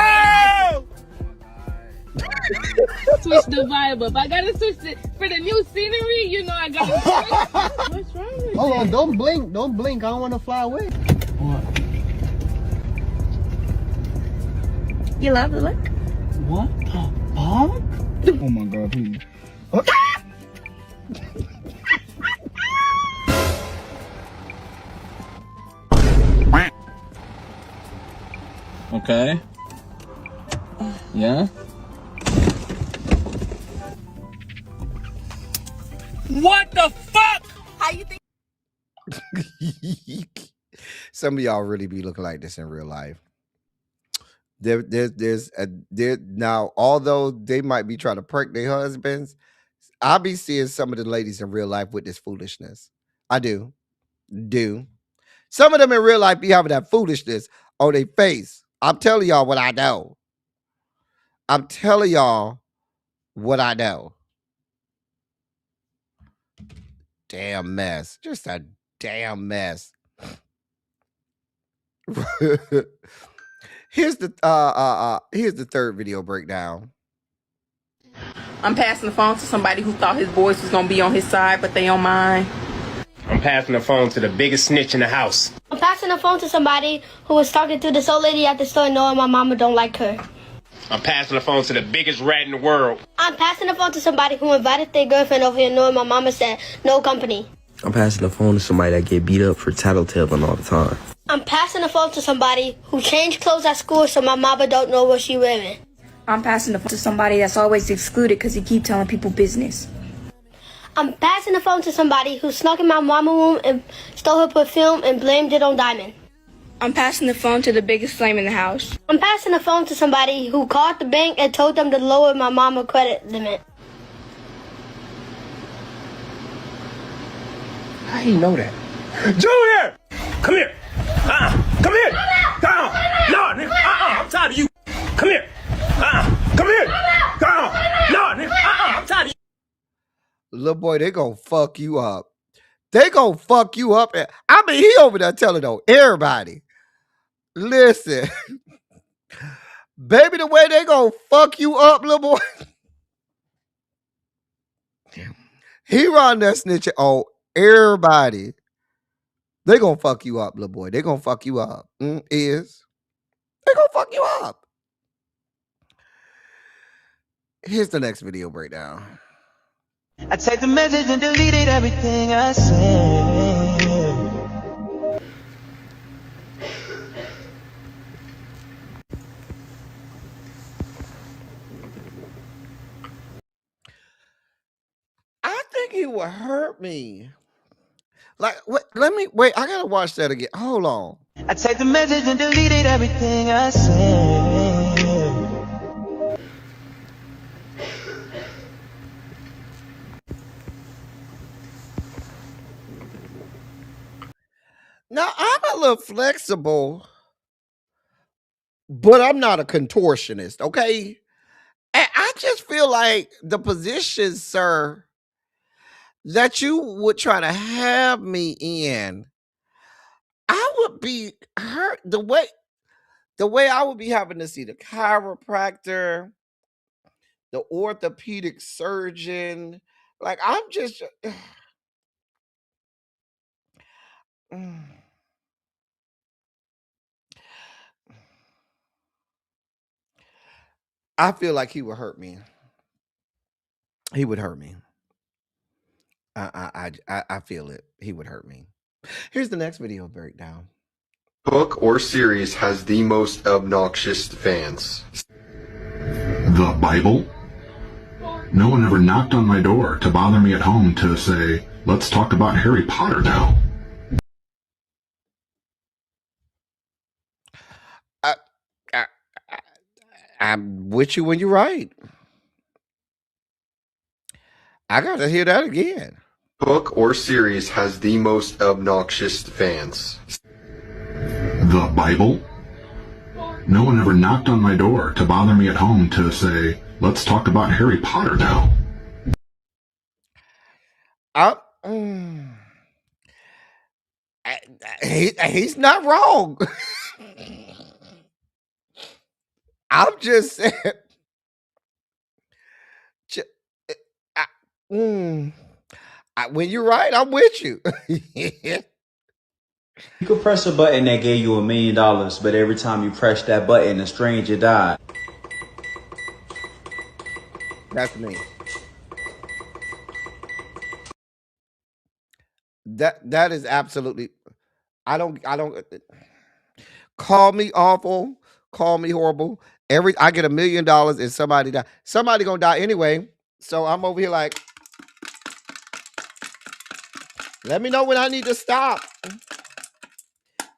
Switch the vibe up. I gotta switch it for the new scenery. You know I gotta switch. What's wrong with you? Hold on, don't blink. Don't blink. I don't want to fly away. What? You love the look? What the fuck? Oh my God, please. Okay. Yeah. What the fuck? How you think? Some of y'all really be looking like this in real life. Now, although they might be trying to prank their husbands, I be seeing some of the ladies in real life with this foolishness. I do. Some of them in real life be having that foolishness on their face. I'm telling y'all what I know. Damn mess. Just a damn mess. Here's the third video breakdown. I'm passing the phone to somebody who thought his boys was gonna be on his side, but they on mine. I'm passing the phone to the biggest snitch in the house. I'm passing the phone to somebody who was talking to this old lady at the store knowing my mama don't like her. I'm passing the phone to the biggest rat in the world. I'm passing the phone to somebody who invited their girlfriend over here knowing my mama said no company. I'm passing the phone to somebody that get beat up for tattletelling all the time. I'm passing the phone to somebody who changed clothes at school so my mama don't know what she wearing. I'm passing the phone to somebody that's always excluded because he keep telling people business. I'm passing the phone to somebody who snuck in my mama's room and stole her perfume and blamed it on Diamond. I'm passing the phone to the biggest flame in the house. I'm passing the phone to somebody who called the bank and told them to lower my mama's credit limit. How do you know that? Junior! Come here! Come here! Down! No, nigga! I'm tired of you! Come here! Come here! Down! No, nigga! I'm tired of you! Little boy, they gonna fuck you up. They gonna fuck you up. I mean, he over there telling on everybody. Listen. Baby, the way they gonna fuck you up, little boy. He run that snitching on everybody. They gonna fuck you up, little boy. They gonna fuck you up. They gonna fuck you up. Here's the next video breakdown. I take the message and deleted everything I said. would hurt me. Like, what? Let me wait. I gotta watch that again. Hold on. I typed the message and deleted everything I said. Now I'm a little flexible, but I'm not a contortionist. Okay, and I just feel like the position, sir, that you would try to have me in, I would be hurt the way I would be having to see the chiropractor, the orthopedic surgeon. Like I'm just I feel like he would hurt me. He would hurt me. I feel it. He would hurt me. Here's the next video breakdown. Book or series has the most obnoxious fans? The Bible? No one ever knocked on my door to bother me at home to say, let's talk about Harry Potter now. I'm with you when you're right. I gotta hear that again. Book or series has the most obnoxious fans? The Bible? No one ever knocked on my door to bother me at home to say, let's talk about Harry Potter now. He's not wrong. I'm just saying. When you're right, I'm with you. You could press a button that gave you $1 million, but every time you press that button, a stranger died. That's me. That is absolutely. I don't. Call me awful. Call me horrible. I get $1 million and somebody die. Somebody gonna die anyway. So I'm over here like, let me know when I need to stop.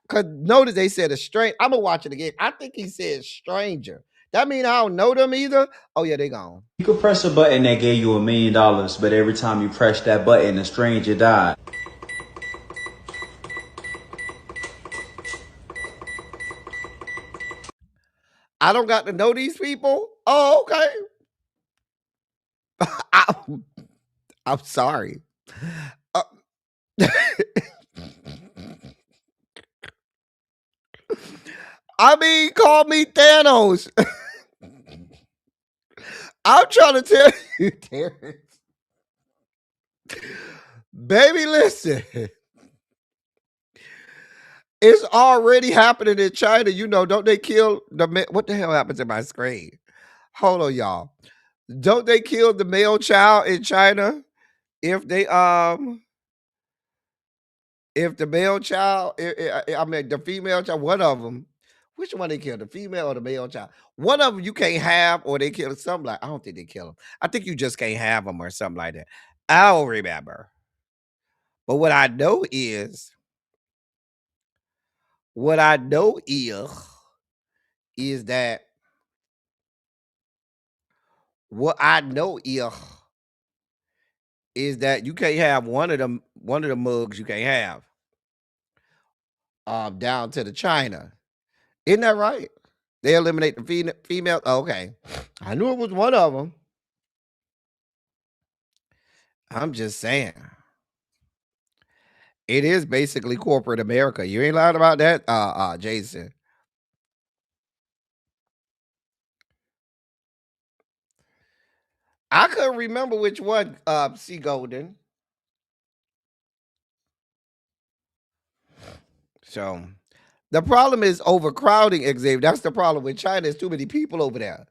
Cause notice they said a stranger. I'm gonna watch it again. I think he said stranger. That mean I don't know them either. Oh yeah, they gone. You could press a button that gave you $1 million, but every time you press that button, a stranger died. I don't got to know these people. Oh, okay. I'm sorry. I mean, call me Thanos. I'm trying to tell you, Terrence. Baby, listen. It's already happening in China. You know, don't they kill the man? What the hell happens in my screen? Hold on, y'all. Don't they kill the male child in China if they if the male child, I mean the female child, one of them, which one they kill, the female or the male child? One of them you can't have, or they kill something like, I don't think they kill them. I think you just can't have them or something like that. I don't remember. But what I know is that you can't have one of the mugs you can't have down to the China. Isn't that right? They eliminate the female. Oh, okay. I knew it was one of them. I'm just saying. It is basically corporate America. You ain't lying about that, Jason. I couldn't remember which one, C. Golden. So the problem is overcrowding, Xavier. That's the problem with China. There's too many people over there.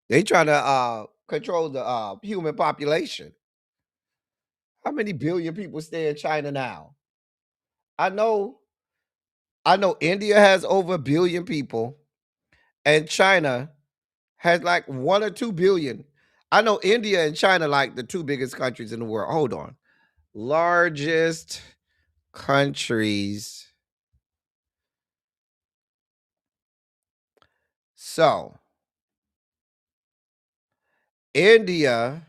They trying to control the human population. How many billion people stay in China now? I know India has over 1 billion people, and China has like 1 or 2 billion. I know India and China like the 2 biggest countries in the world. Hold on. largest countries. So, India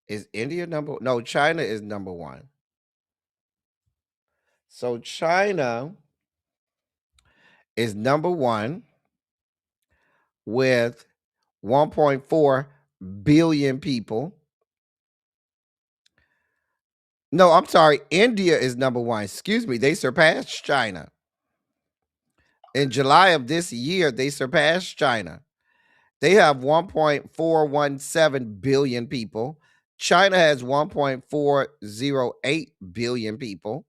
is China is number 1. So China is number 1 with 1.4 billion people. No, I'm sorry. India is number 1. Excuse me. They surpassed China. In July of this year, they surpassed China. They have 1.417 billion people. China has 1.408 billion people.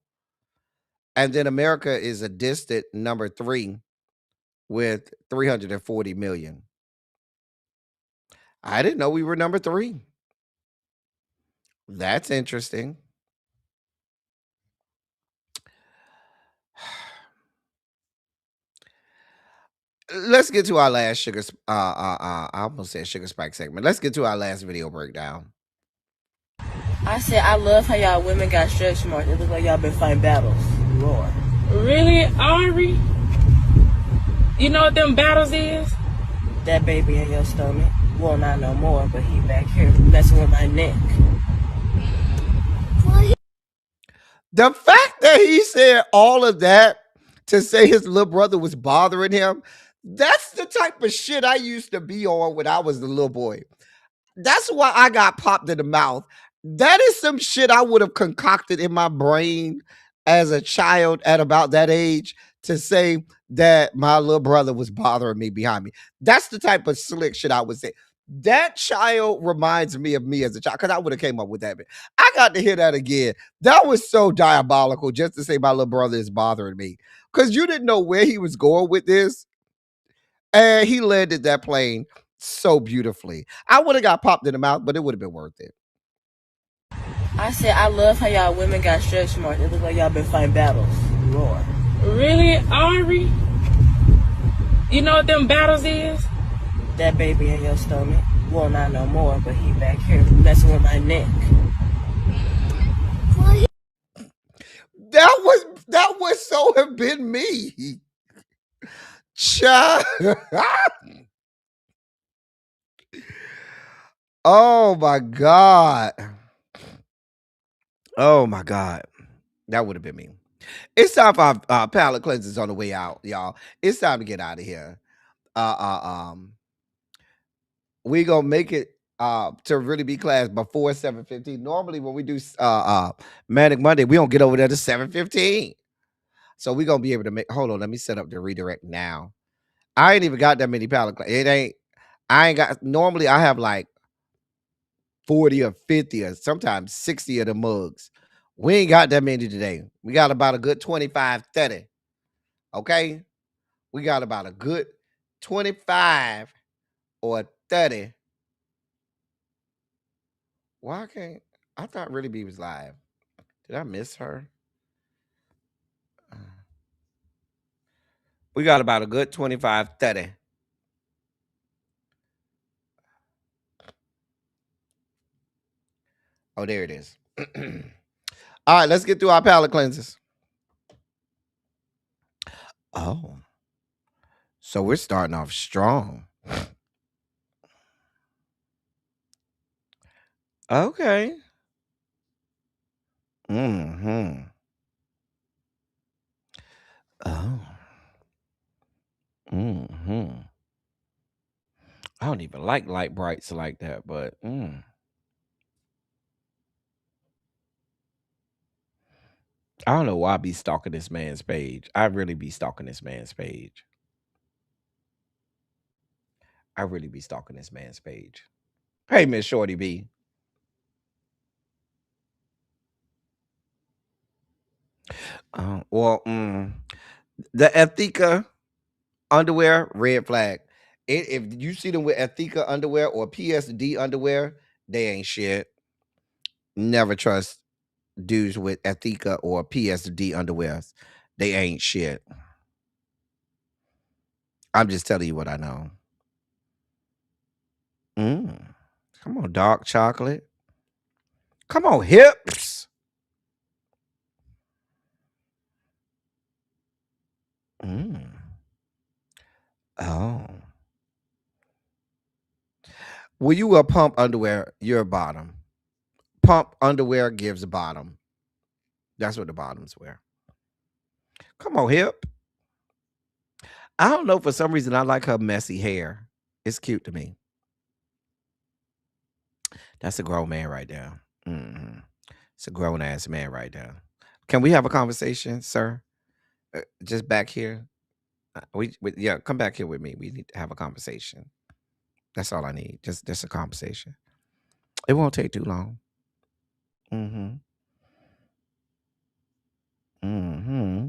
And then America is a distant number 3 with 340 million. I didn't know we were number 3. That's interesting. Let's get to our last I almost said sugar spike segment. Let's get to our last video breakdown. I said I love how y'all women got stretch marks. It looks like y'all been fighting battles. Lord. Really, Ari? You know what them battles is? That baby in your stomach. Well, not no more, but he back here messing with my neck. The fact that he said all of that to say his little brother was bothering him, that's the type of shit I used to be on when I was the little boy. That's why I got popped in the mouth. That is some shit I would have concocted in my brain as a child at about that age to say that my little brother was bothering me behind me. That's the type of slick shit I would say. That child reminds me of me as a child because I would have came up with that. I got to hear that again. That was so diabolical just to say my little brother is bothering me because you didn't know where he was going with this. And he landed that plane so beautifully. I would have got popped in the mouth, but it would have been worth it. I said I love how y'all women got stretch marks. It looks like y'all been fighting battles. Lord. Really, Ari? You know what them battles is? That baby in your stomach. Well, not no more, but he back here messing with my neck. That would so have been me. Child. Oh my God. Oh my God. That would have been me. It's time for our palate cleansers on the way out, y'all. It's time to get out of here. We gonna make it to really be class before 7:15. Normally when we do Manic Monday, we don't get over there to 7:15. So we gonna be able to make. Hold on, let me set up the redirect now. I ain't even got that many palate cleansers. I ain't got. Normally I have like 40 or 50 or sometimes 60 of the mugs. We ain't got that many today. We got about a good 25, 30. Okay? We got about a good 25 or 30. Why can't I thought Really B was live? Did I miss her? We got about a good 25, 30. Oh, there it is. All right, let's get through our palate cleanses. Oh. So we're starting off strong. Okay. Mm-hmm. Oh. Mm-hmm. I don't even like light brights like that, but I don't know why I be stalking this man's page. I really be stalking this man's page. I really be stalking this man's page. Hey, Miss Shorty B. The Ethika underwear, red flag. If you see them with Ethika underwear or PSD underwear, they ain't shit. Never trust dudes with Ethika or PSD underwears. They ain't shit. I'm just telling you what I know. Come on, dark chocolate. Come on, hips. Oh. Will you pump underwear? You're a bottom. Pump underwear gives a bottom. That's what the bottoms wear. Come on, hip. I don't know. For some reason, I like her messy hair. It's cute to me. That's a grown man right there. It's a grown ass man right there. Can we have a conversation, sir? Just back here. Yeah, come back here with me. We need to have a conversation. That's all I need. Just a conversation. It won't take too long. Mm-hmm. Mm-hmm.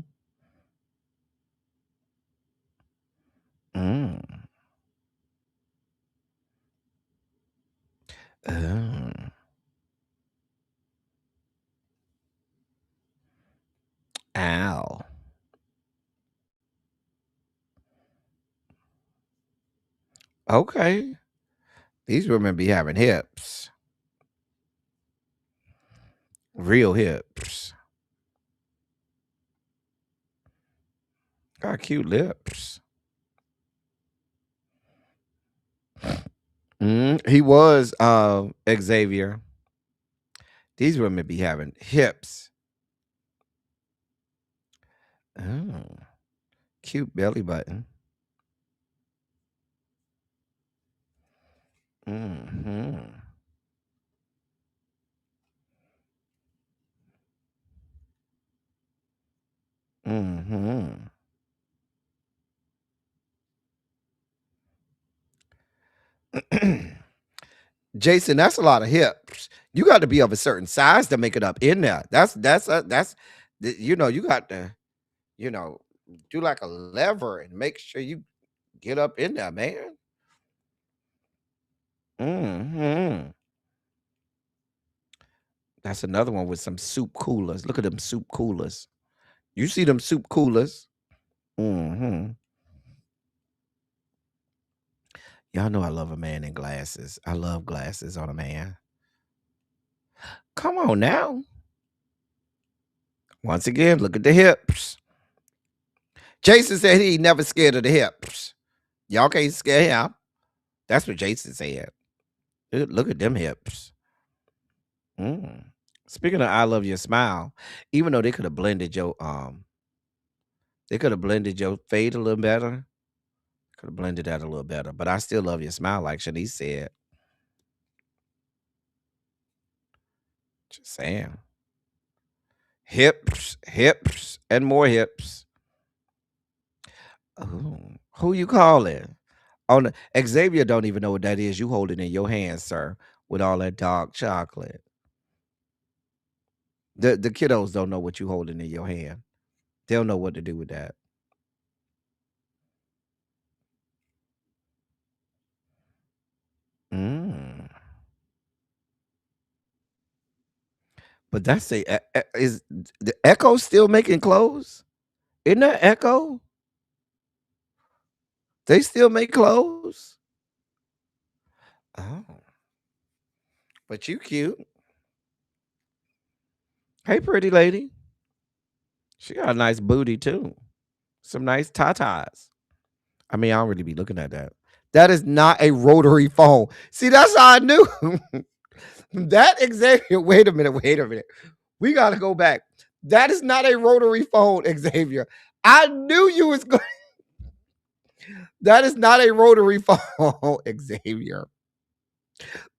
Oh. Ow. Okay. These women be having hips. Real hips. Got cute lips. He was Xavier. These women be having hips. Oh. Cute belly button. Mm-hmm. Mm-hmm. Jason, that's a lot of hips. You got to be of a certain size to make it up in there. That's you got to, do like a lever and make sure you get up in there, man. Mm-hmm. That's another one with some soup coolers. Look at them soup coolers. You see them soup coolers? Mm-hmm. Y'all know I love a man in glasses. I love glasses on a man. Come on now. Once again, look at the hips. Jason said he never scared of the hips. Y'all can't scare him. That's what Jason said. Look at them hips. Speaking of I love your smile, even though they could have blended your fade a little better. Could have blended that a little better. But I still love your smile, like Shanice said. Just saying. Hips, and more hips. Oh, who you calling? On Xavier don't even know what that is. You hold it in your hand, sir, with all that dark chocolate. The kiddos don't know what you holding in your hand. They'll know what to do with that. But that's is the Echo still making clothes? Isn't that Echo? They still make clothes? Oh. But you cute. Hey, pretty lady. She got a nice booty too. Some nice tatas. I mean, I don't really be looking at that. That is not a rotary phone. See, that's how I knew. That Xavier. Wait a minute. We got to go back. That is not a rotary phone, Xavier. I knew you was going. That is not a rotary phone, Xavier.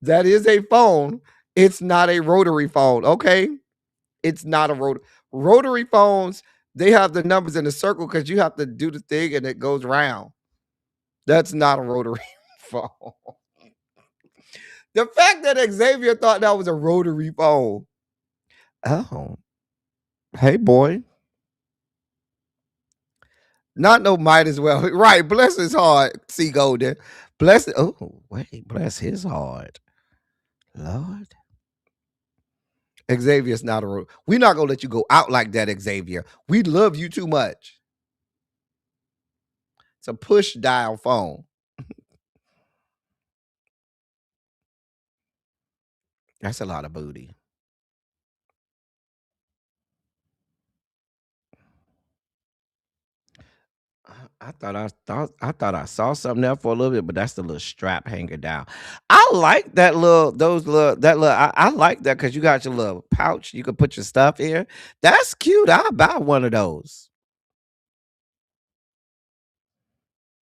That is a phone. It's not a rotary phone, okay? It's not a rotary phones. They have the numbers in a circle because you have to do the thing and it goes round. That's not a rotary phone. The fact that Xavier thought that was a rotary phone. Oh. Hey, boy. Not no might as well. Right. Bless his heart. See Golden. Bless it. Oh, wait. Bless his heart. Lord. Xavier's not a rotary. We're not going to let you go out like that, Xavier. We love you too much. It's a push dial phone. That's a lot of booty. I thought I saw something there for a little bit, but that's the little strap hanging down. I like that I like that because you got your little pouch. You can put your stuff in. That's cute. I'll buy one of those.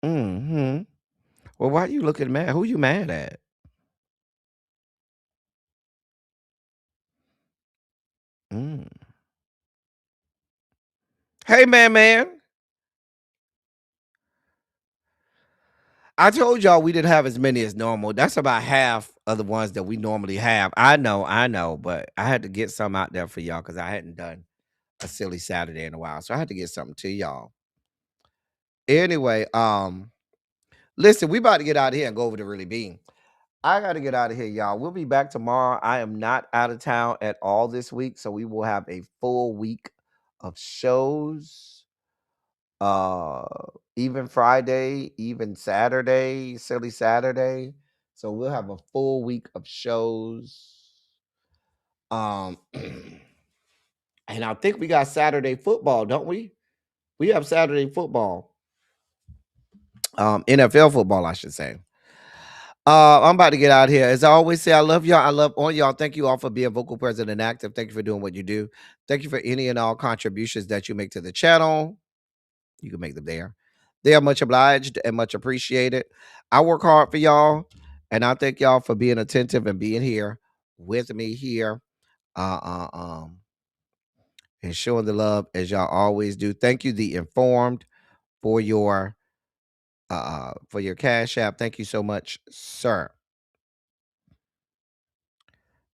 Hmm. Well, why you looking mad? Who you mad at? Mm. Hey, man. I told y'all we didn't have as many as normal. That's about half of the ones that we normally have. I know, but I had to get some out there for y'all because I hadn't done a silly Saturday in a while. So I had to get something to y'all. Anyway, listen, we about to get out of here and go over to Really Bean. I got to get out of here, y'all. We'll be back tomorrow. I am not out of town at all this week, so we will have a full week of shows. Even Friday, even Saturday, silly Saturday. So we'll have a full week of shows. And I think we got Saturday football, don't we? We have Saturday football. NFL football, I should say. I'm about to get out here. As I always say, I love y'all. I love all y'all. Thank you all for being vocal, present, and active. Thank you for doing what you do. Thank you for any and all contributions that you make to the channel. You can make them there. They are much obliged and much appreciated. I work hard for y'all, and I thank y'all for being attentive and being here with me here, and showing the love as y'all always do. Thank you, The Informed, for your Cash App. Thank you so much, sir.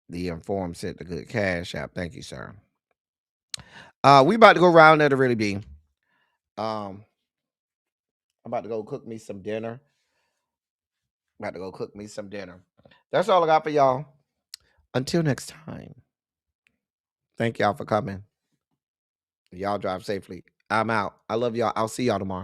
The Informed sent the good Cash App. Thank you, sir. We about to go around there to Really Be. I'm about to go cook me some dinner. That's all I got for y'all. Until next time. Thank y'all for coming. Y'all drive safely. I'm out. I love y'all. I'll see y'all tomorrow.